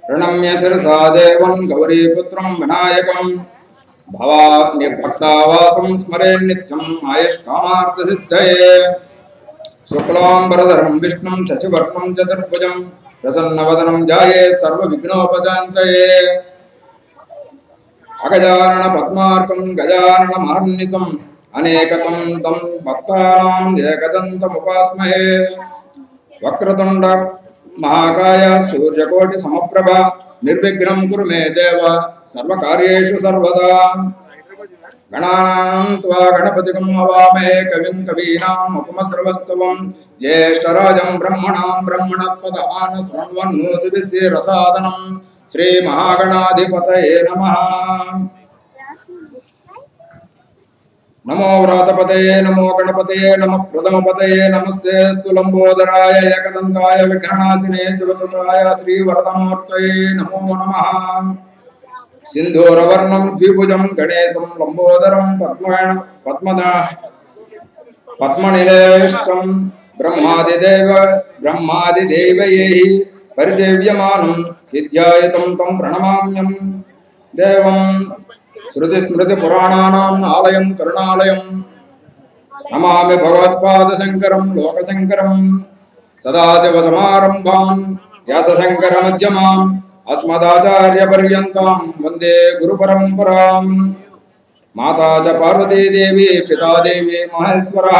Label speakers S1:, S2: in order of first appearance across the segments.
S1: प्रणम्य शिरसा देवं गौरीपुत्रं विनायकं भक्तावासं स्मरे नित्यम् आयुष्कामार्थसिद्धये शुक्लांबरधरं विष्णुं शशिवर्णं चतुर्भुजं प्रसन्नवदनं ध्याये सर्वविघ्नोपशान्तये अगजानन पद्मार्कं गजानन महर्निशम् अनेकतं तं भक्तानां एकदन्तमुपास्महे वक्रतुंड महाकाय सूर्यकोटि समप्रभा निर्विघ्नं कुरु मे देव सर्वकार्येषु सर्वदा गणानां त्वा गणपतिं हवामहे कविं कवीनाम् उपमश्रवस्तवं ज्येष्ठराजं ब्रह्मणां ब्रह्मणस्पदान शृण्वन्नोतिभिः श्री महागणाधिपतये नमः। नमो व्रातपतये नमो गणपतये नमः प्रथमपतये नमस्ते स्तुलंबोदराय एकदंताय विघ्ननाशिने शिवसुताय श्रीवरदमूर्तये नमो नमः। सिंधूरवर्णं द्विभुजं गणेशं लंबोदरं पद्मनिलेष्टं ब्रह्मादिदेवैः परिसेव्यमानं सिद्ध्यायतं तं प्रणमाम्यं देवं श्रुतिस्मृतिपुराणानाम् आलयं करुणालयं नमामि भगवत्पादशङ्करं लोकशङ्करं सदाशिवसमारम्भां व्यासशङ्करमध्यमाम् अस्मदाचार्यपर्यन्तां वन्दे गुरुपरम्परां। माता च पार्वती देवी पिता देवी महेश्वरः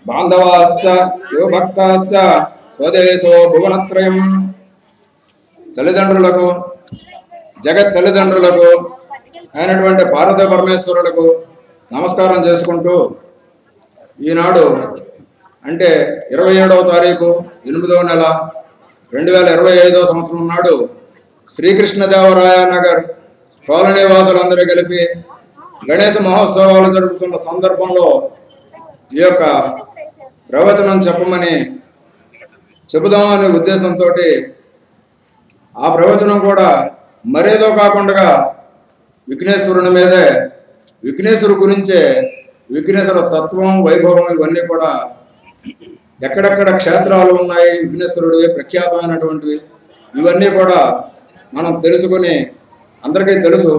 S1: बान्धवाश्च शिवभक्ताश्च स्वदेशो भुवनत्रयं। తల్లిదండ్రులకు జగత్ తల్లిదండ్రులకు అయినటువంటి భారత పరమేశ్వరులకు నమస్కారం చేసుకుంటూ ఈనాడు అంటే 27వ తారీఖు 8వ నెల 2025వ సంవత్సరం నాడు శ్రీకృష్ణదేవరాయ నగర్ కాలనీ వాసులందరూ కలిపి గణేశ మహోత్సవాలు జరుపుతున్న సందర్భంలో ఈ యొక్క ప్రవచనం చెప్పమని చెబుదామనే ఉద్దేశంతో ఆ ప్రవచనం కూడా మరేదో కాకుండా విఘ్నేశ్వరుని మీదే విఘ్నేశ్వరు గురించే విఘ్నేశ్వర తత్వం వైభవం ఇవన్నీ కూడా ఎక్కడెక్కడ క్షేత్రాలు ఉన్నాయి విఘ్నేశ్వరుడివి ప్రఖ్యాతమైనటువంటివి ఇవన్నీ కూడా మనం తెలుసుకొని అందరికీ తెలుసు.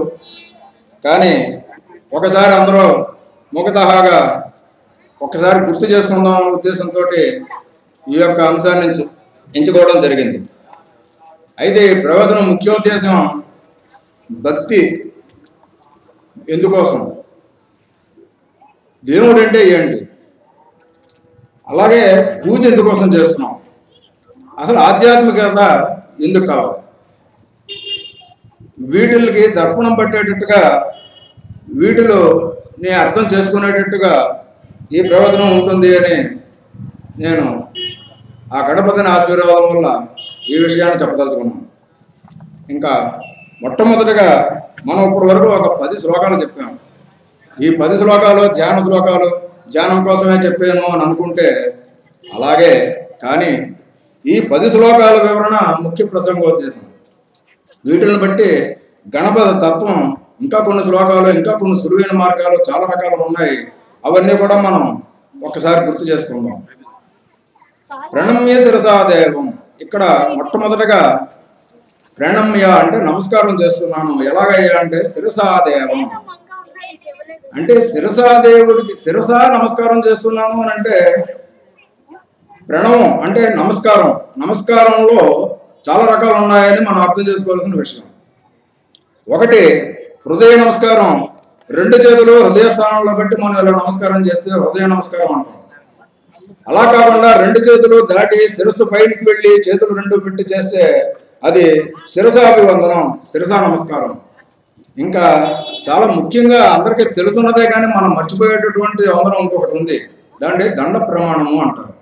S1: కానీ ఒకసారి అందరూ ముఖతహాగా ఒకసారి గుర్తు చేసుకుందాం అనే ఉద్దేశంతో ఈ యొక్క అంశాన్ని ఎంచుకోవడం జరిగింది. అయితే ఈ ప్రవచనం ముఖ్యోద్దేశం భక్తి ఎందుకోసం, దేవుడు అంటే ఏంటి, అలాగే పూజ ఎందుకోసం చేస్తున్నాం, అసలు ఆధ్యాత్మికత ఎందుకు కావాలి, వీటికి దర్పణం పట్టేటట్టుగా వీటిలో నేను అర్థం చేసుకునేటట్టుగా ఈ ప్రవచనం ఉంటుంది అని నేను ఆ గణపతిని ఆశీర్వాదం వల్ల ఈ విషయాన్ని చెప్పదలుచుకున్నాను. ఇంకా మొట్టమొదటిగా మనం ఇప్పటి వరకు ఒక 10 శ్లోకాలు చెప్పాము. ఈ 10 శ్లోకాలు ధ్యాన శ్లోకాలు ధ్యానం కోసమే చెప్పాను అని అనుకుంటే అలాగే, కానీ ఈ 10 శ్లోకాల వివరణ ముఖ్య ప్రసంగోద్దేశం. వీటిని బట్టి గణపతి తత్వం ఇంకా కొన్ని శ్లోకాలు ఇంకా కొన్ని సులువైన మార్గాలు చాలా రకాలు ఉన్నాయి. అవన్నీ కూడా మనం ఒకసారి గుర్తు చేసుకుందాం. ప్రణమ్య శిరసాదేవం, ఇక్కడ మొట్టమొదటిగా ప్రణమ్య అంటే నమస్కారం చేస్తున్నాను. ఎలాగయ్యా అంటే శిరసాదేవం అంటే శిరసాదేవుడికి శిరసా నమస్కారం చేస్తున్నాను అని అంటే ప్రణవం అంటే నమస్కారం. నమస్కారంలో చాలా రకాలు ఉన్నాయని మనం అర్థం చేసుకోవాల్సిన విషయం. ఒకటి హృదయ నమస్కారం, 2 చేతులు హృదయ స్థానంలో పెట్టి మనం ఇలా నమస్కారం చేస్తే హృదయ నమస్కారం అంటాం. అలా కాకుండా 2 చేతులు దాటి శిరస్సు పైకి వెళ్ళి చేతులు 2 పెట్టి చేస్తే అది శిరసాభివందనం, శిరసా నమస్కారం. ఇంకా చాలా ముఖ్యంగా అందరికీ తెలుసున్నదే కానీ మనం మర్చిపోయేటటువంటి వందనం ఇంకొకటి ఉంది, దాన్ని దండ ప్రమాణము అంటారు.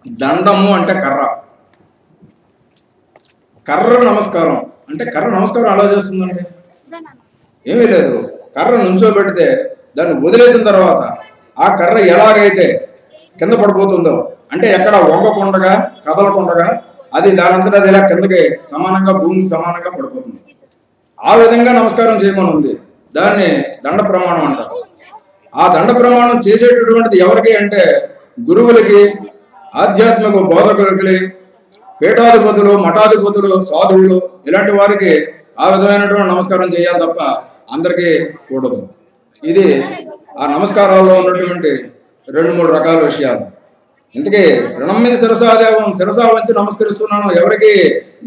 S1: దండము అంటే కర్ర, కర్ర నమస్కారం అంటే కర్ర నమస్కారం అలా చేస్తుందండి, ఏమీ లేదు. కర్ర నుంచోబెడితే దాన్ని వదిలేసిన తర్వాత ఆ కర్ర ఎలాగైతే కింద పడిపోతుందో అంటే ఎక్కడ వంగకుండగా కదలకుండగా అది దానంతటా అది ఇలా కిందకి సమానంగా భూమికి సమానంగా పడిపోతుంది. ఆ విధంగా నమస్కారం చేయమని ఉంది. దాన్ని దండ ప్రమాణం అంటారు. ఆ దండ ప్రమాణం చేసేటటువంటిది ఎవరికి అంటే గురువులకి, ఆధ్యాత్మిక బోధకులకి, పీఠాధిపతులు, మఠాధిపతులు, సాధువులు ఇలాంటి వారికి ఆ విధమైనటువంటి నమస్కారం చేయాలి తప్ప అందరికీ కూడదు. ఇది ఆ నమస్కారాల్లో ఉన్నటువంటి 2-3 రకాల విషయాలు. ఇంతకీ ప్రణమ్య శిరసాదేవం, శిరసా వంచి నమస్కరిస్తున్నాను ఎవరికి?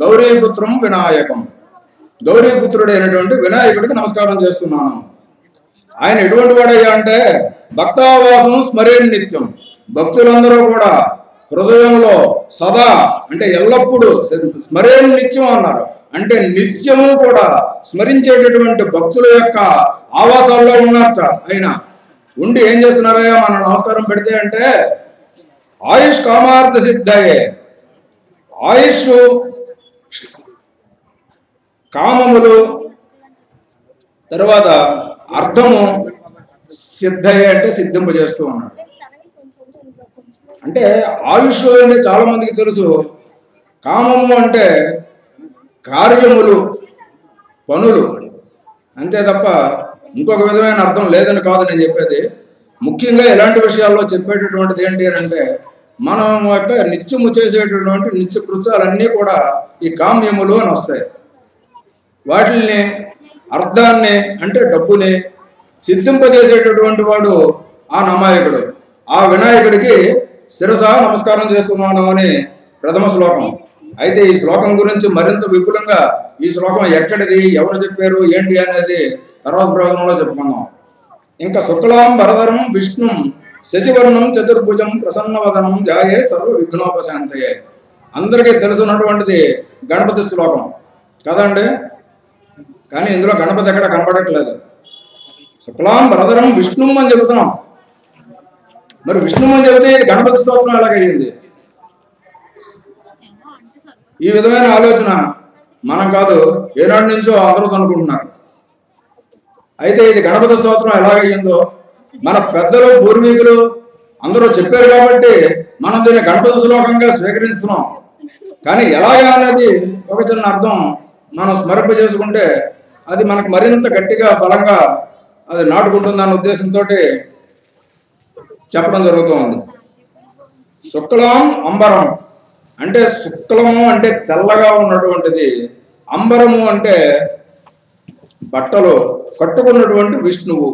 S1: గౌరీపుత్రం వినాయకం, గౌరీపుత్రుడైనటువంటి వినాయకుడికి నమస్కారం చేస్తున్నాను. ఆయన ఎటువంటి వాడయ్యా అంటే భక్తావాసం స్మరే నిత్యం, భక్తులందరూ కూడా హృదయంలో సదా అంటే ఎల్లప్పుడూ స్మరే నిత్యం అన్నారు. అంటే నిత్యము కూడా స్మరించేటటువంటి భక్తుల యొక్క ఆవాసాల్లో ఉన్నట్ట ఆయన ఉండి ఏం చేస్తున్నారయ్యా మనం నమస్కారం పెడితే అంటే ఆయుష్ కామార్థ సిద్ధయే, ఆయుష్ కామములు తర్వాత అర్థము సిద్ధయే అంటే సిద్ధింపజేస్తూ ఉన్నాడు. అంటే ఆయుష్ అంటే చాలా మందికి తెలుసు, కామము అంటే కార్యములు, పనులు అంతే తప్ప ఇంకొక విధమైన అర్థం లేదని కాదు నేను చెప్పేది. ముఖ్యంగా ఇలాంటి విషయాల్లో చెప్పేటటువంటిది ఏంటి అంటే మనం అంటే నిత్యము చేసేటటువంటి నిత్య కృత్యాలన్నీ కూడా ఈ కామ్యములు అని వస్తాయి. వాటిని అర్థాన్ని అంటే డబ్బుని సిద్ధింపజేసేటటువంటి వాడు ఆ నమాయకుడు. ఆ వినాయకుడికి శిరస నమస్కారం చేస్తున్నాను అని ప్రథమ శ్లోకం. అయితే ఈ శ్లోకం గురించి మరింత విపులంగా ఈ శ్లోకం ఎక్కడిది, ఎవరు చెప్పారు, ఏంటి అనేది తర్వాత ప్రవచనంలో చెప్పుకుందాం. ఇంకా శుక్లాం వరదరం విష్ణుం శశివర్ణం చతుర్భుజం ప్రసన్నవదనం జాయే సర్వ విఘ్నోపశాంతయే. అందరికీ తెలుసున్నటువంటిది గణపతి శ్లోకం కదండి, కానీ ఇందులో గణపతి ఎక్కడ కనపడట్లేదు. శుక్లాం వరదరం విష్ణుం అని చెబుతున్నాం. మరి విష్ణుం అని చెబితే ఇది గణపతి స్తోత్రం ఎలాగయ్యింది? ఈ విధమైన ఆలోచన మనం కాదు, ఏనాటి నుంచో అందరూ అనుకుంటున్నారు. అయితే ఇది గణపతి స్తోత్రం ఎలాగయ్యిందో మన పెద్దలు పూర్వీకులు అందరూ చెప్పారు కాబట్టి మనం దీన్ని గణపతి శ్లోకంగా స్వీకరిస్తున్నాం. కానీ ఎలాగా అనేది ఒక చిన్న అర్థం మనం స్మరింప చేసుకుంటే అది మనకు మరింత గట్టిగా బలంగా అది నాటుకుంటుందన్న ఉద్దేశంతో చెప్పడం జరుగుతుంది. శుక్లం అంబరం అంటే శుక్లము అంటే తెల్లగా ఉన్నటువంటిది, అంబరము అంటే బట్టలు కట్టుకున్నటువంటి విష్ణువు.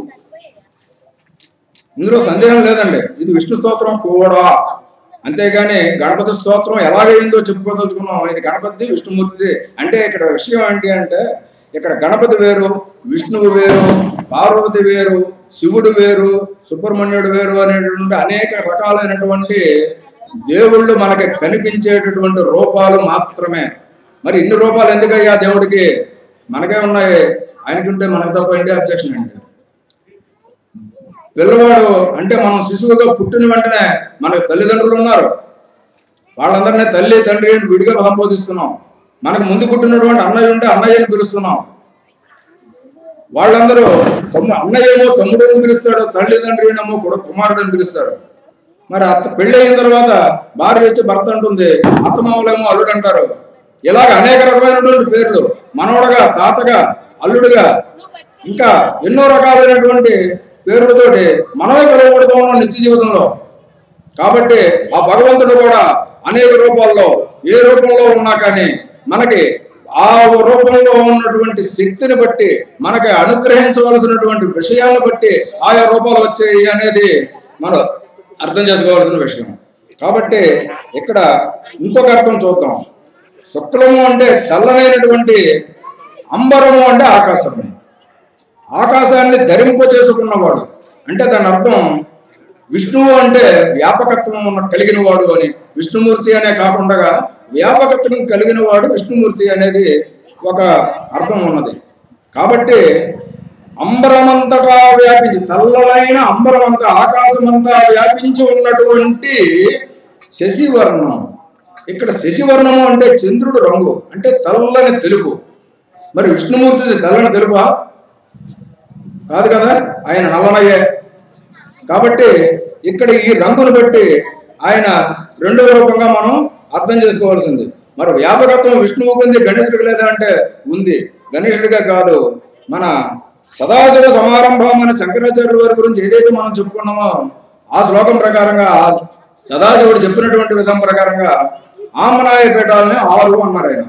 S1: ఇందులో సందేహం లేదండి, ఇది విష్ణు స్తోత్రం కూడా. అంతేగాని గణపతి స్తోత్రం ఎలాగైందో చెప్పుకోదలుచుకున్నాం. ఇది గణపతి విష్ణుమూర్తిది అంటే ఇక్కడ విషయం ఏంటి అంటే ఇక్కడ గణపతి వేరు, విష్ణువు వేరు, పార్వతి వేరు, శివుడు వేరు, సుబ్రహ్మణ్యుడు వేరు అనేటువంటి అనేక రకాలైనటువంటి దేవుళ్ళు మనకి కనిపించేటటువంటి రూపాలు మాత్రమే. మరి ఇన్ని రూపాలు ఎందుకయ్యా దేవుడికి? మనకే ఉన్నాయి, ఆయనకి ఉంటే మనకు తప్ప ఏంటి అబ్జెక్షన్ అండి? పిల్లవాడు అంటే మనం శిశువుగా పుట్టిన వెంటనే మనకు తల్లిదండ్రులు ఉన్నారు, వాళ్ళందరినీ తల్లి తండ్రి అని విడిగా సంబోధిస్తున్నాం. మనకు ముందు పుట్టినటువంటి అన్నయ్య ఉంటే అన్నయ్యని పిలుస్తున్నాం. వాళ్ళందరూ అన్నయ్య ఏమో తమ్ముడు అని పిలుస్తాడు, తల్లిదండ్రి ఏమో కూడా కుమారుడు అని పిలుస్తారు. మరి పెళ్లి అయిన తర్వాత భార్య వచ్చి భర్త అంటుంది, అత్తమామలేమో అల్లుడు అంటారు. ఇలాగ అనేక రకమైనటువంటి పేర్లు, మనవడగా, తాతగా, అల్లుడుగా, ఇంకా ఎన్నో రకాలైనటువంటి పేర్లతోటి మనమే పిలువబడుతూ ఉన్నాం నిత్య జీవితంలో. కాబట్టి ఆ భగవంతుడు కూడా అనేక రూపాల్లో ఏ రూపంలో ఉన్నా కానీ మనకి ఆ రూపంలో ఉన్నటువంటి శక్తిని బట్టి మనకి అనుగ్రహించవలసినటువంటి విషయాన్ని బట్టి ఆయా రూపాలు వచ్చాయి అనేది మనం అర్థం చేసుకోవాల్సిన విషయం. కాబట్టి ఇక్కడ ఇంకొక అర్థం చూద్దాం. శుక్లము అంటే తెల్లనైనటువంటి, అంబరము అంటే ఆకాశము, ఆకాశాన్ని ధరింప చేసుకున్నవాడు. అంటే దాని అర్థం విష్ణువు అంటే వ్యాపకత్వం కలిగిన వాడు అని. విష్ణుమూర్తి అనే కాకుండా వ్యాపకత్వం కలిగిన వాడు విష్ణుమూర్తి అనేది ఒక అర్థం ఉన్నది. కాబట్టి అంబరమంతటా వ్యాపించి, తెల్లలైన అంబరమంతా, ఆకాశమంతా వ్యాపించి ఉన్నటువంటి శశివర్ణం. ఇక్కడ శశివర్ణము అంటే చంద్రుడు రంగు, అంటే తెల్లని తెలుపు. మరి విష్ణుమూర్తిది తెల్లని తెలుపా? కాదు కదా, ఆయన నల్లనయ్యే. కాబట్టి ఇక్కడ ఈ రంగును బట్టి ఆయన రెండవ రూపంగా మనం అర్థం చేసుకోవాల్సింది. మరి వ్యాపకత్వం విష్ణువుకు ఉంది, గణేశుడికి లేదా అంటే ఉంది. గణేశుడిగా కాదు, మన సదాశివ సమారంభం అని శంకరాచార్యుల వారి గురించి ఏదైతే మనం చెప్పుకున్నామో ఆ శ్లోకం ప్రకారంగా సదాశివుడు చెప్పినటువంటి విధం ప్రకారంగా ఆమనాయ పీఠాలని 6 అన్నారు ఆయన.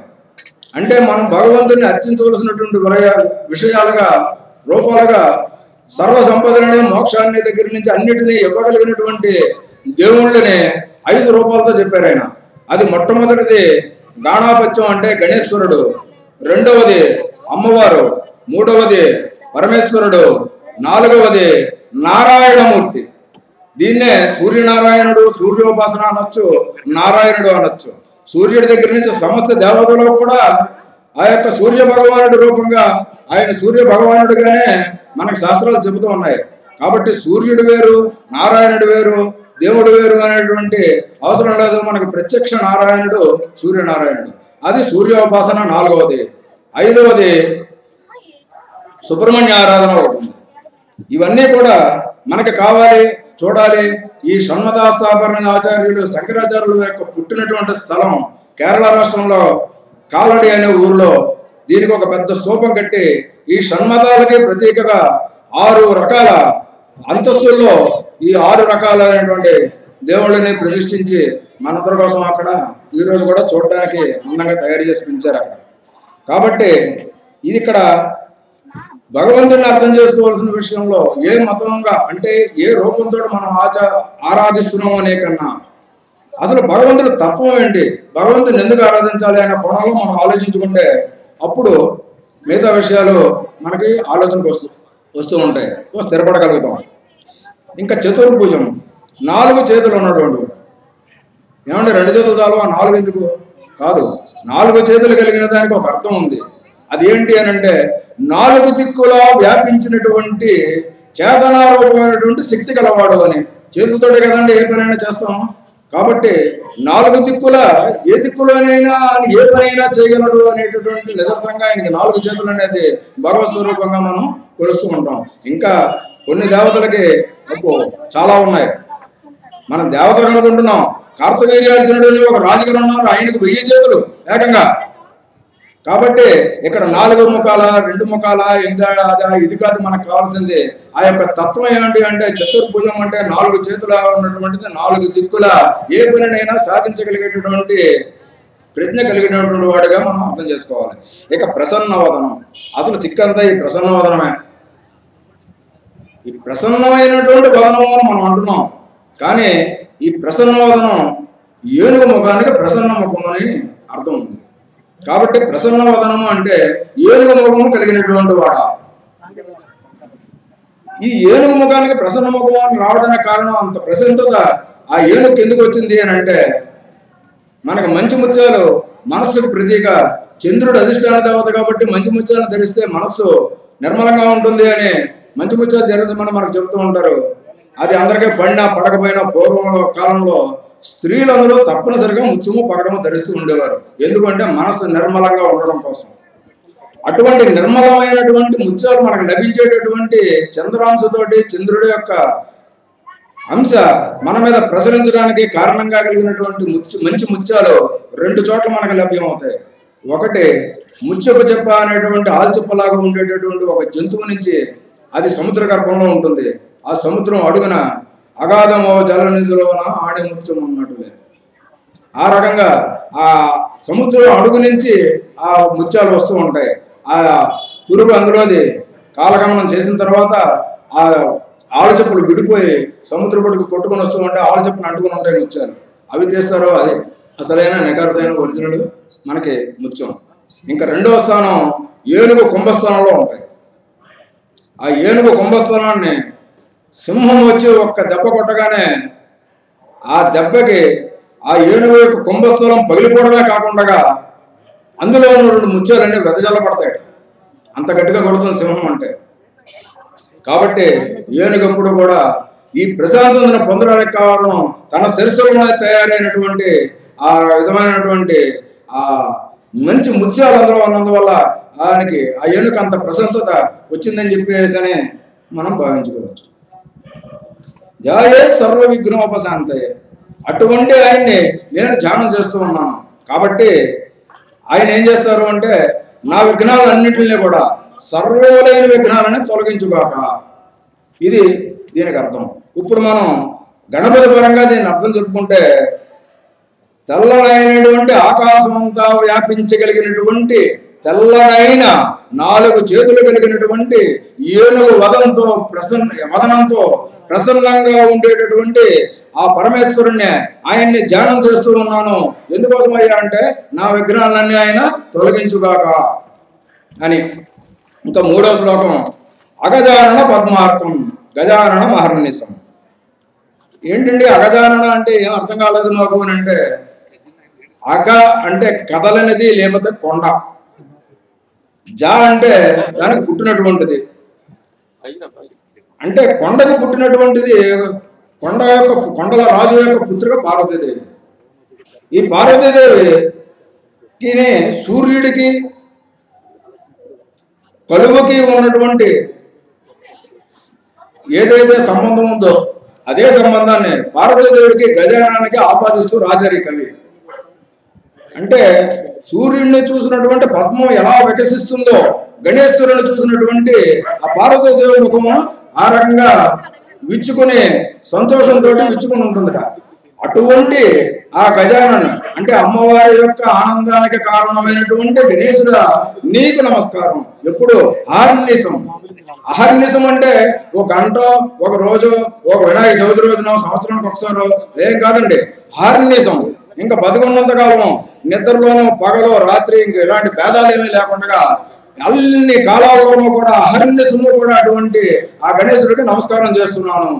S1: అంటే మనం భగవంతుని అర్చించవలసినటువంటి విషయాలుగా రూపాలుగా సర్వ సంపదలని మోక్షాన్ని దగ్గర నుంచి అన్నిటినీ ఇవ్వగలిగినటువంటి దేవుళ్ళని 5 రూపాలతో చెప్పారు ఆయన. అది మొట్టమొదటిది గాణాపత్యం అంటే గణేశ్వరుడు, రెండవది అమ్మవారు, మూడవది పరమేశ్వరుడు, నాలుగవది నారాయణమూర్తి. దీన్నే సూర్యనారాయణుడు, సూర్యోపాసన అనొచ్చు, నారాయణుడు అనొచ్చు. సూర్యుడి దగ్గర నుంచి సమస్త దేవతలు కూడా ఆ యొక్క సూర్య భగవానుడి రూపంగా ఆయన సూర్య భగవానుడిగానే మనకు శాస్త్రాలు చెబుతూ ఉన్నాయి. కాబట్టి సూర్యుడు వేరు, నారాయణుడు వేరు, దేవుడు వేరు అనేటువంటి అవసరం లేదు. మనకు ప్రత్యక్ష నారాయణుడు సూర్యనారాయణుడు. అది సూర్యోపాసన నాలుగవది. 5వది సుబ్రహ్మణ్య ఆరాధన ఉంటుంది. ఇవన్నీ కూడా మనకి కావాలి, చూడాలి. ఈ షణ్మతాస్థాపన ఆచార్యులు శంకరాచార్యుల యొక్క పుట్టినటువంటి స్థలం కేరళ రాష్ట్రంలో కాలడి అనే ఊర్లో దీనికి ఒక పెద్ద స్తూపం కట్టి ఈ షణ్మతాలకి ప్రతీకగా 6 రకాల అంతస్తుల్లో ఈ 6 రకాలైనటువంటి దేవుళ్ళని ప్రతిష్ఠించి మనందరి కోసం అక్కడ ఈరోజు కూడా చూడడానికి అందంగా తయారు చేసి పెంచారు అక్కడ. కాబట్టి ఇది ఇక్కడ భగవంతుని అర్థం చేసుకోవాల్సిన విషయంలో ఏ మతంగా అంటే ఏ రూపంతో మనం ఆరాధిస్తున్నాం అనే కన్నా అసలు భగవంతుడి తత్వం ఏంటి, భగవంతుని ఎందుకు ఆరాధించాలి అనే కోణంలో మనం ఆలోచించుకుంటే అప్పుడు మిగతా విషయాలు మనకి ఆలోచనకు వస్తూ ఉంటాయి, స్థిరపడగలుగుతాం. ఇంకా చతుర్భుజం 4 చేతులు ఉన్నటువంటి ఏమంటే 2 చేతులు చాలు, 4 ఎందుకు కాదు, 4 చేతులు కలిగిన దానికి ఒక అర్థం ఉంది. అది ఏంటి అని అంటే 4 దిక్కులా వ్యాపించినటువంటి చేతనారూపమైనటువంటి శక్తి గలవాడు అని. చేతులతోటే కదండి ఏ పనైనా చేస్తాం. కాబట్టి 4 దిక్కుల ఏ దిక్కులోనైనా ఏ పనైనా చేయగలడు అనేటటువంటి నిదర్శనంగా ఆయనకి 4 చేతులు అనేది భగవత్ స్వరూపంగా మనం కొలుస్తూ ఉంటాం. ఇంకా కొన్ని దేవతలకి చాలా ఉన్నాయి. మనం దేవతలు అనుకుంటున్నాం. కార్తవీర్యార్జునుడు ఒక రాజుగారు ఉన్నారు, ఆయనకు 1000 చేతులు ఏకంగా. కాబట్టి ఇక్కడ 4 ముఖాల 2 ముఖాల ఇది కాదు మనకు కావాల్సింది. ఆ యొక్క తత్వం ఏమిటి అంటే చతుర్భుజం అంటే 4 చేతుల ఉన్నటువంటిది 4 దిక్కుల ఏ పనినైనా సాధించగలిగేటటువంటి ప్రజ్ఞ కలిగినటువంటి వాడిగా మనం అర్థం చేసుకోవాలి. ఇక ప్రసన్నవదనం, అసలు చిక్కంతా ఈ ప్రసన్నవదనమే. ఈ ప్రసన్నమైనటువంటి వదనం అని మనం అంటున్నాం. కానీ ఈ ప్రసన్నవదనం ఏనుగు ముఖానికి ప్రసన్న ముఖం అని అర్థం ఉంది. కాబట్టి ప్రసన్నవదనము అంటే ఏనుగు ముఖము కలిగినటువంటి వాడ. ఈ ఏనుగు ముఖానికి ప్రసన్న ముఖం అని రావడానికి కారణం అంత ప్రసన్నత ఆ ఏనుగుకి ఎందుకు వచ్చింది అని అంటే మనకు మంచి ముత్యాలు మనస్సుకు ప్రతీక. చంద్రుడు అధిష్టాన దేవత కాబట్టి మంచి ముత్యాలను ధరిస్తే మనస్సు నిర్మలంగా ఉంటుంది అని మంచి ముత్యాలు జరుగుతుందని మనకు చెప్తూ ఉంటారు. అది అందరికీ పడినా పడకపోయినా పూర్వంలో కాలంలో స్త్రీలందరూ తప్పనిసరిగా ముత్యము పగడము ధరిస్తూ ఉండేవారు. ఎందుకంటే మనసు నిర్మలంగా ఉండడం కోసం. అటువంటి నిర్మలమైనటువంటి ముత్యాలు మనకు లభించేటటువంటి చంద్రాంశతోటి చంద్రుడి యొక్క అంశ మన మీద ప్రసరించడానికి కారణంగా కలిగినటువంటి మంచి ముత్యాలు 2 చోట్ల మనకు లభ్యమవుతాయి. ఒకటి ముత్యపు చెప్ప అనేటువంటి ఆల్చిప్పలాగా ఉండేటటువంటి ఒక జంతువు నుంచి, అది సముద్ర గర్భంలో ఉంటుంది. ఆ సముద్రం అడుగున అగాధమో జలనిధిలోన ఆడే ముత్యం ఉన్నట్టులే. ఆ రకంగా ఆ సముద్రం అడుగు నుంచి ఆ ముత్యాలు వస్తూ ఉంటాయి. ఆ పురుగు అందులోది కాలగమనం చేసిన తర్వాత ఆ ఆలుచెప్పులు విడిపోయి సముద్ర పొడికి కొట్టుకొని వస్తూ ఉంటే ఆలుచెప్పులు అంటుకుని ఉంటాయి ముత్యాలు. అవి తీస్తారో అది అసలైన నికార్సైన ఒరిజినల్ మనకి ముత్యం. ఇంకా 2వ స్థానం ఏనుగు కుంభస్థానంలో ఉంటాయి. ఆ ఏనుగు కుంభస్థానాన్ని సింహం వచ్చి ఒక్క దెబ్బ కొట్టగానే ఆ దెబ్బకి ఆ ఏనుగు యొక్క కుంభస్థలం పగిలిపోవడమే కాకుండా అందులో ఉన్నటువంటి ముత్యాలన్నీ వెదజల్లబడతాయి. అంత గట్టిగా కొడుతుంది సింహం అంటే. కాబట్టి ఏనుగప్పుడు కూడా ఈ ప్రశాంతతను పొందడానికి కారణం తన శిరస్సులో తయారైనటువంటి ఆ విధమైనటువంటి ఆ మంచి ముత్యాలు అందులో ఉన్నందువల్ల ఆయనకి ఆ ఏనుక అంత ప్రశాంతత వచ్చిందని చెప్పేసి మనం భావించుకోవచ్చు. జాయే సర్వ విఘ్నోపశాంతయే. అటువంటి ఆయన్ని నేను ధ్యానం చేస్తూ ఉన్నాను. కాబట్టి ఆయన ఏం చేస్తారు అంటే నా విఘ్నాలన్నింటినీ కూడా సర్వోలైన విఘ్నాలని తొలగించుగాక. ఇది దీనికి అర్థం. ఇప్పుడు మనం గణపతి పరంగా దీన్ని అర్థం చెప్పుకుంటే తెల్లనైనటువంటి ఆకాశమంతా వ్యాపించగలిగినటువంటి తెల్లనైన 4 చేతులు కలిగినటువంటి ఏనుగు వదనంతో ప్రసన్నంగా ఉండేటటువంటి ఆ పరమేశ్వరుణ్ణి ఆయన్ని ధ్యానం చేస్తూ ఉన్నాను. ఎందుకోసం అయ్యా అంటే నా విగ్రహాలన్నీ ఆయన తొలగించుగాక అని. ఇంకా 3వ శ్లోకం అగజానన పద్మార్కం గజానన మహర్నిశం. ఏంటండి అగజానన అంటే ఏం అర్థం కాలేదు నాకు అని అంటే, అగ అంటే కదలనిది లేకపోతే కొండ, జా అంటే దానికి పుట్టినటువంటిది, అంటే కొండకు పుట్టినటువంటిది కొండల రాజు యొక్క పుత్రిక పార్వతీదేవి. ఈ పార్వతీదేవికి సూర్యుడికి కలువకి ఉన్నటువంటి ఏదైతే సంబంధం ఉందో అదే సంబంధాన్ని పార్వతీదేవికి గజానానికి ఆపాదిస్తూ రాశారు ఈ కవి. అంటే సూర్యుడిని చూసినటువంటి పద్మం ఎలా వికసిస్తుందో గణేశ్వరుని చూసినటువంటి ఆ పార్వతీదేవి ముఖము ఆ రకంగా విచ్చుకుని సంతోషంతో విచ్చుకుని ఉంటుంది. అటువంటి ఆ గజానన్ అంటే అమ్మవారి యొక్క ఆనందానికి కారణమైనటువంటి గణేశుడా నీకు నమస్కారం. ఎప్పుడు అహర్నిశం అంటే ఒక గంట, ఒక రోజు, ఒక వినాయక చవితి రోజున, సంవత్సరానికి ఒకసారి ఏం కాదండి. అహర్నిశం ఇంకా బతుకున్నంత కాలం నిద్రలోనూ పగలో రాత్రి ఇంక ఇలాంటి భేదాలు ఏమీ లేకుండా అన్ని కాలాల్లోనూ కూడా అహర్నిశము కూడా అటువంటి ఆ గణేశుడికి నమస్కారం చేస్తున్నాను.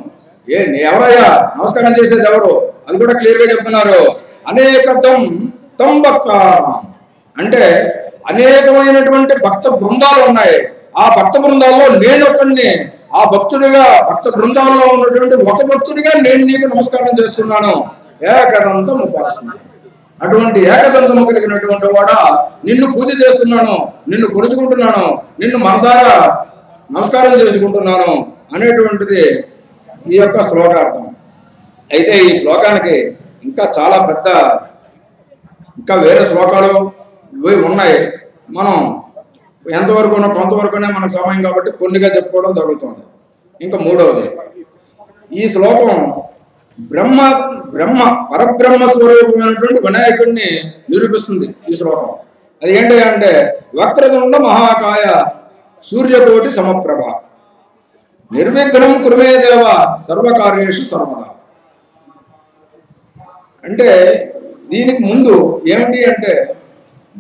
S1: ఎవరయ్యా నమస్కారం చేసేది ఎవరు? అది కూడా క్లియర్ గా చెప్తున్నారు. అనేకతం తం భక్త అంటే అనేకమైనటువంటి భక్త బృందాలు ఉన్నాయి. ఆ భక్త బృందాల్లో నేను ఒకడిని. ఆ భక్త బృందాల్లో ఉన్నటువంటి ఒక భక్తుడిగా నేను నీకు నమస్కారం చేస్తున్నాను. ఏకదంతం ఉపాసన. అటువంటి ఏకదంతము కలిగినటువంటి వాడా నిన్ను పూజ చేస్తున్నాను, నిన్ను కొలుచుకుంటున్నాను, నిన్ను మనసారా నమస్కారం చేసుకుంటున్నాను అనేటువంటిది ఈ యొక్క శ్లోకార్థం. అయితే ఈ శ్లోకానికి ఇంకా చాలా ఇంకా వేరే శ్లోకాలు ఇవి ఉన్నాయి. మనం ఎంతవరకు కొంతవరకునే మనకు సమయం కాబట్టి కొన్నిగా చెప్పుకోవడం జరుగుతుంది. ఇంకా 3వది ఈ శ్లోకం పరబ్రహ్మ స్వరూపమైనటువంటి వినాయకుడిని నిరూపిస్తుంది. ఈ శ్లోకం అది ఏంటి అంటే వక్రతుండ మహాకాయ సూర్యకోటి సమప్రభ నిర్విఘ్నం కురుమే దేవ సర్వకార్యేషు సర్వదా. అంటే దీనికి ముందు ఏమిటి అంటే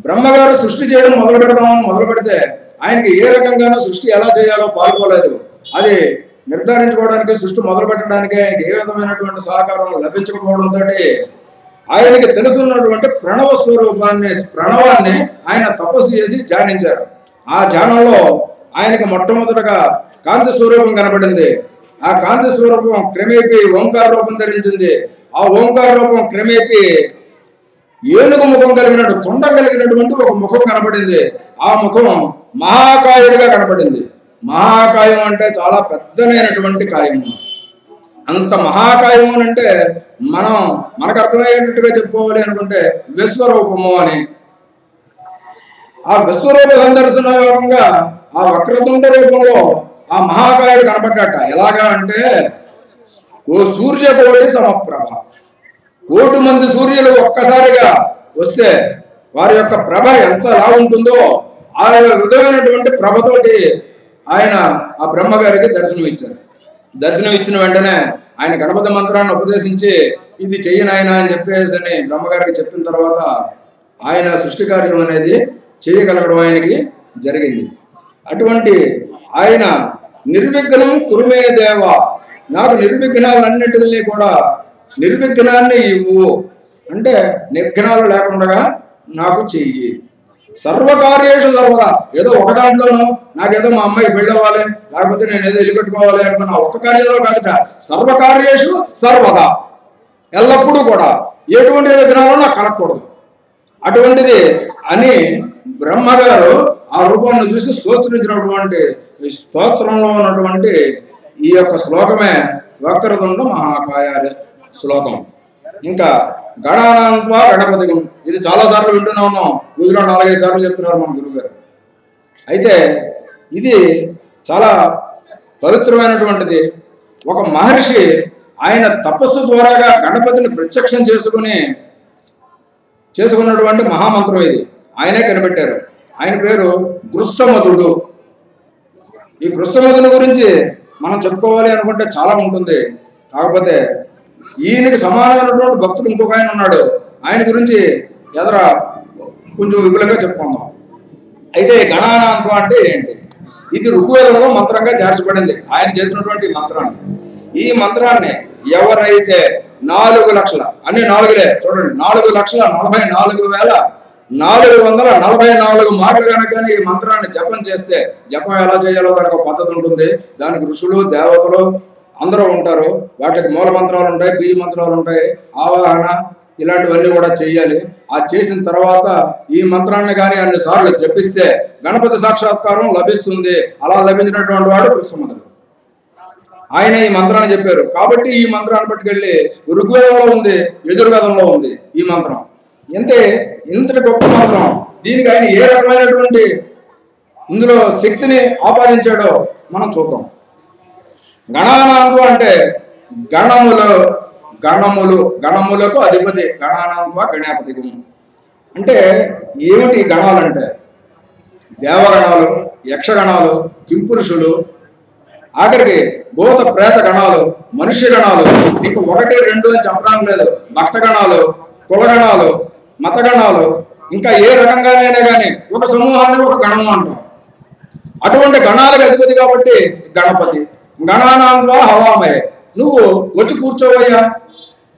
S1: బ్రహ్మగారు సృష్టి చేయడం మొదలు పెడితే ఆయనకి ఏ రకంగానూ సృష్టి ఎలా చేయాలో పాల్గొలేదు. అది నిర్ధారించుకోవడానికి సృష్టి మొదలు పెట్టడానికి ఆయనకి ఏ విధమైనటువంటి సహకారం లభించకపోవడంతో ఆయనకి తెలుసున్నటువంటి ప్రణవాన్ని ఆయన తపస్సు చేసి ధ్యానించారు. ఆ ధ్యానంలో ఆయనకి మొట్టమొదటగా కాంతి స్వరూపం కనబడింది. ఆ కాంతి స్వరూపం క్రమేపీ ఓంకార రూపం ధరించింది. ఆ ఓంకార రూపం క్రమేపీ ఏనుగు ముఖం తొండం కలిగినటువంటి ఒక ముఖం కనబడింది. ఆ ముఖం మహాకాయుడిగా కనబడింది. మహాకాయం అంటే చాలా పెద్దనైనటువంటి కాయము. అంత మహాకాయం అంటే మనకు అర్థమయ్యేటట్టుగా చెప్పుకోవాలి అనుకుంటే విశ్వరూపము అని. ఆ విశ్వరూప సందర్శన యోగంగా ఆ వక్రతుండ రూపంలో ఆ మహాకాయుడు కనబడ్డట. ఎలాగా అంటే సూర్యకోటి సమప్రభ. 1,000,000 మంది సూర్యులు ఒక్కసారిగా వస్తే వారి యొక్క ప్రభ ఎంత ఎలా ఉంటుందో ఆ విధమైనటువంటి ప్రభతోటి ఆయన ఆ బ్రహ్మగారికి దర్శనం ఇచ్చిన వెంటనే ఆయన గణపతి మంత్రాన్ని ఉపదేశించి ఇది చెయ్యను ఆయన అని చెప్పేసి బ్రహ్మగారికి చెప్పిన తర్వాత ఆయన సృష్టి కార్యం అనేది చేయగలగడం ఆయనకి జరిగింది. అటువంటి ఆయన నిర్విఘ్నం కురుమే దేవ, నాకు నిర్విఘ్నాలన్నింటినీ కూడా నిర్విఘ్నాన్ని ఇవ్వు అంటే నిర్ఘ్నాలు లేకుండా నాకు చెయ్యి. సర్వకార్యేషు సర్వదా. ఏదో ఒక దాంట్లోనూ నాకేదో మా అమ్మాయి పెళ్ళి అవ్వాలి, లేకపోతే నేను ఏదో ఇల్లు కట్టుకోవాలి అనుకున్నా ఒక్క కార్యంలో కాదుట. సర్వకార్యేషు సర్వదా, ఎల్లప్పుడూ కూడా ఎటువంటి విఘ్నాలు నాకు కలగకూడదు. అటువంటిది అని బ్రహ్మగారు ఆ రూపాన్ని చూసి స్తోత్రించినటువంటి ఈ స్తోత్రంలో ఉన్నటువంటి ఈ యొక్క శ్లోకమే వక్రతుండ మహాకాయ శ్లోకం. ఇంకా గణానాంత్వా గణపతిగం, ఇది చాలాసార్లు వింటూనే ఉన్నాం. పూజలో 4-5 సార్లు చెప్తున్నారు మన గురుగారు. అయితే ఇది చాలా పవిత్రమైనటువంటిది. ఒక మహర్షి ఆయన తపస్సు ద్వారాగా గణపతిని ప్రత్యక్షం చేసుకున్నటువంటి మహామంత్రం ఇది. ఆయనే కనిపెట్టారు. ఆయన పేరు గృత్సమధుడు. ఈ గృత్సమధుని గురించి మనం చెప్పుకోవాలి అనుకుంటే చాలా ఉంటుంది. కాకపోతే ఈయనకి సమానమైనటువంటి భక్తుడు ఇంకొక ఆయన ఉన్నాడు. ఆయన గురించి కొంచెం విపులంగా చెప్పుకుందాం. అయితే గణానాంతం అంటే ఏంటి? ఇది ఋగ్వేదంలో మంత్రంగా చేర్చబడింది. ఆయన చేసినటువంటి మంత్రాన్ని. ఈ మంత్రాన్ని ఎవరైతే 4 లక్షల అన్ని 4లే చూడండి, 4,44,444 మార్లు కనుక ఈ మంత్రాన్ని జపం చేస్తే, జపం ఎలా చేయాలో దానికి ఒక పద్ధతి ఉంటుంది. దానికి ఋషులు దేవతలు అందరూ ఉంటారు. వాటికి మూల మంత్రాలు ఉంటాయి, బీజ మంత్రాలు ఉంటాయి, ఆవాహన ఇలాంటివన్నీ కూడా చేయాలి. ఆ చేసిన తర్వాత ఈ మంత్రాన్ని కానీ అన్ని సార్లు జపిస్తే గణపతి సాక్షాత్కారం లభిస్తుంది. అలా లభించినటువంటి వాడు గృత్సమధుడు. ఆయన ఈ మంత్రాన్ని చెప్పారు. కాబట్టి ఈ మంత్రాన్ని పట్టుకెళ్ళి ఋగ్వేదంలో ఉంది, యజుర్వేదంలో ఉంది ఈ మంత్రం. ఇంతటి గొప్ప మంత్రం. దీనికి ఆయన ఏ రకమైనటువంటి ఇందులో శక్తిని ఆపాదించాడో మనం చూద్దాం. గణానాంతం అంటే గణములకు అధిపతి. గణానాంత్వ గణాపతిగం అంటే ఏమిటి? గణాలంటే దేవగణాలు, యక్షగణాలు, కింపురుషులు, ఆఖరికి భూత ప్రేత గణాలు, మనుష్య గణాలు, ఇంకా 1, 2 అని చెప్పడం లేదు. భక్త గణాలు, కులగణాలు, మతగణాలు, ఇంకా ఏ రకంగానైనా కానీ ఒక సమూహాన్ని ఒక గణము అంటాం. అటువంటి గణాలకు అధిపతి కాబట్టి గణపతి. గణానాంత్వ హవామయ. నువ్వు వచ్చి కూర్చోవయ్యా.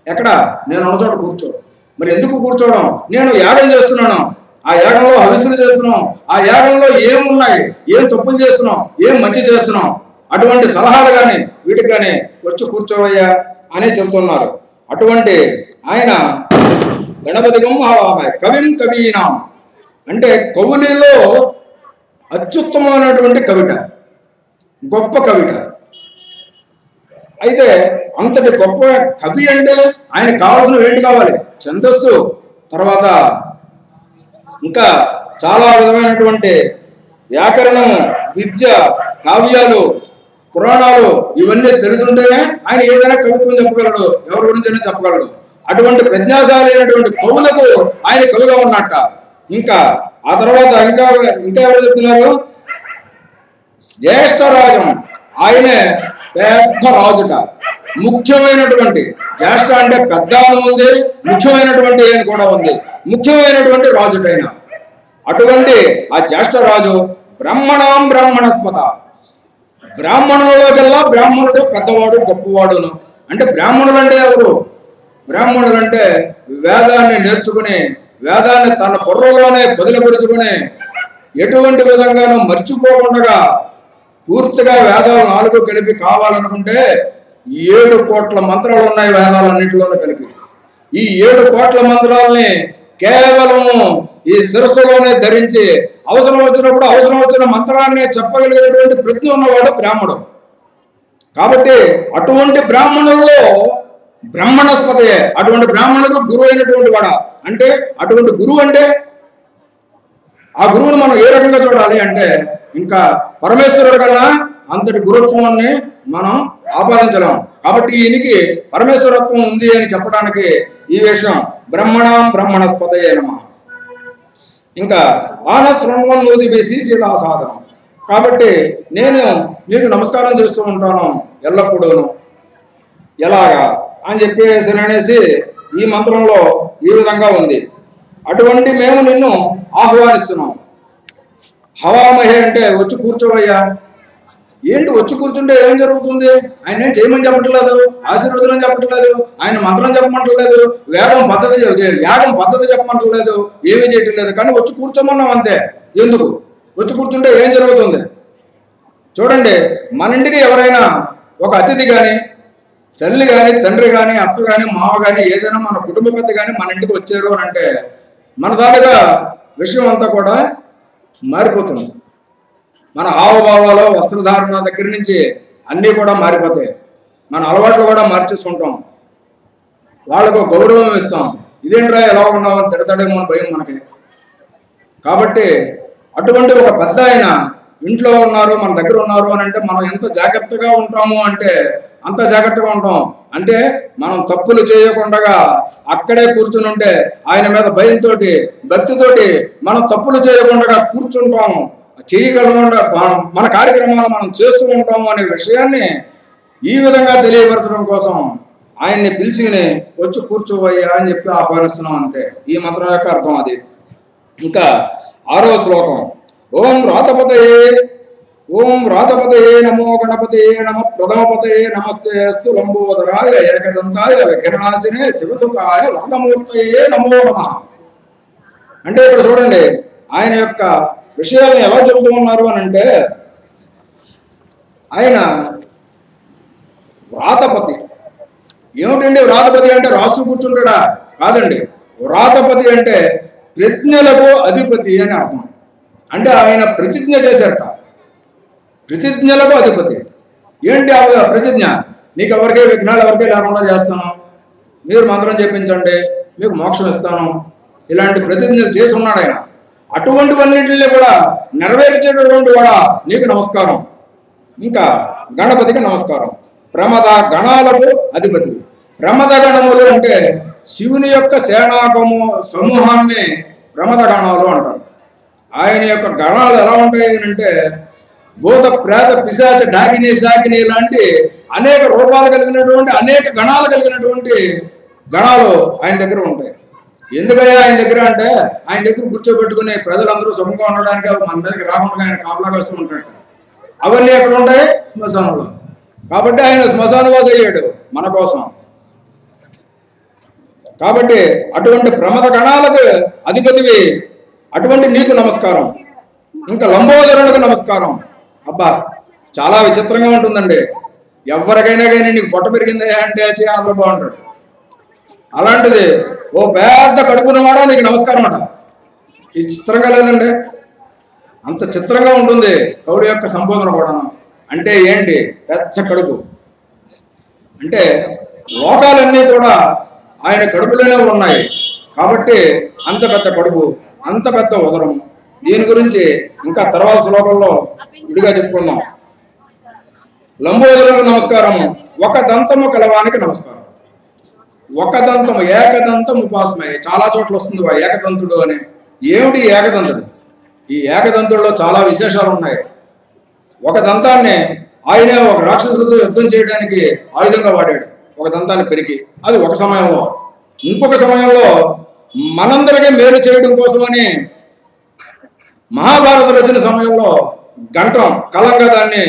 S1: ఎక్కడ? నేను ఉన్న చోట కూర్చో. మరి ఎందుకు కూర్చోవడం? నేను యాగం చేస్తున్నాను. ఆ యాగంలో హవిస్సులు చేస్తున్నాం. ఆ యాగంలో ఏమున్నాయి, ఏం తప్పులు చేస్తున్నాం, ఏం మంచి చేస్తున్నాం, అటువంటి సలహాలు కానీ వీటికి కానీ వచ్చి కూర్చోవయ్యా అని చెబుతున్నారు. అటువంటి ఆయన గణపతిగం హవామయ. కవిం కవీనాం అంటే కవులలో అత్యుత్తమమైనటువంటి కవిట, గొప్ప కవిట. అయితే అంతటి గొప్ప కవి అంటే ఆయనకు కావాల్సినవి ఏంటి కావాలి? ఛందస్సు, తర్వాత ఇంకా చాలా విధమైనటువంటి వ్యాకరణం, విద్య, కావ్యాలు, పురాణాలు ఇవన్నీ తెలుసుంటేనే ఆయన ఏదైనా కవిత్వం చెప్పగలడు, ఎవరి గురించైనా చెప్పగలడు. అటువంటి ప్రజ్ఞాశాలి అయినటువంటి కవులకు ఆయన కవిగా ఉన్నట్ట. ఇంకా ఆ తర్వాత ఇంకా ఎవరు చెప్తున్నారు? జ్యేష్ఠరాజం. ఆయనే పెద్ద రాజుట. ముఖ్యమైనటువంటి జ్యేష్ఠ అంటే పెద్ద ఉంది, ముఖ్యమైనటువంటి ఆయన కూడా ఉంది. ముఖ్యమైనటువంటి రాజుటైన అటువంటి ఆ జ్యేష్ఠరాజు బ్రహ్మణాం బ్రాహ్మణస్పత. బ్రాహ్మణులకల్లా బ్రాహ్మణుడు పెద్దవాడు, గొప్పవాడును. అంటే బ్రాహ్మణులు అంటే ఎవరు? బ్రాహ్మణులు అంటే వేదాన్ని నేర్చుకుని, వేదాన్ని తన బుర్రలోనే బదులుపరుచుకుని, ఎటువంటి విధంగానూ మర్చిపోకుండా పూర్తిగా వేదాలు 4 కలిపి కావాలనుకుంటే 7 కోట్ల మంత్రాలు ఉన్నాయి వేదాలన్నింటిలోనూ కలిపి. ఈ 7 కోట్ల మంత్రాలని కేవలం ఈ శిరస్సులోనే ధరించి అవసరం వచ్చిన మంత్రాన్ని చెప్పగలిగినటువంటి ప్రజ్ఞ ఉన్నవాడు బ్రాహ్మణుడు. కాబట్టి అటువంటి బ్రాహ్మణుల్లో బ్రహ్మణస్పతయే. అటువంటి బ్రాహ్మణులకు గురువు అయినటువంటి వాడ. అంటే అటువంటి గురువు అంటే ఆ గురువును మనం ఏ రకంగా చూడాలి అంటే ఇంకా పరమేశ్వరుడు కన్నా అంతటి గురుత్వాన్ని మనం ఆపాదించలేం. కాబట్టి ఈయనకి పరమేశ్వరత్వం ఉంది అని చెప్పడానికి ఈ విషయం బ్రహ్మణాం బ్రహ్మణస్పతయే నమః. ఇంకా ఆనశృణ్వన్నోది శీలా సాధనం. కాబట్టి నేను మీకు నమస్కారం చేస్తూ ఉంటాను ఎల్లప్పుడూను. ఎలాగా అని చెప్పేసి ఈ మంత్రంలో ఈ విధంగా ఉంది. అటువంటి మేము నిన్ను ఆహ్వానిస్తున్నాం. హవామహే అంటే వచ్చి కూర్చోవయ్యా. ఏంటి వచ్చి కూర్చుంటే ఏం జరుగుతుంది? ఆయన ఏం చేయమని చెప్పట్లేదు, ఆశీర్వదనం చెప్పట్లేదు, ఆయన మంత్రం చెప్పమంటలేదు, యాగం పద్ధతి చెప్పమంటలేదు, ఏమీ చేయటం లేదు. కానీ వచ్చి కూర్చోమన్నాం అంతే. ఎందుకు? వచ్చి కూర్చుంటే ఏం జరుగుతుంది? చూడండి, మన ఇంటికి ఎవరైనా ఒక అతిథి కానీ, తల్లి కానీ, తండ్రి కానీ, అత్త కానీ, మామ కానీ, ఏదైనా మన కుటుంబ పెద్ద కానీ మన ఇంటికి వచ్చారు అని అంటే మన దానిగా విషయం అంతా కూడా మారిపోతుంది. మన హావభావాలు, వస్త్రధారణ దగ్గర నుంచి అన్నీ కూడా మారిపోతాయి. మన అలవాట్లు కూడా మార్చేసుకుంటాం. వాళ్ళకు గౌరవం ఇస్తాం. ఇదేంట్రా ఎలా ఉన్నామని తిడతాడేమో అని భయం మనకి. కాబట్టి అటువంటి ఒక పెద్ద ఆయన ఇంట్లో ఉన్నారు, మన దగ్గర ఉన్నారు అని అంటే మనం ఎంత జాగ్రత్తగా ఉంటాము అంటే అంత జాగ్రత్తగా ఉంటాం. అంటే మనం తప్పులు చేయకుండా అక్కడే కూర్చుని ఉంటే ఆయన మీద భయంతో భక్తితోటి మనం తప్పులు చేయకుండా కూర్చుంటాం, చేయగలకుండా మన కార్యక్రమాలు మనం చేస్తూ ఉంటాం అనే విషయాన్ని ఈ విధంగా తెలియపరచడం కోసం ఆయన్ని పిలిచిని వచ్చి కూర్చోవయ్యా అని చెప్పి ఆహ్వానిస్తున్నాం అంతే. ఈ మంత్రం యొక్క అర్థం అది. ఇంకా 6వ శ్లోకం. ఓం రాతపతయే నమో గణపతయే నమ ప్రథమపతయే నమస్తే అస్తు లంబోదరాయ ఏకదంతాయ విఘ్ననాశినే శివసుతాయ వరదమూర్తయే నమో నమః. అంటే ఇక్కడ చూడండి ఆయన యొక్క విషయాలను ఎలా చెబుతూ ఉన్నారు అని అంటే, ఆయన వ్రాతపతి. ఏమిటండి వ్రాతపతి అంటే? రాస్తూ కూర్చుంటాడా? కాదండి. వ్రాతపతి అంటే ప్రతిజ్ఞలకు అధిపతి అని అర్థం. అంటే ఆయన ప్రతిజ్ఞ చేశారట, ప్రతిజ్ఞలకు అధిపతి. ఏంటి ఆ ప్రతిజ్ఞ? నీకు ఎవరికే విఘ్నాలు ఎవరికే లేకుండా చేస్తాను, మీరు మంత్రం చెప్పించండి, మీకు మోక్షం ఇస్తాను, ఇలాంటి ప్రతిజ్ఞలు చేసి ఉన్నాడు ఆయన. అటువంటివన్నింటినీ కూడా నెరవేర్చేటటువంటి కూడా నీకు నమస్కారం. ఇంకా గణపతికి నమస్కారం. ప్రమద గణాలకు అధిపతి. ప్రమద గణములు అంటే శివుని యొక్క సేనాకము సమూహాన్ని ప్రమద గణాలు అంటారు. ఆయన యొక్క గణాలు ఎలా ఉంటాయి అంటే భూత ప్రేత పిశాచ డాకిని శాకిని లాంటి అనేక రూపాలు కలిగినటువంటి అనేక గణాలు కలిగినటువంటి గణాలు ఆయన దగ్గర ఉంటాయి. ఎందుకయ్యా ఆయన దగ్గర అంటే, ఆయన దగ్గర కూర్చోబెట్టుకుని ప్రజలందరూ సుఖంగా ఉండడానికి మన మీదకి రాకుండా ఆయన కాపలాగా వస్తూ ఉంటాడు. అవన్నీ ఎక్కడ ఉంటాయి? శ్మశానంలో. కాబట్టి ఆయన శ్మశానవాస అయ్యాడు మన కోసం. కాబట్టి అటువంటి ప్రమద గణాలకు అధిపతివి, అటువంటి నీకు నమస్కారం. ఇంకా లంబోదరునికి నమస్కారం. అబ్బా చాలా విచిత్రంగా ఉంటుందండి. ఎవరికైనా కానీ నీకు పొట్ట పెరిగిందా అంటే అందులో బాగుంటాడు. అలాంటిది ఓ పెద్ద కడుపున్నవాడా నీకు నమస్కారం అంట. ఇది చిత్రంగా లేదండి? అంత చిత్రంగా ఉంటుంది కవుడి యొక్క సంబోధన కూడా. అంటే ఏంటి? పెద్ద కడుపు అంటే లోకాలన్నీ కూడా ఆయన కడుపులోనే ఉన్నాయి. కాబట్టి అంత పెద్ద కడుపు, అంత పెద్ద ఉదరం. దీని గురించి ఇంకా తర్వాత శ్లోకంలో విడిగా చెప్పుకుందాం. లంబోదరులకు నమస్కారము. ఒక దంతము కలవానికి నమస్కారం. ఒక దంతము, ఏకదంతం ఉపాసమయ్య. చాలా చోట్ల వస్తుంది ఏకదంతుడు అని. ఏమిటి ఏకదంతుడు? ఈ ఏకదంతుడిలో చాలా విశేషాలు ఉన్నాయి. ఒక దంతాన్ని ఆయనే ఒక రాక్షసులతో యుద్ధం చేయడానికి ఆయుధంగా వాడాడు. ఒక దంతాన్ని పెరికి, అది ఒక సమయంలో. ఇంకొక సమయంలో మనందరికీ మేలు చేయడం కోసమని మహాభారత రచన సమయంలో గంటం కలంగా దాన్ని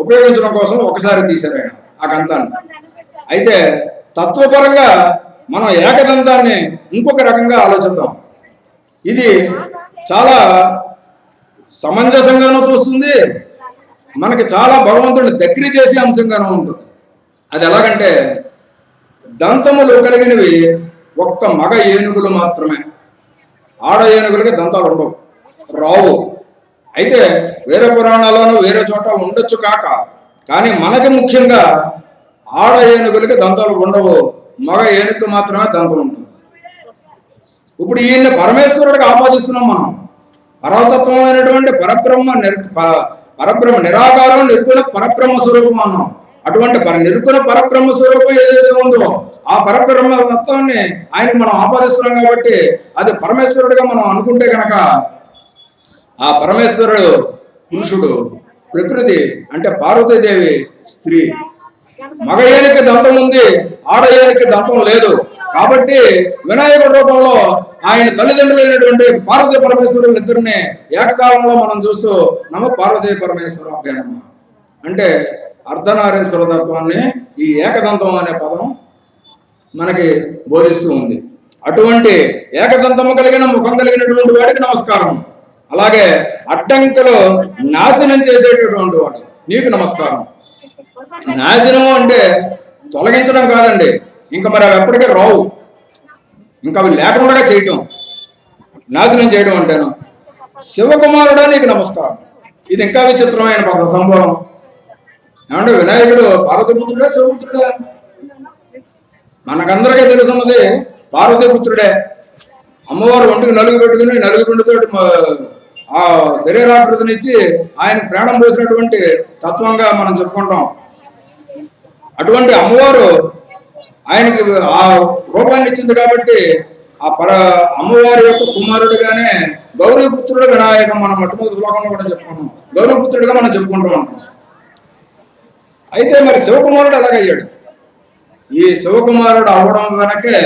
S1: ఉపయోగించడం కోసం ఒకసారి తీశారు ఆయన ఆ గంతాన్ని. అయితే తత్వపరంగా మనం ఏకదంతాన్ని ఇంకొక రకంగా ఆలోచిద్దాం. ఇది చాలా సమంజసంగానూ చూస్తుంది, మనకి చాలా భగవంతుడిని దగ్గర చేసే అంశంగానూ ఉంటుంది. అది ఎలాగంటే, దంతములు కలిగినవి ఒక్క మగ ఏనుగులు మాత్రమే. ఆడ ఏనుగులకి దంతాలు ఉండవు, రావు. అయితే వేరే పురాణాల్లోనూ వేరే చోట ఉండొచ్చు కాక, కానీ మనకి ముఖ్యంగా ఆడ ఏనుగులకి దంతాలు ఉండవు, మగ ఏనుగుకి మాత్రమే దంతం ఉంటుంది. ఇప్పుడు ఈయన్ని పరమేశ్వరుడికి ఆపాదిస్తున్నాం మనం. పరతత్వమైనటువంటి పరబ్రహ్మ నిరాకారం నిర్గుణ పరబ్రహ్మ స్వరూపం అన్నాం. అటువంటి నిర్గుణ పరబ్రహ్మ స్వరూపం ఏదైతే ఉందో ఆ పరబ్రహ్మ తత్వాన్ని ఆయనకి మనం ఆపాదిస్తున్నాం. కాబట్టి అది పరమేశ్వరుడిగా మనం అనుకుంటే కనుక ఆ పరమేశ్వరుడు పురుషుడు, ప్రకృతి అంటే పార్వతీదేవి స్త్రీ. మగ ఏనుగుకి దంతం ఉంది, ఆడ ఏనుగుకి దంతం లేదు. కాబట్టి వినాయకుడి రూపంలో ఆయన తల్లిదండ్రులైనటువంటి పార్వతీ పరమేశ్వరులు ఇద్దరిని ఏకకాలంలో మనం చూస్తూ నమ పార్వతీ పరమేశ్వర అభ్యానమ్మ అంటే అర్ధనారీశ్వర తత్వాన్ని ఈ ఏకదంతం అనే పదం మనకి బోధిస్తూ ఉంది. అటువంటి ఏకదంతము కలిగిన ముఖం కలిగినటువంటి వాడికి నమస్కారం. అలాగే అడ్డంకులు నాశనం చేసేటటువంటి వాడు నీకు నమస్కారం. నాశనము అంటే తొలగించడం కాదండి, ఇంకా మరి అవి ఎప్పటికీ రావు, ఇంకా అవి లేకుండా చేయటం, నాశనం చేయడం అంటేను. శివకుమారుడా నీకు నమస్కారం. ఇది ఇంకా విచిత్రమైన సంభవం. ఏమంటే వినాయకుడు పార్వతీపుత్రుడే శివపుత్రుడే? మనకందరికీ తెలుసున్నది పార్వతీపుత్రుడే. అమ్మవారు ఒంటికి నలుగు పెట్టుకుని నలుగు పిండితోటి ఆ శరీరాకృతినిచ్చి ఆయన ప్రాణం పోసినటువంటి తత్వంగా మనం చెప్పుకుంటాం. అటువంటి అమ్మవారు ఆయనకి ఆ రూపాన్ని ఇచ్చింది కాబట్టి ఆ అమ్మవారి యొక్క కుమారుడిగానే గౌరవపుత్రుడు వినాయకం మనం మొట్టమొదటి శ్లోకంలో కూడా చెప్పుకున్నాం. గౌరవపుత్రుడిగా మనం చెప్పుకుంటూ ఉంటాం. అయితే మరి శివకుమారుడు ఎలాగయ్యాడు? ఈ శివకుమారుడు అవ్వడం వెనకే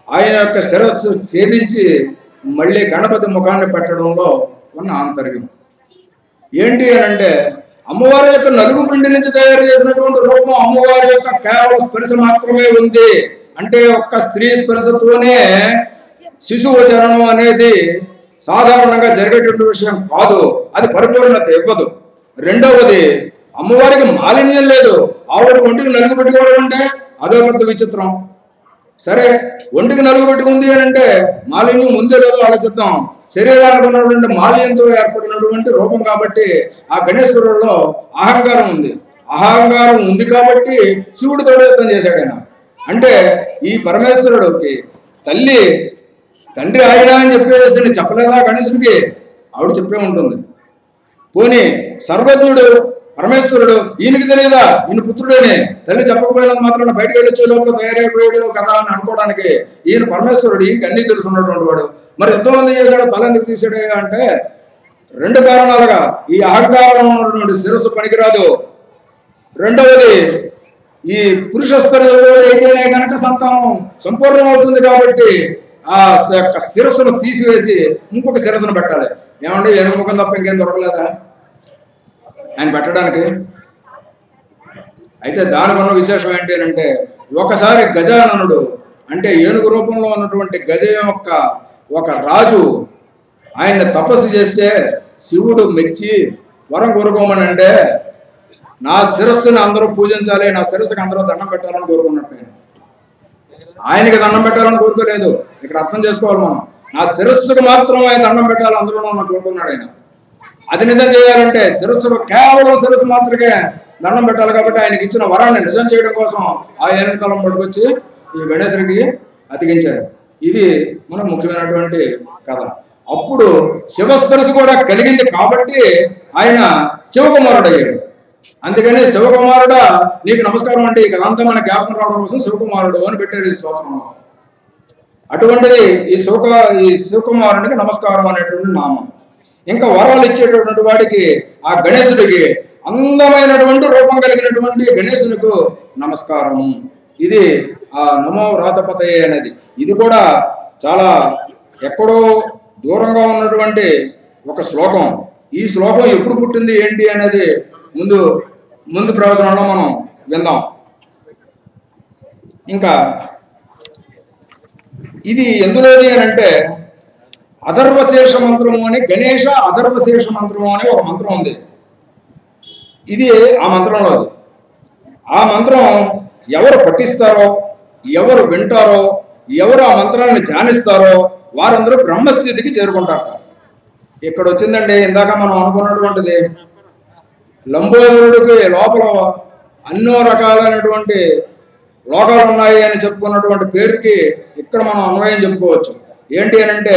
S1: ఆయన యొక్క శిరస్సు ఛేదించి మళ్ళీ గణపతి ముఖాన్ని పెట్టడంలో ఉన్న ఆంతర్యం ఏంటి అని అంటే, అమ్మవారి యొక్క నలుగు పిండి నుంచి తయారు చేసినటువంటి రూపం అమ్మవారి యొక్క కేవలం స్పర్శ మాత్రమే ఉంది. అంటే ఒక్క స్త్రీ స్పర్శతోనే శిశువు జననం అనేది సాధారణంగా జరిగేటువంటి విషయం కాదు. అది పరిపూర్ణత ఇవ్వదు. రెండవది, అమ్మవారికి మాలిన్యం లేదు. ఆవిడ ఒంటికి నలుగు పెట్టుకోవడం అంటే అదో పెద్ద విచిత్రం. సరే, ఒంటికి నలుగు పెట్టుకుంది అని అంటే మాలిన్యం ఉందో లేదో ఆలోచిద్దాం. శరీరానికి ఉన్నటువంటి మాలిన్యంతో ఏర్పడినటువంటి రూపం కాబట్టి ఆ గణేశ్వరుల్లో అహంకారం ఉంది. అహంకారం ఉంది కాబట్టి శివుడితో యుద్ధం చేశాడు ఆయన. అంటే ఈ పరమేశ్వరుడికి తండ్రి ఆయన అని చెప్పేసి చెప్పలేదా గణేశుడికి? ఆవిడ చెప్పే ఉంటుంది. పోనీ సర్వజ్ఞుడు పరమేశ్వరుడు, ఈయనకి తెలియదా ఈయన పుత్రుడేనే, తల్లి చెప్పకపోయినంత మాత్రం బయటకు వెళ్ళొచ్చే లోపల తయారైపోయాడు కదా అని అనుకోవడానికి ఈయన పరమేశ్వరుడు, ఈయనకి అన్నీ తెలుసున్నటువంటి వాడు. మరి ఎంతోమంది చేశాడు, తల ఎందుకు తీసాడే అంటే రెండు కారణాలుగా. ఈ అహంకారం ఉన్నటువంటి శిరస్సు పనికిరాదు. రెండవది, ఈ పురుష స్పర్శతో అయితేనే కనుక సంతానం సంపూర్ణం అవుతుంది కాబట్టి ఆ యొక్క శిరస్సును తీసివేసి ఇంకొక శిరస్సును పెట్టాలి. ఏమంటే ఏనుగు ముఖం తప్ప ఇంకేం దొరకలేదా ఆయన పెట్టడానికి? అయితే దానివల్ల విశేషం ఏంటి అంటే, ఒకసారి గజాననుడు అంటే ఏనుగు రూపంలో ఉన్నటువంటి గజ యొక్క ఒక రాజు ఆయన్ని తపస్సు చేస్తే శివుడు మెచ్చి వరం కోరుకోమని అంటే, నా శిరస్సుని అందరూ పూజించాలి, నా శిరస్సుకి అందరూ దండం పెట్టాలని కోరుకున్నట్టు. ఆయనకి దండం పెట్టాలని కోరుకోలేదు. ఇక్కడ అర్థం చేసుకోవాలి మనం. నా శిరస్సుకు మాత్రం ఆయన దండం పెట్టాలి అందరూ కోరుకున్నాడు ఆయన. అది నిజం చేయాలంటే శిరస్సుకు కేవలం శిరస్సు మాత్రమే దండం పెట్టాలి కాబట్టి ఆయనకి ఇచ్చిన వరాన్ని నిజం చేయడం కోసం ఆ ఏనుగు తలం పట్టుకొచ్చి ఈ గణేశుడికి అతికించారు. ఇది మన ముఖ్యమైనటువంటి కథ. అప్పుడు శివస్పర్శ కూడా కలిగింది కాబట్టి ఆయన శివకుమారుడు అయ్యాడు. అందుకని శివకుమారుడా నీకు నమస్కారం అంటే ఈ కథంతా మన జ్ఞాపకం రావడం కోసం శివకుమారుడు అని పెట్టారు ఈ స్తోత్రంలో. అటువంటిది ఈ శివకుమారుడికి నమస్కారం అనేటువంటి నామం. ఇంకా వరాలు ఇచ్చేటటువంటి వాడికి ఆ గణేశుడికి అందమైనటువంటి రూపం కలిగినటువంటి గణేశునికి నమస్కారం. ఇది ఆ నమో వ్రాతపతయే అనేది. ఇది కూడా చాలా ఎక్కడో దూరంగా ఉన్నటువంటి ఒక శ్లోకం. ఈ శ్లోకం ఎప్పుడు పుట్టింది ఏంటి అనేది ముందు ప్రవచనంలో మనం విందాం. ఇంకా ఇది ఎందులోది అని అంటే, అథర్వశేష మంత్రము అని, గణేశ అథర్వశేష మంత్రము అని ఒక మంత్రం ఉంది. ఇది ఆ మంత్రంలో అది. ఆ మంత్రం ఎవరు పఠిస్తారో, ఎవరు వింటారో, ఎవరు ఆ మంత్రాన్ని ధ్యానిస్తారో వారందరూ బ్రహ్మస్థితికి చేరుకుంటారు. ఇక్కడ వచ్చిందండి ఇందాక మనం అనుకున్నటువంటిది. లంబోదరుడికి లోపల అన్నో రకాలైనటువంటి లోకాలు ఉన్నాయి అని చెప్పుకున్నటువంటి పేరుకి ఇక్కడ మనం అన్వయం చెప్పుకోవచ్చు. ఏంటి అని అంటే,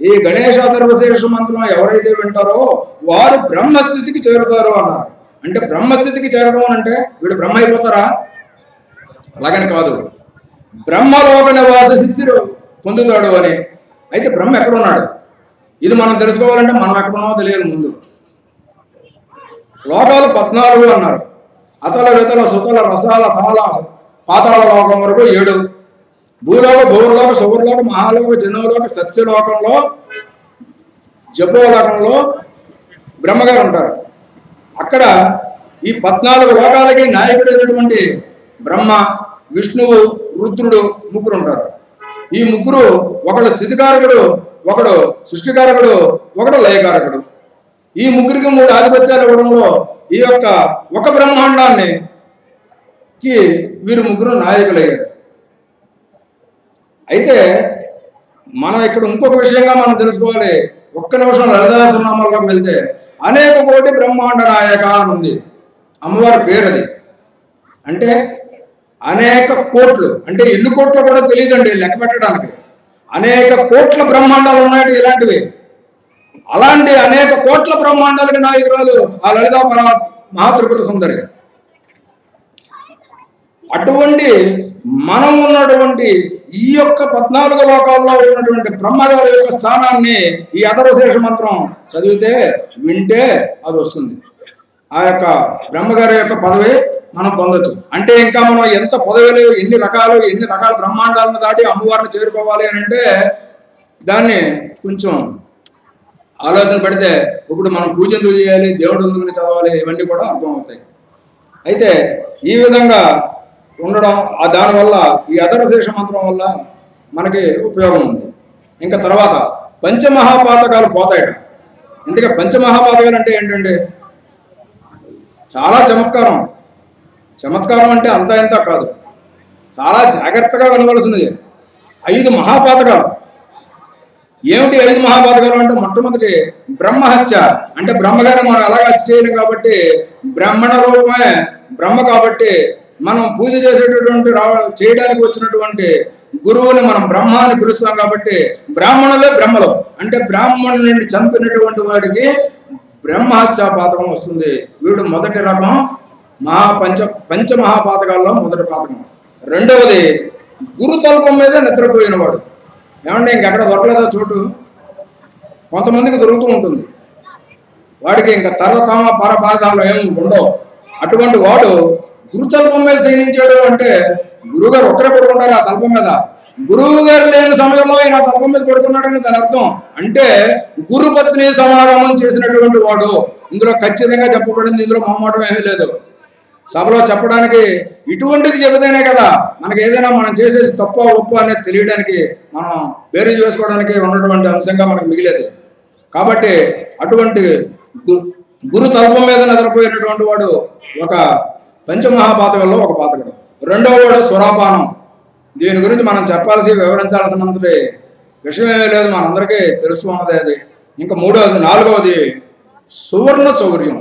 S1: ఈ గణేశాథర్వశేష మంత్రం ఎవరైతే వింటారో వారు బ్రహ్మస్థితికి చేరుతారు అన్నారు. అంటే బ్రహ్మస్థితికి చేరడం అంటే వీడు బ్రహ్మ అయిపోతారా? అలాగని కాదు, బ్రహ్మలోక నివాస సిద్ధి పొందుతాడు అని. అయితే బ్రహ్మ ఎక్కడున్నాడు ఇది మనం తెలుసుకోవాలంటే మనం ఎక్కడున్నామో తెలియాలి. ముందు లోకాలు 14 అన్నారు. అతల వితల సుతల రసాల తాళ పాతాళ లోకం వరకు 7. భూలోక, భూవర్లోక, సువర్లోక, మహాలోక, జనలోక, సత్యలోకంలో, జపోలోకంలో బ్రహ్మగారు ఉంటారు. అక్కడ ఈ 14 లోకాలకి నాయకుడైనటువంటి బ్రహ్మ, విష్ణువు, రుద్రుడు ముగ్గురు ఉంటారు. ఈ ముగ్గురు ఒకడు స్థితికారకుడు, ఒకడు సృష్టికారకుడు, ఒకడు లయకారకుడు. ఈ ముగ్గురికి 3 ఆధిపత్యాలు ఇవ్వడంలో ఈ యొక్క ఒక బ్రహ్మాండాన్ని వీరు ముగ్గురు నాయకులయ్యారు. అయితే మనం ఇక్కడ ఇంకొక విషయంగా మనం తెలుసుకోవాలి. ఒక్క నిమిషం లలితా సహస్రనామాల్లోకి వెళ్తే అనేక కోటి బ్రహ్మాండ నాయక అని ఉంది. అమ్మవారి పేరు అది. అంటే అనేక కోట్లు, అంటే ఎన్ని కోట్లు కూడా తెలియదండి లెక్క పెట్టడానికి. అనేక కోట్ల బ్రహ్మాండాలు ఉన్నాయి ఇలాంటివి. అలాంటి అనేక కోట్ల బ్రహ్మాండాలకి నాయకురాలు ఆ లలితా మహాత్రిపుర సుందరి. అటువంటి మనం ఉన్నటువంటి ఈ యొక్క 14 లోకాల్లో ఉన్నటువంటి బ్రహ్మగారి యొక్క స్థానాన్ని ఈ అథర్వశీర్ష మంత్రం చదివితే వింటే అది వస్తుంది. ఆ యొక్క బ్రహ్మగారి యొక్క పదవి మనం పొందొచ్చు. అంటే ఇంకా మనం ఎంత పదవులు ఎన్ని రకాల బ్రహ్మాండాలను దాటి అమ్మవారిని చేరుకోవాలి అని అంటే దాన్ని కొంచెం ఆలోచన పడితే ఇప్పుడు మనం పూజ ఎందుకు చేయాలి, దేవుడు ఎందుకు చదవాలి, ఇవన్నీ కూడా అర్థమవుతాయి. అయితే ఈ విధంగా ఉండడం దానివల్ల ఈ అథర్వశీర్ష మంత్రం వల్ల మనకి ఉపయోగం ఉంది. ఇంకా తర్వాత పంచమహాపాతకాలు పోతాయట. ఇందుకే పంచమహాపాతకాలు అంటే ఏంటండి? చాలా చమత్కారం అంటే అంతా ఇంత కాదు, చాలా జాగ్రత్తగా వినవలసినది. 5 మహాపాతకాలు. ఏమిటి 5 మహాపాతకాలు అంటే మొట్టమొదటి బ్రహ్మహత్య. అంటే బ్రహ్మగారిని మనం ఎలాగ హత్య చేయలేం కాబట్టి బ్రహ్మణ రూపమే బ్రహ్మ కాబట్టి మనం పూజ చేసేటటువంటి చేయడానికి వచ్చినటువంటి గురువుని మనం బ్రహ్మ అని పిలుస్తాం కాబట్టి బ్రాహ్మణులే బ్రహ్మలు. అంటే బ్రాహ్మణుల నుండి చంపినటువంటి వాడికి బ్రహ్మహత్యా పాతకం వస్తుంది. వీడు మొదటి రకం పంచమహాపాతకాల్లో మొదటి పాతకం. రెండవది గురుతల్పం మీద నిద్రపోయిన వాడు. ఏమంటే ఇంకెక్కడ దొరకలేదా చోటు? కొంతమందికి దొరుకుతూ ఉంటుంది. వాడికి ఇంకా తరతమ పరపాదాలు ఏమి ఉండవు. అటువంటి వాడు గురుతల్పం మీద శయనించాడు అంటే గురువుగారు ఒక్కరే పడుకుంటారు ఆ తల్పం మీద. గురువు గారు లేని సమయంలో ఈయన తల్పం మీద పడుకున్నాడని దాని అర్థం. అంటే గురుపత్ని సమాగమం చేసినటువంటి వాడు. ఇందులో ఖచ్చితంగా చెప్పబడింది, ఇందులో మొహమాటం ఏమీ లేదు. సభలో చెప్పడానికి ఇటువంటిది చెబితేనే కదా మనకి ఏదైనా మనం చేసేది తప్ప ఒప్పు అనేది తెలియడానికి, మనం వేరు చేసుకోవడానికి ఉన్నటువంటి అంశంగా మనకు మిగిలేదు. కాబట్టి అటువంటి గురు తల్పం మీద నిద్రపోయినటువంటి వాడు ఒక పంచమహాపాతకంలో ఒక పాతకుడు. రెండవ వాడు సురాపానం. దీని గురించి మనం వివరించాల్సినంతటి విషయం ఏమీ లేదు, మనందరికీ తెలుసు ఉన్నదే అది. ఇంకా నాలుగవది సువర్ణ చౌర్యం.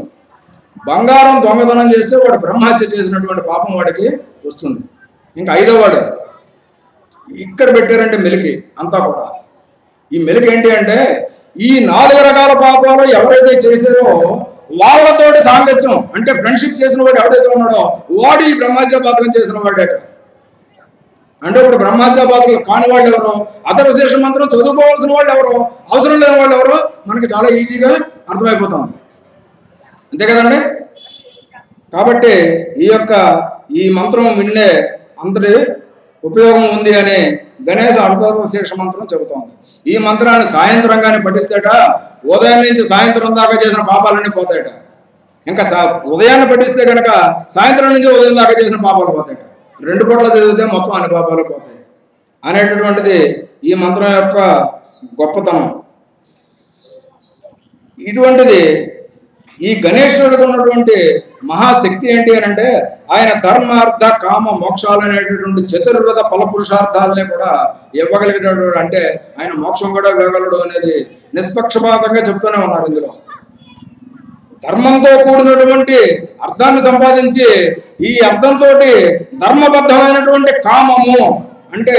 S1: బంగారం దొంగతనం చేస్తే వాడు బ్రహ్మహత్య చేసినటువంటి పాపం వాడికి వస్తుంది. ఇంకా 5వ వాడు ఇక్కడ పెట్టారంటే మెలికి అంతా కూడా. ఈ మెలికి ఏంటి అంటే ఈ 4 రకాల పాపాలు ఎవరైతే చేశారో వాళ్ళతోటి సాంగత్యం అంటే ఫ్రెండ్షిప్ చేసిన వాడు ఎవడైతే ఉన్నాడో వాడు ఈ బ్రహ్మహత్య పాతకం చేసిన వాడేట. అంటే ఇప్పుడు బ్రహ్మహత్య పాతకులు కాని వాళ్ళు ఎవరో, అథర్వశీర్ష మంత్రం చదువుకోవాల్సిన వాళ్ళు ఎవరో, అవసరం లేని వాళ్ళు ఎవరో మనకి చాలా ఈజీగా అర్థమైపోతాం. అంతే కదండి? కాబట్టి ఈ మంత్రం విన్నే అంతటి ఉపయోగం ఉంది అని గణేశ అథర్వశీర్ష మంత్రం చెబుతోంది. ఈ మంత్రాన్ని సాయంత్రంగానే పఠిస్తేట ఉదయం నుంచి సాయంత్రం దాకా చేసిన పాపాలన్నీ పోతాయట. ఇంకా ఉదయాన్ని పఠిస్తే కనుక సాయంత్రం నుంచి ఉదయం దాకా చేసిన పాపాలు పోతాయట. 2 పూటలు చదివితే మొత్తం అన్ని పాపాలు పోతాయి అనేటటువంటిది ఈ మంత్రం యొక్క గొప్పతనం. ఇటువంటిది ఈ గణేశుడికి ఉన్నటువంటి మహాశక్తి ఏంటి అని అంటే ఆయన ధర్మ అర్థ కామ మోక్షాలు అనేటటువంటి చతుర్విధ ఫలపురుషార్థాలని కూడా ఇవ్వగలిగినటువంటి, అంటే ఆయన మోక్షం కూడా ఇవ్వగలడు అనేది నిష్పక్షపాతంగా చెప్తూనే ఉన్నారు. ఇందులో ధర్మంతో కూడినటువంటి అర్థాన్ని సంపాదించి ఈ అర్థంతో ధర్మబద్ధమైనటువంటి కామము అంటే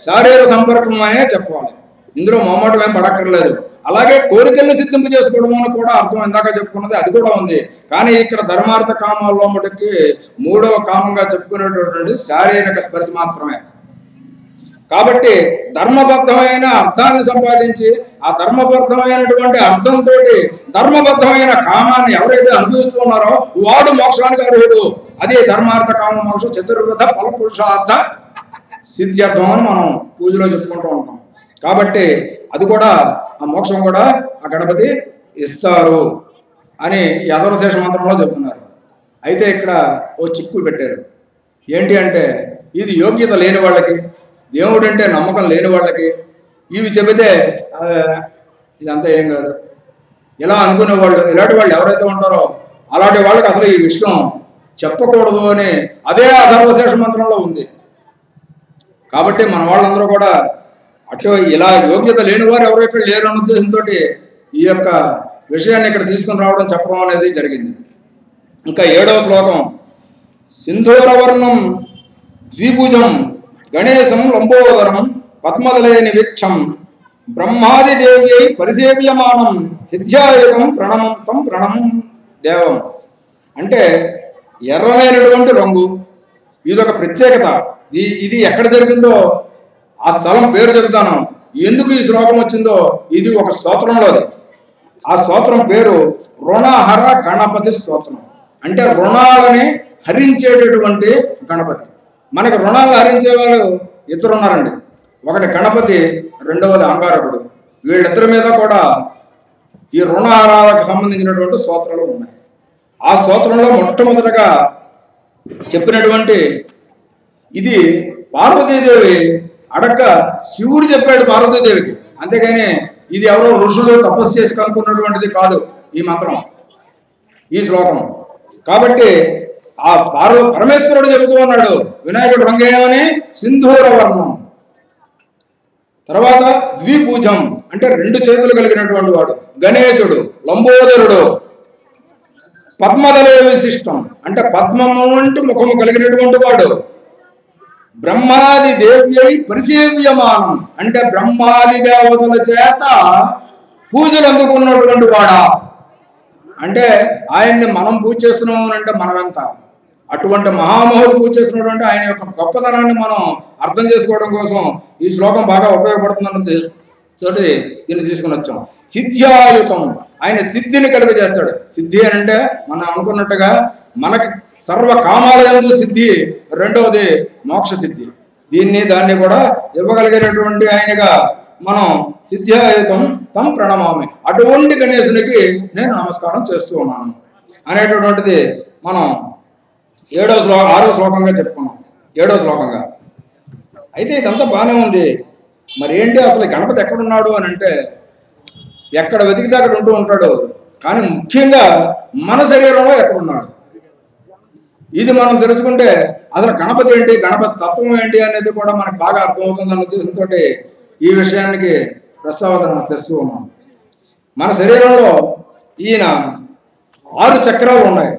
S1: శారీర సంపర్కం అనే చెప్పాలి. ఇందులో మొహమాటం ఏం పడక్కర్లేదు. అలాగే కోరికల్ని సిద్ధింపు చేసుకోవడం అని కూడా అర్థం ఇందాక చెప్పుకున్నది అది కూడా ఉంది. కానీ ఇక్కడ ధర్మార్థ కామాల్లో మటుకి 3వ కామంగా చెప్పుకునేటటువంటి శారీరక స్పర్శ మాత్రమే. కాబట్టి ధర్మబద్ధమైన అర్థాన్ని సంపాదించి ఆ ధర్మబద్ధమైనటువంటి అర్థంతో ధర్మబద్ధమైన కామాన్ని ఎవరైతే అనుభవిస్తూ ఉన్నారో వాడు మోక్షానికి అర్హుడు. అదే ధర్మార్థ కామ మోక్ష చతుర్విధ ఫలపురుషార్థ సిద్ధ్యర్థం అని మనం పూజలో చెప్పుకుంటూ ఉంటాం. కాబట్టి అది కూడా ఆ మోక్షం కూడా ఆ గణపతి ఇస్తారు అని ఈ అథర్వశీర్ష మంత్రంలో చెప్తున్నారు. అయితే ఇక్కడ ఓ చిక్కు పెట్టారు. ఏంటి అంటే ఇది యోగ్యత లేని వాళ్ళకి, దేవుడు అంటే నమ్మకం లేని వాళ్ళకి ఇవి చెబితే ఇదంతా ఏం కాదు ఇలా అనుకునే వాళ్ళు, ఇలాంటి వాళ్ళు ఎవరైతే ఉంటారో అలాంటి వాళ్ళకి అసలు ఈ విషయం చెప్పకూడదు అని అదే అథర్వశీర్ష మంత్రంలో ఉంది. కాబట్టి మన వాళ్ళందరూ కూడా అటు ఇలా యోగ్యత లేని వారు ఎవరు ఇక్కడ లేరు అన్న ఉద్దేశంతో ఈ యొక్క విషయాన్ని ఇక్కడ తీసుకుని రావడం చెప్పడం అనేది జరిగింది. ఇంకా 7వ శ్లోకం సింధూరవర్ణం ద్విభుజం గణేశం లంబోదరం పద్మదలేని వీక్షం బ్రహ్మాదిదేవ్యై పరిసేవ్యమానం సిద్ధ్యాయుధం ప్రణమం దేవం. అంటే ఎర్రనైనటువంటి రంగు, ఇది ఒక ప్రత్యేకత. ఇది ఎక్కడ జరిగిందో ఆ స్థలం పేరు చెబుతాను. ఎందుకు ఈ శ్లోకం వచ్చిందో ఇది ఒక స్తోత్రంలోది. ఆ స్తోత్రం పేరు రుణహర గణపతి స్తోత్రం. అంటే రుణాలని హరించేటటువంటి గణపతి. మనకి రుణాలు హరించే వాళ్ళు ఇద్దరు ఉన్నారండి. ఒకటి గణపతి, రెండవది అంగారకుడు. వీళ్ళిద్దరి మీద కూడా ఈ రుణహారాలకు సంబంధించినటువంటి స్తోత్రాలు ఉన్నాయి. ఆ స్తోత్రంలో మొట్టమొదటగా చెప్పినటువంటి ఇది పార్వతీదేవి అడక్క శివుడు చెప్పాడు పార్వతీదేవికి. అంతేగాని ఇది ఎవరో ఋషులు తపస్సు చేసి కనుక్కున్నటువంటిది కాదు ఈ మంత్రం, ఈ శ్లోకం. కాబట్టి ఆ పరమేశ్వరుడు చెబుతూ ఉన్నాడు, వినాయకుడు రంగేయమని సింధూర వర్ణం. తర్వాత ద్విభుజం అంటే 2 చేతులు కలిగినటువంటి వాడు. గణేశుడు లంబోదరుడు. పద్మదలే విశిష్టం అంటే పద్మము వంటి ముఖము కలిగినటువంటి వాడు. బ్రహ్మాది దేవ్యై పరిసేవ్యమానం అంటే బ్రహ్మాది దేవతల చేత పూజలు అందుకున్నటువంటి వాడా. అంటే ఆయన్ని మనం పూజ చేస్తున్నాము అంటే మనం ఎంత, అటువంటి మహామహులు పూజ చేస్తున్నటువంటి ఆయన యొక్క గొప్పతనాన్ని మనం అర్థం చేసుకోవడం కోసం ఈ శ్లోకం బాగా ఉపయోగపడుతుందన్నది తోటి దీన్ని తీసుకుని వచ్చాం. సిద్ధ్యాయుతం ఆయన సిద్ధిని కలుగజేస్తాడు. సిద్ధి అని అంటే మనం అనుకున్నట్టుగా మనకి సర్వ కామాల యందు సిద్ధి, రెండవది మోక్ష సిద్ధి. దాన్ని కూడా ఇవ్వగలిగినటువంటి ఆయనగా మనం సిద్ధ్యాయుతం తం ప్రణమామి, అటువంటి గణేశునికి నేను నమస్కారం చేస్తూ ఉన్నాను అనేటటువంటిది మనం 6వ శ్లోకంగా చెప్పుకున్నాం. 7వ శ్లోకంగా అయితే ఇదంతా బాగానే ఉంది. మరి ఏంటి అసలు గణపతి ఎక్కడున్నాడు అని అంటే ఎక్కడ వెతికితే అక్కడ ఉంటూ ఉంటాడు. కానీ ముఖ్యంగా మన శరీరంలో ఎక్కడున్నాడు ఇది మనం తెలుసుకుంటే అసలు గణపతి ఏంటి, గణపతి తత్వం ఏంటి అనేది కూడా మనకు బాగా అర్థమవుతుందన్న ఉద్దేశంతో ఈ విషయానికి ప్రస్తావన తెస్తూ ఉన్నాం. మన శరీరంలో ఈయన 6 చక్రాలు ఉన్నాయి.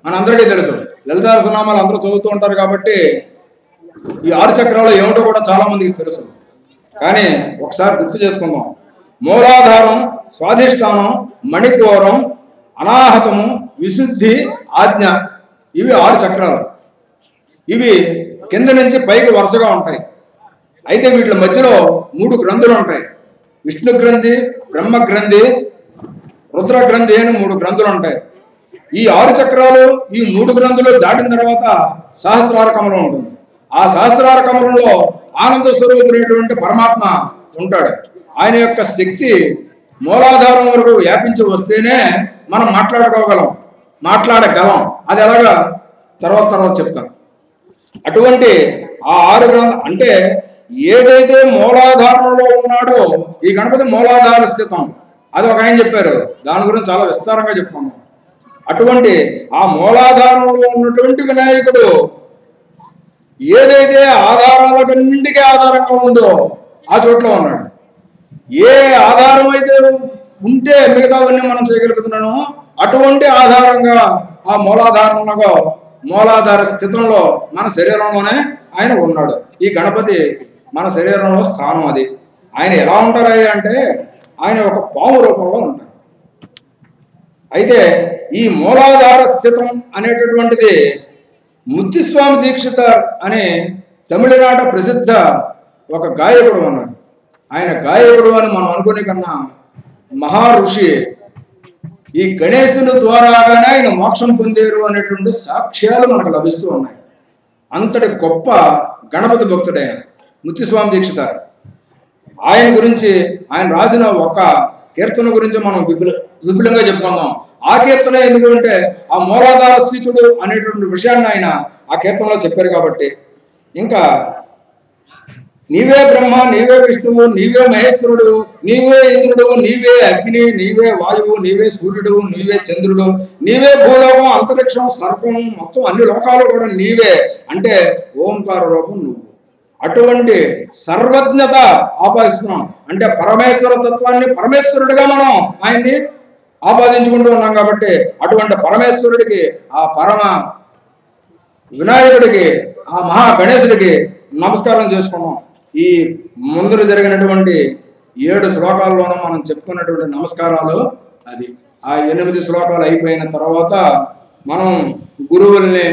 S1: మనందరికీ తెలుసు. లలితా సహస్రనామాలు అందరూ చదువుతూ ఉంటారు కాబట్టి ఈ 6 చక్రాలు ఏమిటో కూడా చాలా మందికి తెలుసు. కానీ ఒకసారి గుర్తు చేసుకుందాం. మూలాధారం, స్వాధిష్టానం, మణిపూరం, అనాహతము, విశుద్ధి, ఆజ్ఞ, ఇవి 6 చక్రాలు. ఇవి కింద నుంచి పైకి వరుసగా ఉంటాయి. అయితే వీటి మధ్యలో 3 గ్రంథులు ఉంటాయి. విష్ణు గ్రంథి, బ్రహ్మ గ్రంథి, రుద్ర గ్రంథి అని 3 గ్రంథులు ఉంటాయి. ఈ 6 చక్రాలు ఈ 3 గ్రంథులు దాటిన తర్వాత సహస్రార కమలం ఉంటుంది. ఆ సహస్రార కమలంలో ఆనంద స్వరూపుడైనటువంటి పరమాత్మ ఉంటాడు. ఆయన యొక్క శక్తి మూలాధారం వరకు వ్యాపించి వస్తేనే మనం మాట్లాడగలం. అది ఎలాగా తర్వాత చెప్తాను. అటువంటి ఆ 6 గ్రంథం అంటే ఏదైతే మూలాధారంలో ఉన్నాడో ఈ గణపతి మూలాధార స్థితం, అది ఒక ఆయన చెప్పారు. దాని గురించి చాలా విస్తారంగా చెప్పుకున్నాం. అటువంటి ఆ మూలాధారంలో ఉన్నటువంటి వినాయకుడు ఏదైతే ఆధారాలన్నింటికీ ఆధారంగా ఉందో ఆ చోట్ల ఉన్నాడు. ఏ ఆధారం అయితే ఉంటే మిగతావన్నీ మనం చేయగలుగుతున్నామో అటువంటి ఆధారంగా ఆ మూలాధార స్థితంలో మన శరీరంలోనే ఆయన ఉన్నాడు. ఈ గణపతి మన శరీరంలో స్థానం అది. ఆయన ఎలా ఉంటారు అంటే ఆయన ఒక పాము రూపంలో ఉంటారు. అయితే ఈ మూలాధార స్థితం అనేటటువంటిది ముత్తుస్వామి దీక్షితర్ అనే తమిళనాడు ప్రసిద్ధ ఒక గాయకుడు ఉన్నారు. ఆయన గాయకుడు అని మనం అనుకునే కన్నా మహా ఋషి. ఈ గణేశుని ద్వారాగానే ఆయన మోక్షం పొందారు అనేటువంటి సాక్ష్యాలు మనకు లభిస్తూ ఉన్నాయి. అంతటి గొప్ప గణపతి భక్తుడైన ముత్తుస్వామి దీక్షితర్. ఆయన గురించి ఆయన రాసిన ఒక కీర్తన గురించి మనం విపులంగా చెప్పుకుందాం. ఆ కీర్తన ఎందుకంటే ఆ మూలాధార స్థితుడు అనేటువంటి విషయాన్ని ఆయన ఆ కీర్తనలో చెప్పారు కాబట్టి. ఇంకా నీవే బ్రహ్మ, నీవే విష్ణువు, నీవే మహేశ్వరుడు, నీవే ఇంద్రుడు, నీవే అగ్ని, నీవే వాయువు, నీవే సూర్యుడు, నీవే చంద్రుడు, నీవే భూలోకం, అంతరిక్షం, సర్పం, మొత్తం అన్ని లోకాలు కూడా నీవే అంటే ఓంకార రూపం నువ్వు. అటువంటి సర్వజ్ఞత ఆపాదిస్తున్నాం. అంటే పరమేశ్వర తత్వాన్ని పరమేశ్వరుడిగా మనం ఆయన్ని ఆపాదించుకుంటూ ఉన్నాం కాబట్టి అటువంటి పరమేశ్వరుడికి, ఆ పరమ వినాయకుడికి, ఆ మహా గణేశుడికి నమస్కారం చేసుకున్నాం. ఈ ముందర జరిగినటువంటి 7 శ్లోకాల్లోనూ మనం చెప్పుకున్నటువంటి నమస్కారాలు అది. ఆ 8 శ్లోకాలు అయిపోయిన తర్వాత మనం గురువుల్ని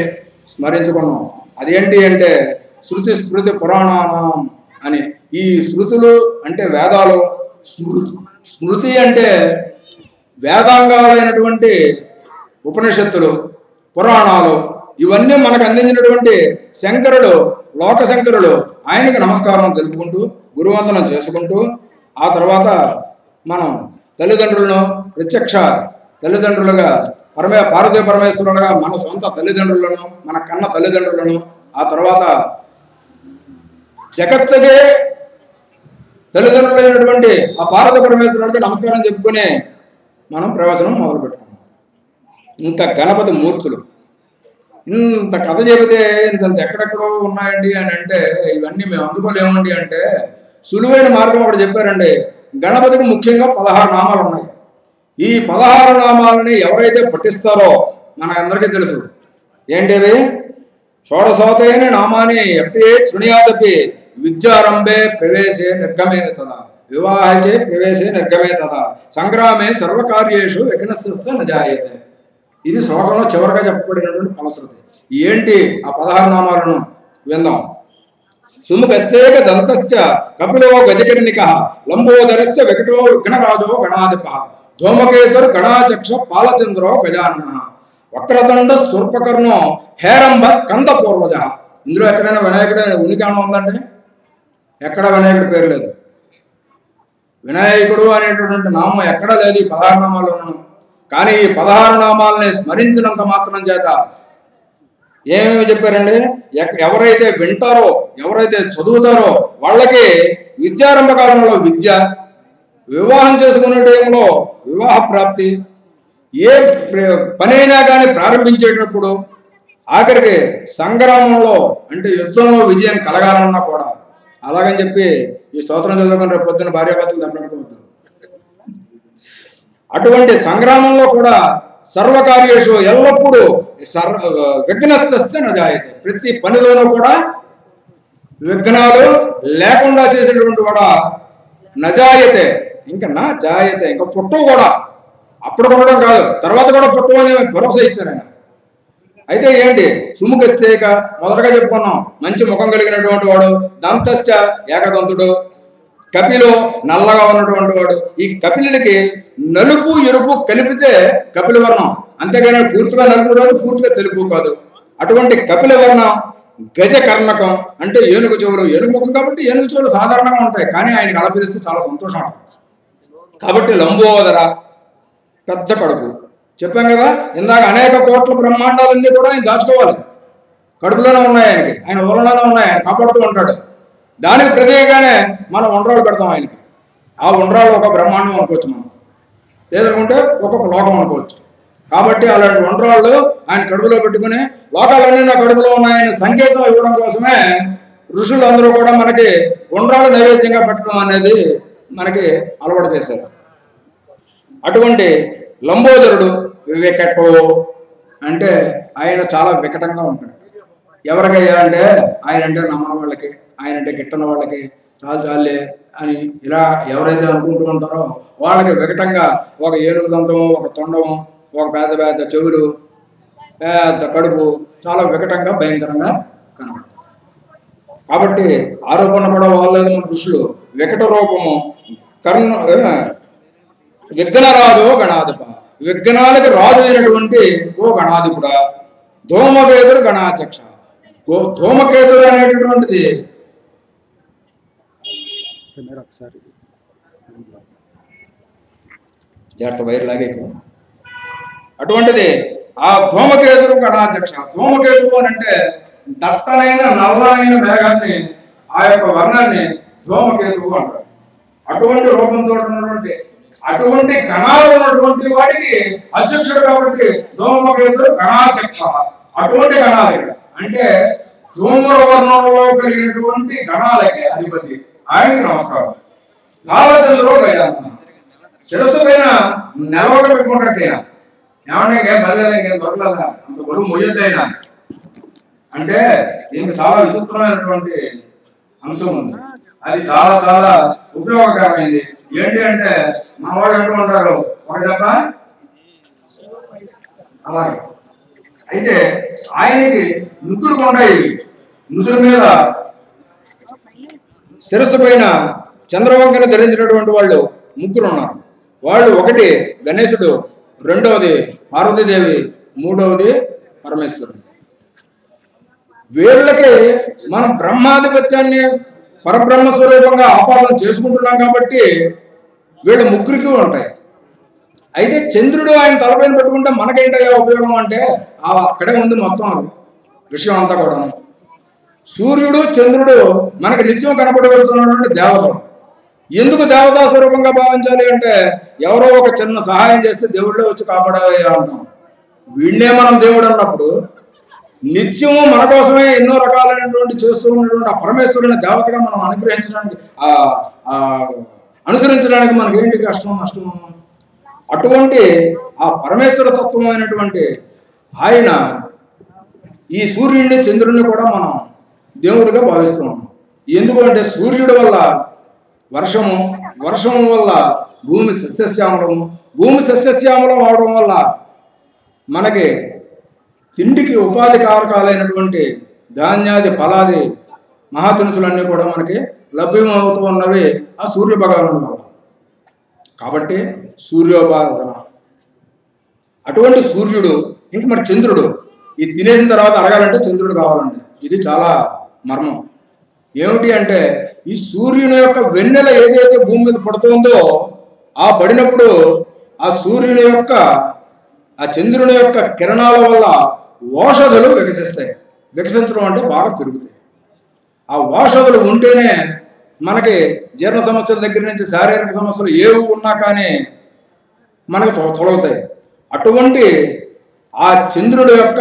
S1: స్మరించుకున్నాం. అదేంటి అంటే శృతి స్మృతి పురాణానం అని. ఈ శృతులు అంటే వేదాలు, స్మృతి అంటే వేదాంగాలైనటువంటి ఉపనిషత్తులు, పురాణాలు, ఇవన్నీ మనకు అందించినటువంటి శంకరుడు, లోకశంకరుడు, ఆయనకి నమస్కారం తెలుపుకుంటూ గురువందనం చేసుకుంటూ ఆ తర్వాత మనం తల్లిదండ్రులను ప్రత్యక్ష తల్లిదండ్రులుగా పార్వతీ పరమేశ్వరులుగా మన సొంత తల్లిదండ్రులను, మన కన్న తల్లిదండ్రులను, ఆ తర్వాత జగత్తుకే తల్లిదండ్రులైనటువంటి ఆ పార్వతీ పరమేశ్వరుడికి నమస్కారం చెప్పుకుని మనం ప్రవచనం మొదలు పెట్టుకున్నాం. ఇంకా గణపతి మూర్తులు ఇంత కథ చెబితే ఇంత ఎక్కడెక్కడో ఉన్నాయండి అని అంటే ఇవన్నీ మేము అందుకోలేమండి అంటే సులువైన మార్గం ఒకటి చెప్పారండి. గణపతికి ముఖ్యంగా 16 నామాలు ఉన్నాయి. ఈ 16 నామాలని ఎవరైతే పఠిస్తారో మన అందరికీ తెలుసు. ఏంటివి? షోడశోతైన నామాని ఎప్పటి శృణుయాదపి విద్యారంభే ప్రవేశే నిర్గమే తదా, వివాహే ప్రవేశే నిర్గమే తదా, సంగ్రామే సర్వకార్యేషు విఘ్నస్య న జాయతే. ఇది శ్లోకంలో చివరిగా చెప్పబడినటువంటి ఫలశ్రుతి. ఏంటి ఆ 16 నామాలను విందాం. సుముఖశ్చేక దంతశ్చ కపిలో గజకర్ణిక, లంబోదరస్య వికటో విఘ్నరాజో గణాధిప, ధూమకేతుర్ గణాచక్ష పాలచంద్రో గజానన, వక్రదండ శూర్పకర్ణో హేరంబ స్కంద పూర్వజ. ఇందులో ఎక్కడైనా వినాయకుడు ఉనికాణం ఉందండి? ఎక్కడ వినాయకుడి పేరు లేదు. వినాయకుడు అనేటటువంటి నామం ఎక్కడా లేదు ఈ 16 నామాల్లోనూ. కానీ ఈ 16 నామాలని స్మరించినంత మాత్రం చేత ఏమేమి చెప్పారండి? ఎవరైతే వింటారో, ఎవరైతే చదువుతారో వాళ్ళకి విద్యారంభ కాలంలో విద్య, వివాహం చేసుకునే టైంలో వివాహ ప్రాప్తి, ఏ పనైనా కానీ ప్రారంభించేటప్పుడు, ఆఖరికి సంగ్రామంలో అంటే యుద్ధంలో విజయం కలగాలన్నా కూడా. అలాగని చెప్పి ఈ స్తోత్రం చదువుకుని రేపు పొద్దున్న భార్యాభర్తలు దెబ్బలాడుకోవద్దు. అటువంటి సంగ్రామంలో కూడా సర్వకార్యేషు ఎల్లప్పుడూ విఘ్నస్య న జాయతే, ప్రతి పనిలోనూ కూడా విఘ్నాలు లేకుండా చేసేటువంటి కూడా నజాయతే, ఇంకా నా జాయతే, ఇంకా పుట్టవు కూడా. అప్పుడు ఉండడం కాదు, తర్వాత కూడా పుట్టవు అని భరోసా ఇచ్చారు ఆయన. అయితే ఏంటి? సుముఖశ్చేక మొదటగా చెప్పుకున్నాం, మంచి ముఖం కలిగినటువంటి వాడు, దంతశ్చ ఏకదంతుడు, కపిలో నల్లగా ఉన్నటువంటి వాడు. ఈ కపిలుడికి నలుపు ఎరుపు కలిపితే కపిల వర్ణం, అంతేగాని పూర్తిగా నలుపు కాదు, పూర్తిగా తెలుపు కాదు. అటువంటి కపిల వర్ణం. గజకర్ణకం అంటే ఏనుగు చెవులు, ఏనుగు ముఖం కాబట్టి ఏనుగు చెవులు సాధారణంగా ఉంటాయి, కానీ ఆయనకి అలా పిలిస్తే చాలా సంతోషం కాబట్టి. లంబోదర పెద్ద కడుపు చెప్పాం కదా ఇందాక. అనేక కోట్ల బ్రహ్మాండాలన్నీ కూడా ఆయన దాచుకోవాలి, కడుపులోనే ఉన్నాయి ఆయనకి, ఆయన ఊరంలోనే ఉన్నాయి, ఆయన కాపాడుతూ ఉంటాడు. దానికి ప్రత్యేకంగానే మనం ఉండ్రాలు పెడతాం ఆయనకి. ఆ ఉండ్రాలు ఒక బ్రహ్మాండం అనుకోవచ్చు మనం, లేదనుకుంటే ఒక్కొక్క లోకం అనుకోవచ్చు. కాబట్టి అలాంటి ఉండ్రాళ్ళు ఆయన కడుపులో పెట్టుకుని లోకాలన్నీ నా కడుపులో ఉన్నాయని సంకేతం ఇవ్వడం కోసమే ఋషులందరూ కూడా మనకి ఉండ్రాలు నైవేద్యంగా పెట్టడం అనేది మనకి అలవాటు చేశారు. అటువంటి లంబోదరుడు వికటో అంటే ఆయన చాలా వికటంగా ఉంటాడు. ఎవరికయ్యా అంటే ఆయన అంటే నమ్మని వాళ్ళకి, ఆయన అంటే గిట్టని వాళ్ళకి చాలు చాలే అని ఇలా ఎవరైతే అనుకుంటూ ఉంటారో వాళ్ళకి వికటంగా ఒక ఏనుగు దంతం, ఒక తొండము, ఒక పెద్ద పెద్ద చెవులు, పెద్ద కడుపు, చాలా వికటంగా భయంకరంగా కనబడతారు. కాబట్టి ఆరోపణ కూడా వాళ్ళలేదు మన ఋషులు. వికట రూపము విఘ్నరాజో గణాధిప, విఘ్నాలకి రాజు అయినటువంటి ఓ గణాధిపుడా. ధూమకేతుడు గణాధ్యక్ష. ధూమకేతుడు అనేటటువంటిది జాగ్రత్త వైర్ లాగే. అటువంటిది ఆ ధూమకేతుడు గణాధ్యక్ష. ధూమకేతువు అని అంటే దట్టనైన నల్లనైన మేఘాన్ని, ఆ యొక్క వర్ణాన్ని ధూమకేతువు అంటారు. అటువంటి రూపంతో ఉన్నటువంటి అటువంటి గణాలు ఉన్నటువంటి వాడికి అధ్యక్షుడు కాబట్టి ధూమకేతుడు గణాధ్యక్ష. అటువంటి గణాలు అంటే ధూమ్రవర్ణంలో కలిగినటువంటి గణాలకి అధిపతి, ఆయనకి నమస్కారం. బాలచంద్రో గజానన, శిరస్సు పైన నెలవక పెట్టుకుంటాడు. ఏమన్నా ఇంకేం బదిలీ ఇంకేం దొరకలేదా, అంత బరువు మొయ్యద్దైనా అంటే దీనికి చాలా విచిత్రమైనటువంటి అంశం ఉంది. అది చాలా చాలా ఉపయోగకరమైంది. ఏంటి అంటే మన వాళ్ళు అంటూ ఉంటారు ఒక దెబ్బ అలాగే. అయితే ఆయనకి ముద్దులు ఉంటాయి, నుదురు మీద శిరస్సు పైన చంద్రవంకను ధరించినటువంటి వాళ్ళు ముగ్గురు ఉన్నారు. వాళ్ళు ఒకటి గణేశుడు, రెండవది పార్వతీదేవి, మూడవది పరమేశ్వరుడు. వీళ్ళకి మనం బ్రహ్మాధిపత్యాన్ని పరబ్రహ్మ స్వరూపంగా ఆపాదన చేసుకుంటున్నాం కాబట్టి వీళ్ళు ముగ్గురికి ఉంటాయి. అయితే చంద్రుడు ఆయన తలపైన పెట్టుకుంటే మనకేంటయ్యా ఉపయోగం అంటే అక్కడే ఉంది మొత్తం విషయం అంతా కూడా. సూర్యుడు చంద్రుడు మనకి నిత్యం కనపడగలుగుతున్నటువంటి దేవతలు. ఎందుకు దేవతా స్వరూపంగా భావించాలి అంటే ఎవరో ఒక చిన్న సహాయం చేస్తే దేవుళ్ళే వచ్చి కాపాడవయ్యా అంటాం. వీళ్ళే మనం దేవుడు అన్నప్పుడు నిత్యము మన కోసమే ఎన్నో రకాలైనటువంటి చేస్తూ ఉన్నటువంటి ఆ పరమేశ్వరుని దేవతగా మనం అనుసరించడానికి మనకి ఏంటి కష్టం నష్టం? అటువంటి ఆ పరమేశ్వర తత్వమైనటువంటి ఆయన ఈ సూర్యుడిని చంద్రుడిని కూడా మనం దేవుడిగా భావిస్తున్నాం. ఎందుకు అంటే సూర్యుడి వల్ల వర్షము, వర్షము వల్ల భూమి సస్యశ్యామలము, భూమి సస్యశ్యామలం అవడం వల్ల మనకి తిండికి ఉపాధి కారకాలైనటువంటి ధాన్యాది ఫలాది మహాదినుసులన్నీ కూడా మనకి లభ్యమవుతూ ఉన్నవి ఆ సూర్య భగవానుడి వల్ల. కాబట్టి సూర్యోపాసన. అటువంటి సూర్యుడు ఇంక మరి చంద్రుడు, ఇది తినేసిన తర్వాత అరగాలంటే చంద్రుడు కావాలండి. ఇది చాలా మర్మం. ఏమిటి అంటే ఈ సూర్యుని యొక్క వెన్నెల ఏదైతే భూమి మీద పడుతుందో ఆ పడినప్పుడు ఆ సూర్యుని యొక్క ఆ చంద్రుని యొక్క కిరణాల వల్ల ఓషధులు వికసిస్తాయి. వికసించడం అంటే బాగా పెరుగుతాయి. ఆ ఓషధులు ఉంటేనే మనకి జీర్ణ సమస్యల దగ్గర నుంచి శారీరక సమస్యలు ఏవి ఉన్నా కానీ మనకు తొలగుతాయి. అటువంటి ఆ చంద్రుడి యొక్క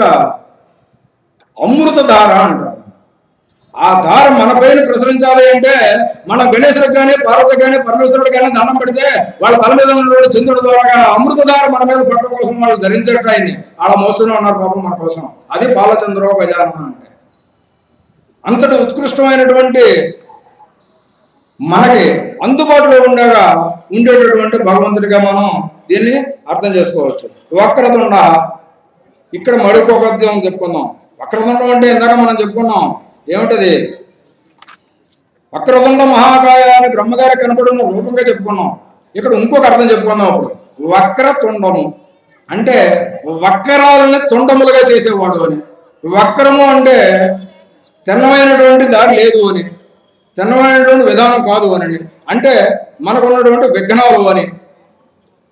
S1: అమృత ధార అంటారు. ఆ ధార మన పైన ప్రసరించాలి అంటే మనం గణేశుడికి కానీ పార్వతికి కానీ పరమేశ్వరుడికి కానీ దండం పెడితే వాళ్ళ తల మీద ఉన్నటువంటి చంద్రుడి ద్వారా అమృత ధార మన మీద పట్టడం కోసం వాళ్ళు ధరించారు. ఆయన్ని అలా మోస్తూనే ఉన్నారు పాపం మన కోసం. అది బాలచంద్రో గజానన అంటే. అంతటి ఉత్కృష్టమైనటువంటి మనకి అందుబాటులో ఉండేటటువంటి భగవంతుడిగా మనం దీన్ని అర్థం చేసుకోవచ్చు. వక్రతుండ, ఇక్కడ మరొక పద్యం చెప్పుకుందాం. వక్రతుండం అంటే ఇందాక మనం చెప్పుకున్నాం. ఏమిటది? వక్రతుండ మహాకాయ అని బ్రహ్మగారి కనపడిన రూపంగా చెప్పుకున్నాం. ఇక్కడ ఇంకొక అర్థం చెప్పుకుందాం. అప్పుడు వక్రతుండము అంటే వక్రాలని తుండములుగా చేసేవాడు అని. వక్రము అంటే తిన్నమైనటువంటి దారి లేదు అని, తిన్నమైనటువంటి విధానం కాదు అని, అంటే మనకున్నటువంటి విఘ్నాలు అని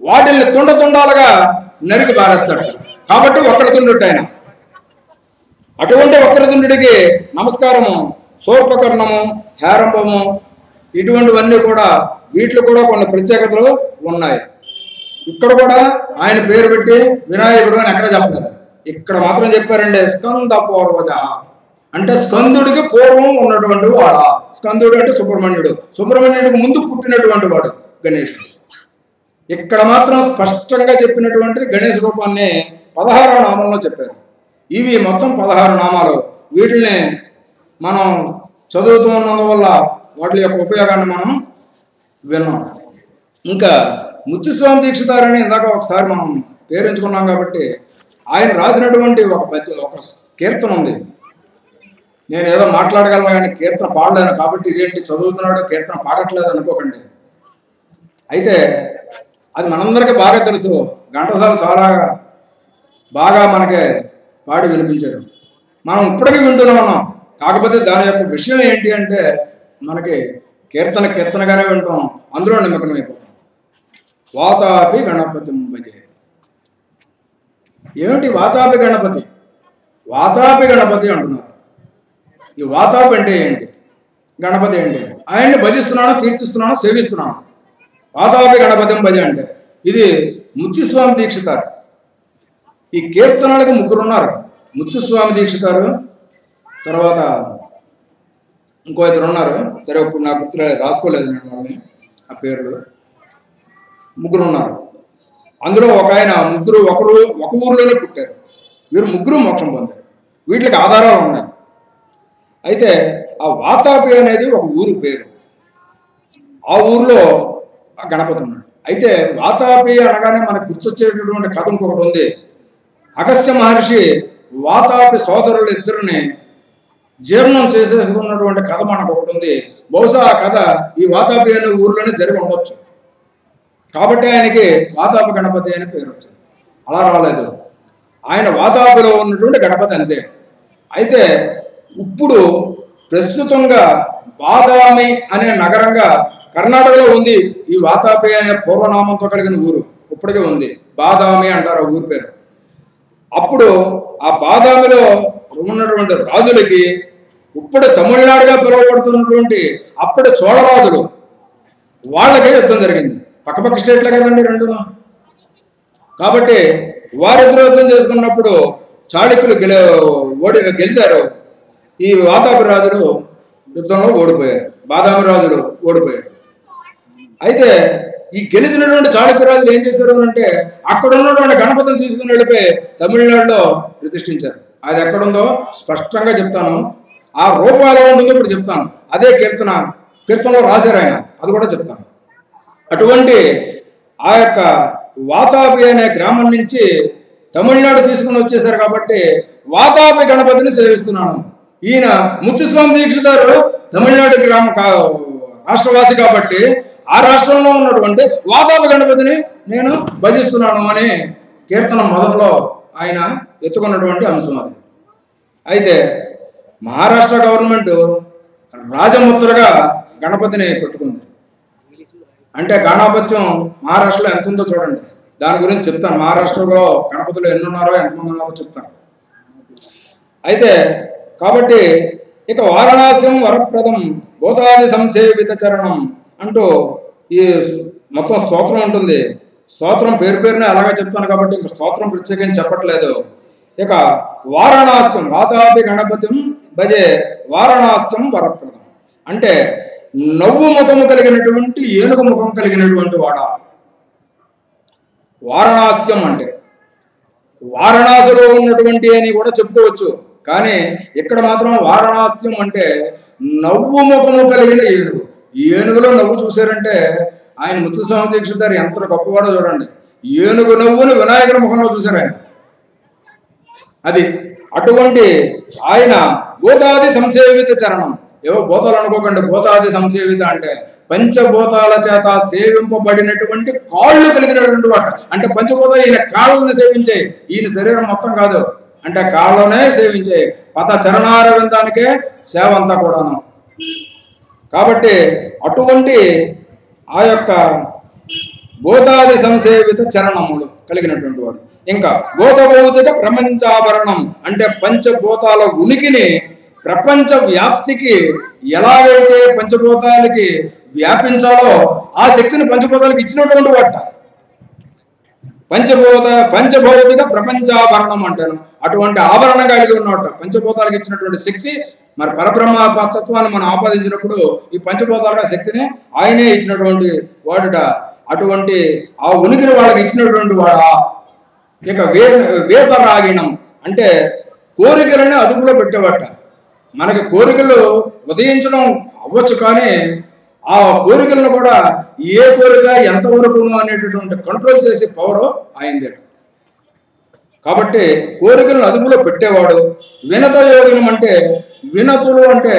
S1: వాటిని తుండాలుగా నరికి పారేస్తాడు. కాబట్టి వక్రతుండుడు ఆయన. అటువంటి వక్రతుండుడికి నమస్కారము. శూర్పకర్ణము, హేరంబము ఇటువంటివన్నీ కూడా వీటిలో కూడా కొన్ని ప్రత్యేకతలు ఉన్నాయి. ఇక్కడ కూడా ఆయన పేరు పెట్టి వినాయకుడు అని ఎక్కడ చెప్పలేదు. ఇక్కడ మాత్రం చెప్పారండి స్కంద పూర్వజ అంటే స్కందుడికి పూర్వం ఉన్నటువంటి వాడా. స్కందుడు అంటే సుబ్రహ్మణ్యుడు, సుబ్రహ్మణ్యుడికి ముందు పుట్టినటువంటి వాడు గణేశుడు. ఇక్కడ మాత్రం స్పష్టంగా చెప్పినటువంటిది గణేశ రూపాన్ని 16వ నామంలో చెప్పారు. ఇవి మొత్తం 16 నామాలు. వీటిని మనం చదువుతూ ఉన్నందువల్ల వాటి యొక్క ఉపయోగాన్ని మనం విన్నాం. ఇంకా ముత్తుస్వామి దీక్షితారని ఇందాక ఒకసారి మనం పేరించుకున్నాం కాబట్టి ఆయన రాసినటువంటి ఒక కీర్తన ఉంది. నేను ఏదో మాట్లాడగలను కానీ కీర్తన పాడలేను కాబట్టి ఇదేంటి చదువుతున్నాడు కీర్తన పాడట్లేదు అనుకోకండి. అయితే అది మనందరికీ బాగా తెలుసు. ఘంటసాల చాలా బాగా మనకి పాడి వినిపించారు. మనం ఇప్పటికీ వింటూనే ఉన్నాం. కాకపోతే దాని యొక్క విషయం ఏంటి అంటే మనకి కీర్తనగానే వింటాం, అందులో నిమగ్నమైపోతాం. వాతాపి గణపతి భజే. ఏమిటి వాతాపి గణపతి? వాతాపి గణపతి అంటున్నారు. ఈ వాతాపి అంటే ఏంటి, గణపతి ఏంటి? ఆయన్ని భజిస్తున్నాను, కీర్తిస్తున్నాను, సేవిస్తున్నాను. వాతాపి గణపతి భజ అంటే ఇది ముత్తుస్వామి దీక్షితారు. ఈ కీర్తనలకు ముగ్గురు ఉన్నారు. ముత్తుస్వామి దీక్షితారు, తర్వాత ఇంకో ఇద్దరు ఉన్నారు. సరే ఇప్పుడు నా గుర్తు రాసుకోలేదు నేను వాళ్ళని ఆ పేర్లు. ముగ్గురు ఉన్నారు. అందులో ఒక ఆయన ముగ్గురు ఒక ఊరిలోనే పుట్టారు. వీరు ముగ్గురు మోక్షం పొందారు. వీటికి ఆధారాలు ఉన్నాయి. అయితే ఆ వాతాపి అనేది ఒక ఊరు పేరు. ఆ ఊరిలో ఆ గణపతి ఉన్నాడు. అయితే వాతాపి అనగానే మనకు గుర్తొచ్చేటటువంటి కథ ఇంకొకటి ఉంది. అగస్త్య మహర్షి వాతాపి సోదరులు ఇద్దరిని జీర్ణం చేసేసుకున్నటువంటి కథ మనకు ఒకటి ఉంది. బహుశా ఆ కథ ఈ వాతాపి అనే ఊర్లోనే జరిగి ఉండొచ్చు. కాబట్టి ఆయనకి వాతాపి గణపతి అనే పేరు వచ్చింది. అలా రాలేదు, ఆయన వాతాపిలో ఉన్నటువంటి గణపతి అంతే. అయితే ఇప్పుడు ప్రస్తుతంగా బాదామి అనే నగరంగా కర్ణాటకలో ఉంది ఈ వాతాపి అనే పూర్వనామంతో కలిగిన ఊరు. ఇప్పటికే ఉంది, బాదామి అంటారు ఆ ఊరి పేరు. అప్పుడు ఆ బాదామిలో ఉన్నటువంటి రాజులకి ఇప్పుడు తమిళనాడుగా పిలువబడుతున్నటువంటి అప్పటి చోళరాజులు వాళ్ళకే యుద్ధం జరిగింది. పక్కపక్క స్టేట్లే కదండి రెండును. కాబట్టి వారిద్దరు యుద్ధం చేసుకున్నప్పుడు చాళుక్యులు గెలిచారు. ఈ వాతాపి రాజులు యుద్ధంలో ఓడిపోయారు, బాదామి రాజులు ఓడిపోయారు. అయితే ఈ గెలిచినటువంటి చాళుక్య రాజులు ఏం చేశారు అంటే అక్కడ ఉన్నటువంటి గణపతిని తీసుకుని వెళ్ళిపోయి తమిళనాడులో ప్రతిష్ఠించారు. అది ఎక్కడుందో స్పష్టంగా చెప్తాను, ఆ రూపం ఎలా ఉంటుందో ఇప్పుడు చెప్తాను. అదే కీర్తనలో రాశారు ఆయన, అది కూడా చెప్తాను. అటువంటి ఆ యొక్క వాతాపి అనే గ్రామం నుంచి తమిళనాడు తీసుకుని వచ్చేసారు. కాబట్టి వాతాపి గణపతిని సేవిస్తున్నాను. ఈయన ముత్తుస్వామి దీక్షిత్ గారు తమిళనాడు రాష్ట్రవాసి కాబట్టి ఆ రాష్ట్రంలో ఉన్నటువంటి వాతాపి గణపతిని నేను భజిస్తున్నాను అని కీర్తన మొదట్లో ఆయన ఎత్తుకున్నటువంటి అంశం అది. అయితే మహారాష్ట్ర గవర్నమెంట్ రాజముద్రగా గణపతిని పెట్టుకుంది. అంటే గాణాపత్యం మహారాష్ట్రలో ఎంత ఉందో చూడండి, దాని గురించి చెప్తాను. మహారాష్ట్రలో గణపతులు ఎన్ని ఉన్నారో ఎంతమంది ఉన్నారో చెప్తాను. అయితే కాబట్టి ఇక వారణాస్యం వరప్రదం భూతాది సంసేవిత చరణం అంటూ ఈ మొత్తం స్తోత్రం ఉంటుంది. స్తోత్రం పేరునే అలాగే చెప్తాను కాబట్టి ఇంక స్తోత్రం ప్రత్యేకంగా చెప్పట్లేదు. ఇక వారణాస్యం వాతాపి గణపతిం భజే వారణాస్యం వరప్రదం అంటే నవ్వు ముఖము కలిగినటువంటి ఏనుగు ముఖం కలిగినటువంటి వాడ. వారణాస్యం అంటే వారణాసిలో ఉన్నటువంటి అని కూడా చెప్పుకోవచ్చు. కానీ ఇక్కడ మాత్రం వారణాస్యం అంటే నవ్వు ముఖము కలిగిన ఏనుగు. ఈ ఏనుగులో నవ్వు చూశారంటే ఆయన ముత్తుస్వామి దీక్షిత్ గారు ఎంత గొప్పవాడో చూడండి. ఏనుగు నవ్వుని వినాయకుడి ముఖంలో చూశారు ఆయన. అది అటువంటి ఆయన భూతాది సంసేవిత చరణం. ఏవో భూతాలు అనుకోకండి, భూతాది సంసేవిత అంటే పంచభూతాల చేత సేవింపబడినటువంటి కాళ్ళు కలిగినటువంటి వాట. అంటే పంచభూతాలు ఈయన కాళ్ళని సేవించే, ఈయన శరీరం మొత్తం కాదు, అంటే కాళ్ళనే సేవించే పద చరణారవిందానికే సేవ అంతా కూడాను. కాబట్టి అటువంటి ఆ యొక్క భూతాది సంసేవిత చరణములు కలిగినటువంటి వాడు. ఇంకా భూతభౌతిక ప్రపంచాభరణం అంటే పంచభూతాల ఉనికిని ప్రపంచ వ్యాప్తికి ఎలాగైతే పంచభూతాలకి వ్యాపించాలో ఆ శక్తిని పంచభూతాలకు ఇచ్చినటువంటి వాట. పంచభౌతిక ప్రపంచాభరణం అంటాను. అటువంటి ఆభరణం కలిగి ఉన్నవాట పంచభూతాలకు ఇచ్చినటువంటి శక్తి. మరి పరబ్రహ్మ తత్వాన్ని మనం ఆపాదించినప్పుడు ఈ పంచభూతాల శక్తిని ఆయనే ఇచ్చినటువంటి వాడుట. అటువంటి ఆ ఉనికిని వాళ్ళకి ఇచ్చినటువంటి వాడా. ఇక వేతరాగిణం అంటే కోరికలని అదుపులో పెట్టేవాట. మనకి కోరికలు ఉదయించడం అవ్వచ్చు, కానీ ఆ కోరికలను కూడా ఏ కోరిక ఎంతవరకును అనేటటువంటి కంట్రోల్ చేసే పవర్ ఆయనదే. కాబట్టి కోరికలను అదుపులో పెట్టేవాడు. వినత యోగులం అంటే వినతులు అంటే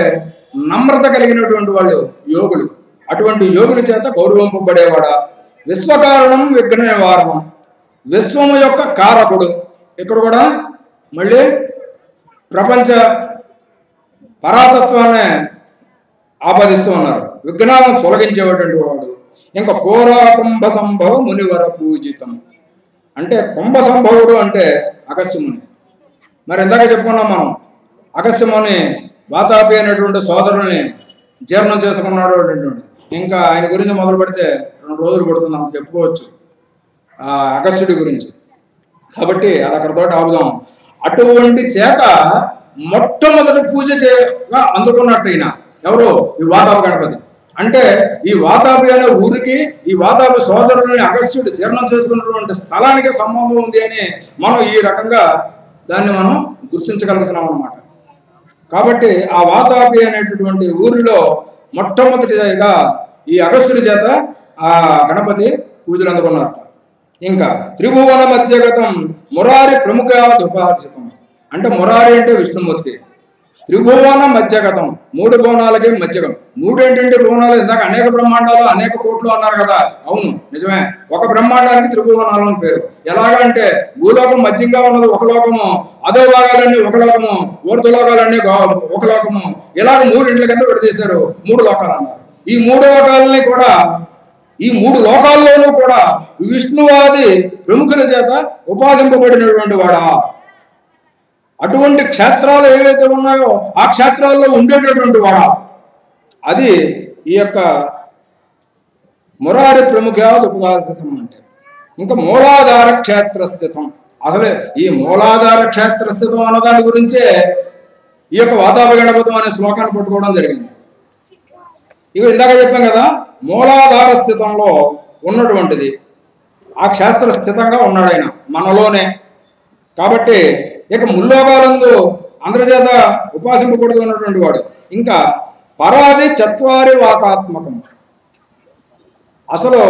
S1: నమ్రత కలిగినటువంటి వాళ్ళు యోగులు. అటువంటి యోగుల చేత గౌరవింపబడేవాడా. విశ్వకారణం విఘ్న నివారణం విశ్వము యొక్క కారకుడు. ఇక్కడ కూడా మళ్ళీ ప్రపంచ పరాతత్వాన్ని ఆపాదిస్తూ ఉన్నారు. విఘ్నాలను తొలగించేటువంటి వాడు. ఇంకా పోరా కుంభ సంభవ మునివర పూజితం అంటే కుంభ సంభవుడు అంటే అగస్త్యముని. మరి ఇందాక చెప్పుకున్నాం మనం, అగస్త్యముని వాతాపి అనేటువంటి సోదరుల్ని జీర్ణం చేసుకున్నాడు అనేటువంటి. ఇంకా ఆయన గురించి మొదలు పెడితే 2 రోజులు పడుతుంది అంత చెప్పుకోవచ్చు ఆ అగస్త్యుడి గురించి. కాబట్టి అది అక్కడితో ఆపుదాం. అటువంటి చేత మొట్టమొదటి పూజ చేయగా అందుకున్నట్టు ఈయన ఎవరు, ఈ వాతాపి గణపతి. అంటే ఈ వాతాపి అనే ఊరికి ఈ వాతాపి సోదరులని అగస్త్యుడు జీర్ణం చేసుకున్నటువంటి స్థలానికి సంబంధం ఉంది అని మనం ఈ రకంగా దాన్ని మనం గుర్తించగలుగుతున్నాం అన్నమాట. కాబట్టి ఆ వాతాపి అనేటటువంటి ఊరిలో మొట్టమొదటిగా ఈ అగస్త్యుడి చేత ఆ గణపతి పూజలు అందుకున్నారు. ఇంకా త్రిభువన మధ్యగతం మురారి ప్రముఖ దుపాసితం అంటే మురారి అంటే విష్ణుమూర్తి, త్రిభువన మధ్యగతం, 3 భువనాలకి మధ్యగం. 3 ఏంటంటే భువనాలు, ఇందాక అనేక బ్రహ్మాండాలు అనేక కోట్లు అన్నారు కదా, అవును నిజమే. ఒక బ్రహ్మాండానికి త్రిభువనాలు అని పేరు. ఎలాగంటే భూలోకం మధ్యంగా ఉన్నది ఒక లోకము, అదో భాగాలన్నీ ఒక లోకము, ఊర్ధ్వలోకాలన్నీ ఒక లోకము, ఇలాగ 3 ఇంట్ల కింద విడదీశారు, 3 లోకాలు అన్నారు. ఈ 3 లోకాలని కూడా, ఈ 3 లోకాల్లోనూ కూడా విష్ణువాది ప్రముఖుల చేత ఉపాసింపబడినటువంటి వాడా. అటువంటి క్షేత్రాలు ఏవైతే ఉన్నాయో ఆ క్షేత్రాల్లో ఉండేటటువంటి వాడా. అది ఈ యొక్క మురారి ప్రముఖాది ఉపదాస్థితం అంటే. ఇంకా మూలాధార క్షేత్రస్థితం, అసలే ఈ మూలాధార క్షేత్రస్థితం అన్న దాని గురించే ఈ యొక్క వాతాపి గణపతం అనే శ్లోకాన్ని పట్టుకోవడం జరిగింది. ఇక ఇందాక చెప్పాం కదా, మూలాధార స్థితంలో ఉన్నటువంటిది ఆ క్షేత్ర స్థితంగా ఉన్నాడు ఆయన మనలోనే. కాబట్టి ఇక ముల్లోకాలందు అందరి చేత ఉపాసింపబడుతూ ఉన్నటువంటి వాడు. ఇంకా పరాది చత్వారి వాకాత్మకం, అసలు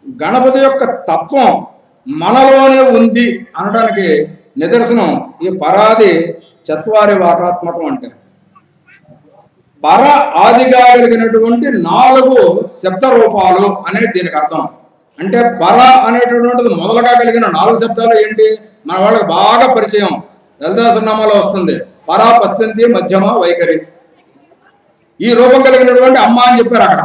S1: గణపతి యొక్క తత్వం మనలోనే ఉంది అనడానికి నిదర్శనం ఈ పరాది చత్వారి వాకాత్మకం అంటే. పర ఆదిగా కలిగినటువంటి 4 శబ్ద రూపాలు అనేది దీనికి అర్థం. అంటే పర అనేటటువంటిది మొదలుగా కలిగిన 4 శబ్దాలు ఏంటి, మన వాళ్ళకి బాగా పరిచయం, లలితాసనామాలో వస్తుంది. పరా, పశ్యంతి, మధ్యమ, వైఖరి. ఈ రూపం కలిగినటువంటి అమ్మ అని చెప్పారు అక్కడ.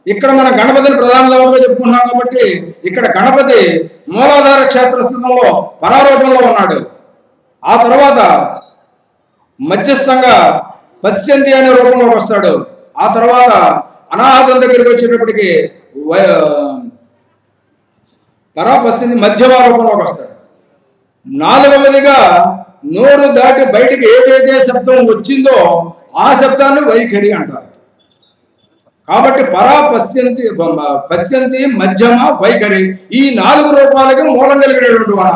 S1: ఇక్కడ మన గణపతిని ప్రధాన దేవతగా చెప్పుకున్నాం కాబట్టి ఇక్కడ గణపతి మూలాధార క్షేత్రస్థితంలో పరారూపంలో ఉన్నాడు. ఆ తర్వాత మధ్యస్థంగా పశ్యంతి అనే రూపంలోకి వస్తాడు. ఆ తర్వాత అనాహతం దగ్గరికి వచ్చేటప్పటికి పరాపశ్యంతి మధ్యమ రూపంలోకి వస్తాడు. 4వదిగా నోరు దాటి బయటికి ఏదైతే శబ్దం వచ్చిందో ఆ శబ్దాన్ని వైఖరి అంటారు. కాబట్టి పరాపశ్యంతి, పశ్యంతి, మధ్యమ, వైఖరి, ఈ 4 రూపాలకి మూలం కలిగినటువంటి వాడ.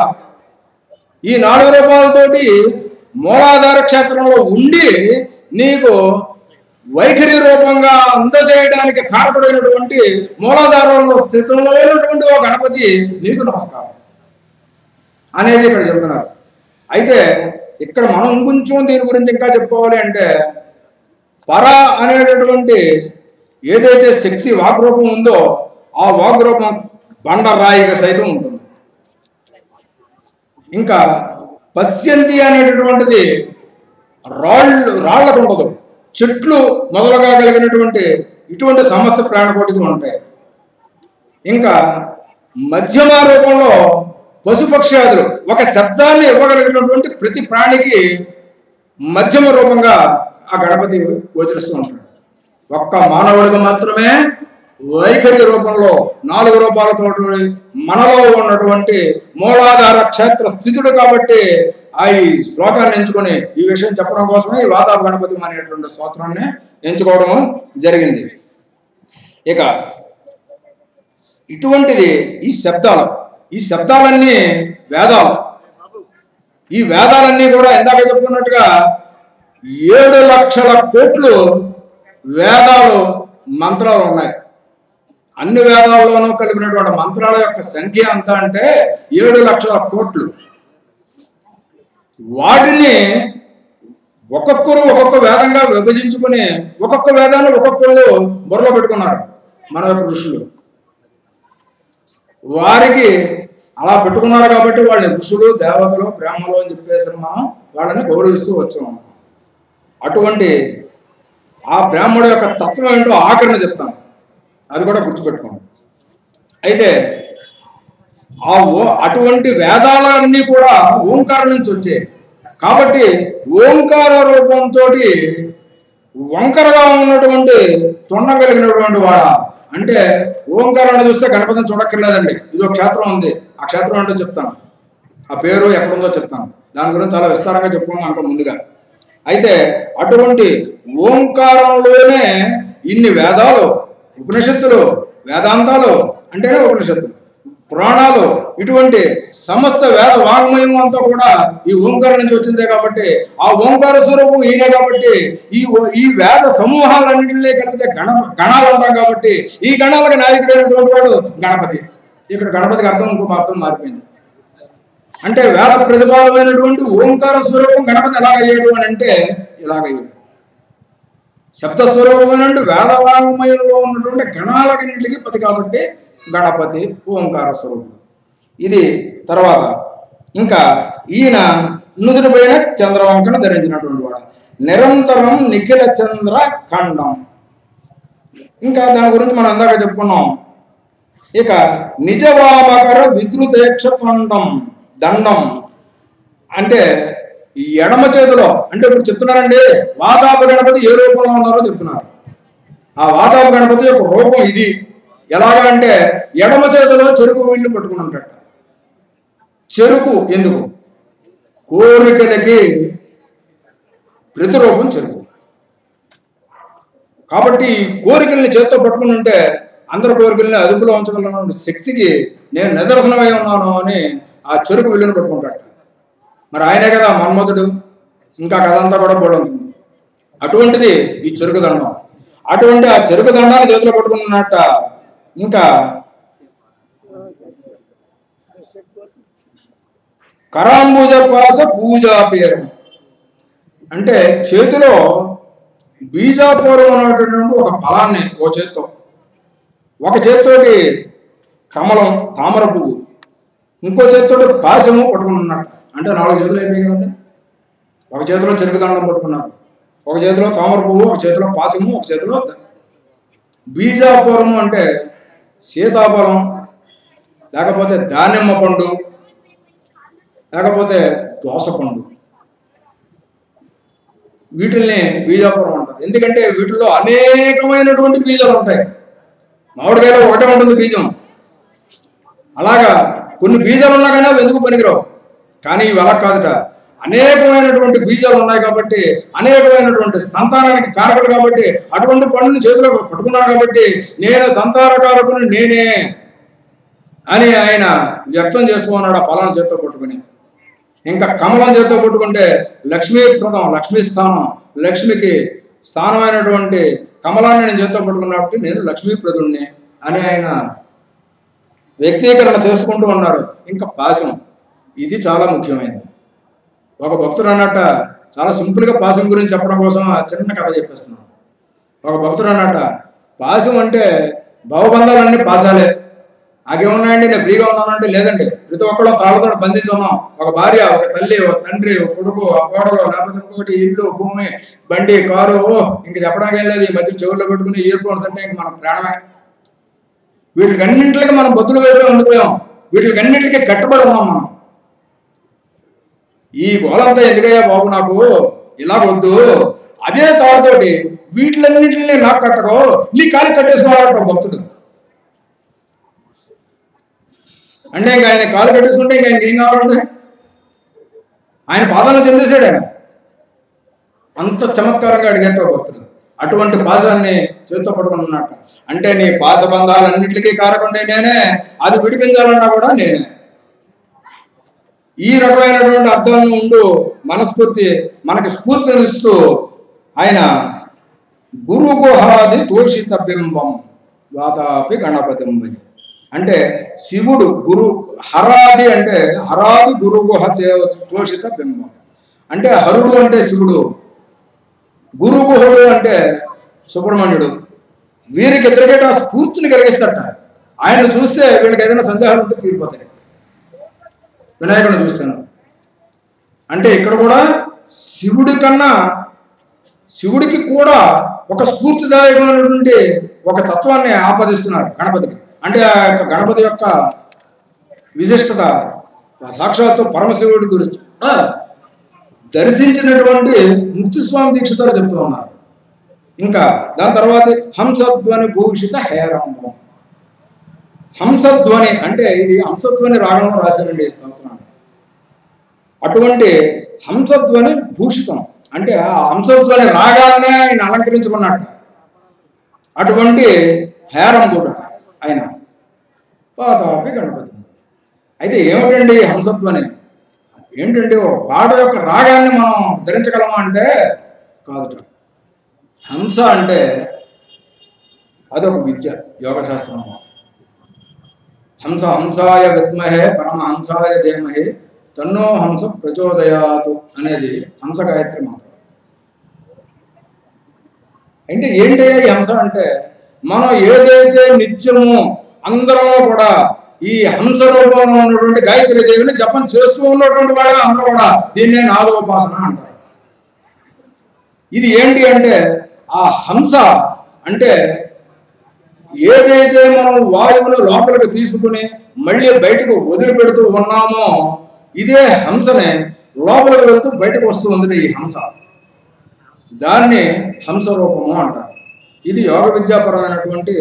S1: ఈ 4 రూపాలతోటి మూలాధార క్షేత్రంలో ఉండి నీకు వైఖరి రూపంగా అందజేయడానికి కారకుడైనటువంటి మూలాధారంలో స్థితిలో ఉన్నటువంటి ఒక గణపతి నీకు నమస్కారం అనేది ఇక్కడ చెప్తున్నారు. అయితే ఇక్కడ మనం కొంచెం దీని గురించి ఇంకా చెప్పుకోవాలి అంటే, పర అనేటటువంటి ఏదైతే శక్తి వాగ్రూపం ఉందో ఆ వాగ్రూపం బండరాయిగా సైతం ఉంటుంది. ఇంకా పశ్యంతి అనేటటువంటిది రాళ్లకు ఉండదు, చెట్లు మొదలుగా కలిగినటువంటి ఇటువంటి సమస్త ప్రాణకోటికి ఉంటాయి. ఇంకా మధ్యమ రూపంలో పశుపక్ష్యాదులు ఒక శబ్దాన్ని ఇవ్వగలిగినటువంటి ప్రతి ప్రాణికి మధ్యమ రూపంగా ఆ గణపతి గోచరిస్తూ ఉంటాడు. ఒక్క మానవుడికి మాత్రమే వైఖరి రూపంలో 4 రూపాలతో మనలో ఉన్నటువంటి మూలాధార క్షేత్ర స్థితుడు. కాబట్టి ఆ ఈ శ్లోకాన్ని ఎంచుకొని ఈ విషయం చెప్పడం కోసమే ఈ వాతాపి గణపతి అనేటువంటి స్తోత్రాన్ని ఎంచుకోవడం జరిగింది. ఇక ఇటువంటిది ఈ శబ్దాలన్నీ వేదాలు. ఈ వేదాలన్నీ కూడా ఇందాక చెప్పుకున్నట్టుగా 7 లక్షల కోట్లు వేదాలు మంత్రాలు ఉన్నాయి. అన్ని వేదాల్లోనూ కలిపినటువంటి మంత్రాల యొక్క సంఖ్య ఎంత అంటే 7 లక్షల కోట్లు. వాటిని ఒక్కొక్కరు ఒక్కొక్క వేదంగా విభజించుకుని ఒక్కొక్క వేదాన్ని ఒక్కొక్కళ్ళు బుర్రలో పెట్టుకున్నారు మన యొక్క ఋషులు. వారికి అలా పెట్టుకున్నారు కాబట్టి వాళ్ళని ఋషులు, దేవతలు, బ్రాహ్మలు అని చెప్పేసి మనం వాళ్ళని గౌరవిస్తూ వచ్చాము. అటువంటి ఆ బ్రాహ్మణుడు యొక్క తత్వం ఏంటో ఆఖరిని చెప్తాను, అది కూడా గుర్తుపెట్టుకోండి. అయితే అటువంటి వేదాలన్నీ కూడా ఓంకారం నుంచి వచ్చాయి. కాబట్టి ఓంకార రూపంతో వంకరగా ఉన్నటువంటి తొండం కలిగినటువంటి వాడ అంటే ఓంకారాన్ని చూస్తే గణపతిని చూడక్కర్లేదండి. ఇది ఒక క్షేత్రం ఉంది, ఆ క్షేత్రం అంటే చెప్తాను, ఆ పేరు ఎక్కడుందో చెప్తాను, దాని గురించి చాలా విస్తారంగా చెప్పుకున్నాం అంట ముందుగా. అయితే అటువంటి ఓంకారంలోనే ఇన్ని వేదాలు, ఉపనిషత్తులు, వేదాంతాలు అంటేనే ఉపనిషత్తులు, పురాణాలు, ఇటువంటి సమస్త వేద వాంగ్మయం అంతా కూడా ఈ ఓంకారం నుంచి వచ్చిందే. కాబట్టి ఆ ఓంకార స్వరూపం ఈయనే. కాబట్టి ఈ వేద సమూహాలన్నింటినీ కలిపితే గణాలు అంటాం. కాబట్టి ఈ గణాలకు నాయకుడైనటువంటి వాడు గణపతి. ఇక్కడ గణపతికి అర్థం ఇంకొక అర్థం మారిపోయింది. అంటే వేద ప్రతిపాదమైనటువంటి ఓంకార స్వరూపం గణపతి ఎలాగయ్యాడు అని అంటే ఇలాగయ్యాడు. శబ్దస్వరూపమైనటువంటి వేదవాంగ్మయంలో ఉన్నటువంటి గణాలన్నింటికి పతి కాబట్టి గణపతి ఓంకార స్వరూపుడు. ఇది తర్వాత ఇంకా ఈయన నుదుటిపైన చంద్రవంకను ధరించినటువంటి వాడు. నిరంతరం నిఖిల చంద్ర ఖండం. ఇంకా దాని గురించి మనం ఇందాక చెప్పుకున్నాం. ఇక నిజవామకర విద్రుతేక్ష దండం అంటే ఈ ఎడమ చేతిలో, అంటే ఇప్పుడు చెప్తున్నారండి వాతాప గణపతి ఏ రూపంలో ఉన్నారో చెప్తున్నారు. ఆ వాతాప గణపతి యొక్క రూపం ఇది. ఎలాగా అంటే ఎడమ చేతిలో చెరుకు వీళ్ళు పట్టుకుని ఉంటాడు. చెరుకు ఎందుకు? కోరికలకి ప్రతిరూపం చెరుకు. కాబట్టి కోరికల్ని చేతితో పట్టుకుని ఉంటే అందరి కోరికల్ని అదుపులో ఉంచగలన శక్తికి నేను నిదర్శనమై ఉన్నాను అని ఆ చెరుకు విల్లును పట్టుకుంటాడు. మరి ఆయనే కదా మన్మధుడు. ఇంకా కథ అంతా కూడా పోడుతుంది. అటువంటిది ఈ చెరుకు దండం. అటువంటి ఆ చెరుకు దండాన్ని చేతిలో పట్టుకున్నట్ట. ఇంకా కరాంబుజ పాస పూజా పేరు అంటే చేతిలో బీజాపూరం అనేటటువంటి ఒక ఫలాన్ని ఓ చేత్తో, ఒక చేతితోటి కమలం తామర పువ్వు, ఇంకో చేతితోటి పాశము పట్టుకుని ఉన్నట్టు. అంటే 4 చేతులు అయిపోయాయి కదండి. ఒక చేతిలో చెరుకు దండం పట్టుకున్నారు, ఒక చేతిలో తామర పువ్వు, ఒక చేతిలో పాశము, ఒక చేతిలో బీజాపూరము అంటే సీతాఫలం, లేకపోతే దానిమ్మ పండు, లేకపోతే దోస పండు. వీటిల్ని బీజాపురం అంటారు. ఎందుకంటే వీటిల్లో అనేకమైనటువంటి బీజాలు ఉంటాయి. మామిడికాయలో ఒకటే ఉంటుంది బీజం. అలాగా కొన్ని బీజాలు ఉన్నా కానీ అవి ఎందుకు పనికిరావు. కానీ ఇవి అలా కాదుట. అనేకమైనటువంటి బీజాలు ఉన్నాయి కాబట్టి, అనేకమైనటువంటి సంతానానికి కారకుడు కాబట్టి, అటువంటి పండుని చేతిలో పట్టుకున్నాను కాబట్టి నేను సంతానకారకుని నేనే అని ఆయన వ్యక్తం చేస్తూ ఉన్నాడు ఆ ఫలాన్ని చేతితో పట్టుకుని. ఇంకా కమలం చేతితో పట్టుకుంటే లక్ష్మీప్రదం, లక్ష్మీ స్థానం, లక్ష్మికి స్థానమైనటువంటి కమలాన్ని నేను చేతితో పట్టుకున్నప్పుడు నేను లక్ష్మీప్రదుణ్ణి అని ఆయన వ్యక్తీకరణ చేసుకుంటూ ఉన్నారు. ఇంకా పాశం, ఇది చాలా ముఖ్యమైనది. ఒక భక్తుడు అన్నట్ట, చాలా సింపుల్గా పాశం గురించి చెప్పడం కోసం ఆ చిన్న కథ చెప్పేస్తున్నాను. ఒక భక్తుడు అన్నట్ట, పాశం అంటే భవబంధాలన్నీ పాసాలే. నాకేమున్నాయండి, నేను ఫ్రీగా ఉన్నానంటే లేదండి. ప్రతి ఒక్కళ్ళు తాళ్ళతో బంధించి ఉన్నాం. ఒక భార్య, ఒక తల్లి, ఒక తండ్రి, ఒక కొడుకు, ఒక కోడలు, లేకపోతే ఇంకొకటి ఇల్లు, భూమి, బండి, కారు, ఇంక చెప్పడానికి ఏం లేదు. ఈ మధ్య చెవుల్లో పెట్టుకుని ఇయర్ ఫోన్స్ అంటే ఇంక మన ప్రాణమే. వీటికన్నింటికి మనం బతులు వైపే ఉండిపోయాం. వీటికన్నింటికి కట్టుబడి ఉన్నాం మనం. ఈ గోలంతా ఎందుకయ్యా బాబు, నాకు ఇలాగొద్దు, అదే తాడుతోటి వీటిలన్నింటినీ నాకు కట్టకో, నీ కాలి కట్టేసుకోవాలంటాడు భక్తుడు. అంటే ఇంకా ఆయన కాలు కట్టేసుకుంటే ఇంకా ఆయనకి ఏం కావాలంటే ఆయన పాదాలను చెందేశాడు. ఆయన అంత చమత్కారంగా అడిగేట భక్తుడు. అటువంటి పాశాన్ని చేతితో పట్టుకుని ఉన్నట్ట. అంటే నీ పాశబంధాలన్నింటికీ కారకుండా నేనే, అది విడిపించాలన్నా కూడా నేనే. ఈ రకమైనటువంటి అర్థాలను ఉండు మనస్ఫూర్తి మనకి స్ఫూర్తినిస్తూ ఆయన గురుగుహాది తోషిత బింబం వాతాపి గణపతింబై అంటే శివుడు గురు హరాది అంటే హరాది గురుగుహ తోషిత బింబం అంటే హరుడు అంటే శివుడు, గురుగుహుడు అంటే సుబ్రహ్మణ్యుడు. వీరికి ఇద్దరికైతే ఆ స్ఫూర్తిని కలిగిస్తాట. ఆయన్ని చూస్తే వీళ్ళకి ఏదైనా సందేహాలు ఉంటే తీరిపోతాయి. వినాయకుడిని చూస్తాను అంటే ఇక్కడ కూడా శివుడి కన్నా శివుడికి కూడా ఒక స్ఫూర్తిదాయకమైనటువంటి ఒక తత్వాన్ని ఆపాదిస్తున్నారు గణపతికి. అంటే ఆ యొక్క గణపతి యొక్క విశిష్టత సాక్షాత్తు పరమశివుడి గురించి దర్శించినటువంటి ముక్తిస్వామి దీక్షితారు చెప్తూ ఉన్నారు. ఇంకా దాని తర్వాత హంసధ్వని భూషిత హేరంబం. హంసధ్వని అంటే ఇది హంసధ్వని రాగంలో రాశారండి స్తోత్రాన్ని. అటువంటి హంసధ్వని భూషితం అంటే ఆ హంసధ్వని రాగాన్నే ఆయన అలంకరించుకున్నట్టు. అటువంటి హేరం కూడా ఆయన పాతాపి గణపతి. అయితే ఏమిటండి హంసధ్వని? ఏంటంటే పాట యొక్క రాగాన్ని మనం ధరించగలమా అంటే కాదుట. హంస అంటే అదొక విద్య, యోగశాస్త్రం. హంస హంసాయ విద్మహే పరమహంసాయ ధీమహే తన్నో హంస ప్రచోదయాతు అనేది హంస గాయత్రి మంత్రం. అంటే ఏంటి ఈ హంస అంటే, మనం ఏదైతే నిత్యము అందరము కూడా ఈ హంస రూపంలో ఉన్నటువంటి గాయత్రి దేవిని జపం చేస్తూ ఉన్నటువంటి వాళ్ళ అందరూ కూడా దీన్నే నాదోపాసన అంటారు. ఇది ఏంటి అంటే, ఆ హంస అంటే ఏదైతే మనం వాయువును లోపలికి తీసుకుని మళ్ళీ బయటకు వదిలిపెడుతూ ఉన్నామో ఇదే హంసనే లోపలికి వెళ్తూ బయటకు వస్తూ ఉంది ఈ హంస. దాన్ని హంస రూపము అంటారు. ఇది యోగ విద్యాపరమైనటువంటి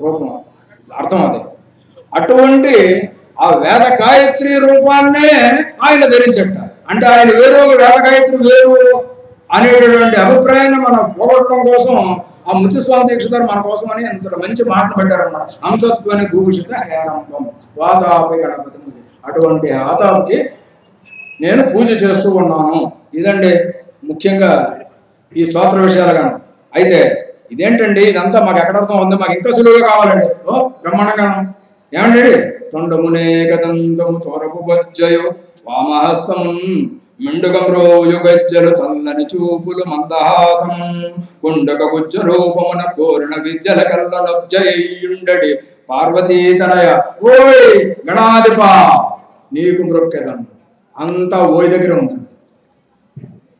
S1: రూపం, అర్థం అదే. అటువంటి ఆ వేద గాయత్రి రూపాన్నే ఆయన ధరించట. అంటే ఆయన వేరు, వేద గాయత్రి వేరు అనేటటువంటి అభిప్రాయాన్ని మనం పోగొట్టడం కోసం ఆ ముత్తుస్వామి దీక్షితారు మన కోసం అని ఎంత మంచి మాటలు పెట్టారన్నమాట. హంసత్వని భూషిత హేరంభం వాతాపి గణపతి. అటువంటి ఆతాపికి నేను పూజ చేస్తూ ఉన్నాను. ఇదండి ముఖ్యంగా ఈ స్తోత్ర విషయాలుగా. అయితే ఇదేంటండి ఇదంతా మాకు ఎక్కడ అర్థం ఉంది, మాకు ఇంకా సులువుగా కావాలండి. ఓ బ్రహ్మాండంగా ఏమండి, తొండమునేకదంతము తోరపు బొజ్జయు వామహస్తమున్ మెండుగమ్రోయు గజ్జలు చల్లని చూపులు మందహాసమున్ కుండక గుజ్జ రూపమున కోరిన విద్యల కల్ల నొజ్జయుండడి పార్వతీతనయ ఓయ్ గణాధిప నీకు మృక్కెదను. అంతా ఓయ్ దగ్గర ఉంది.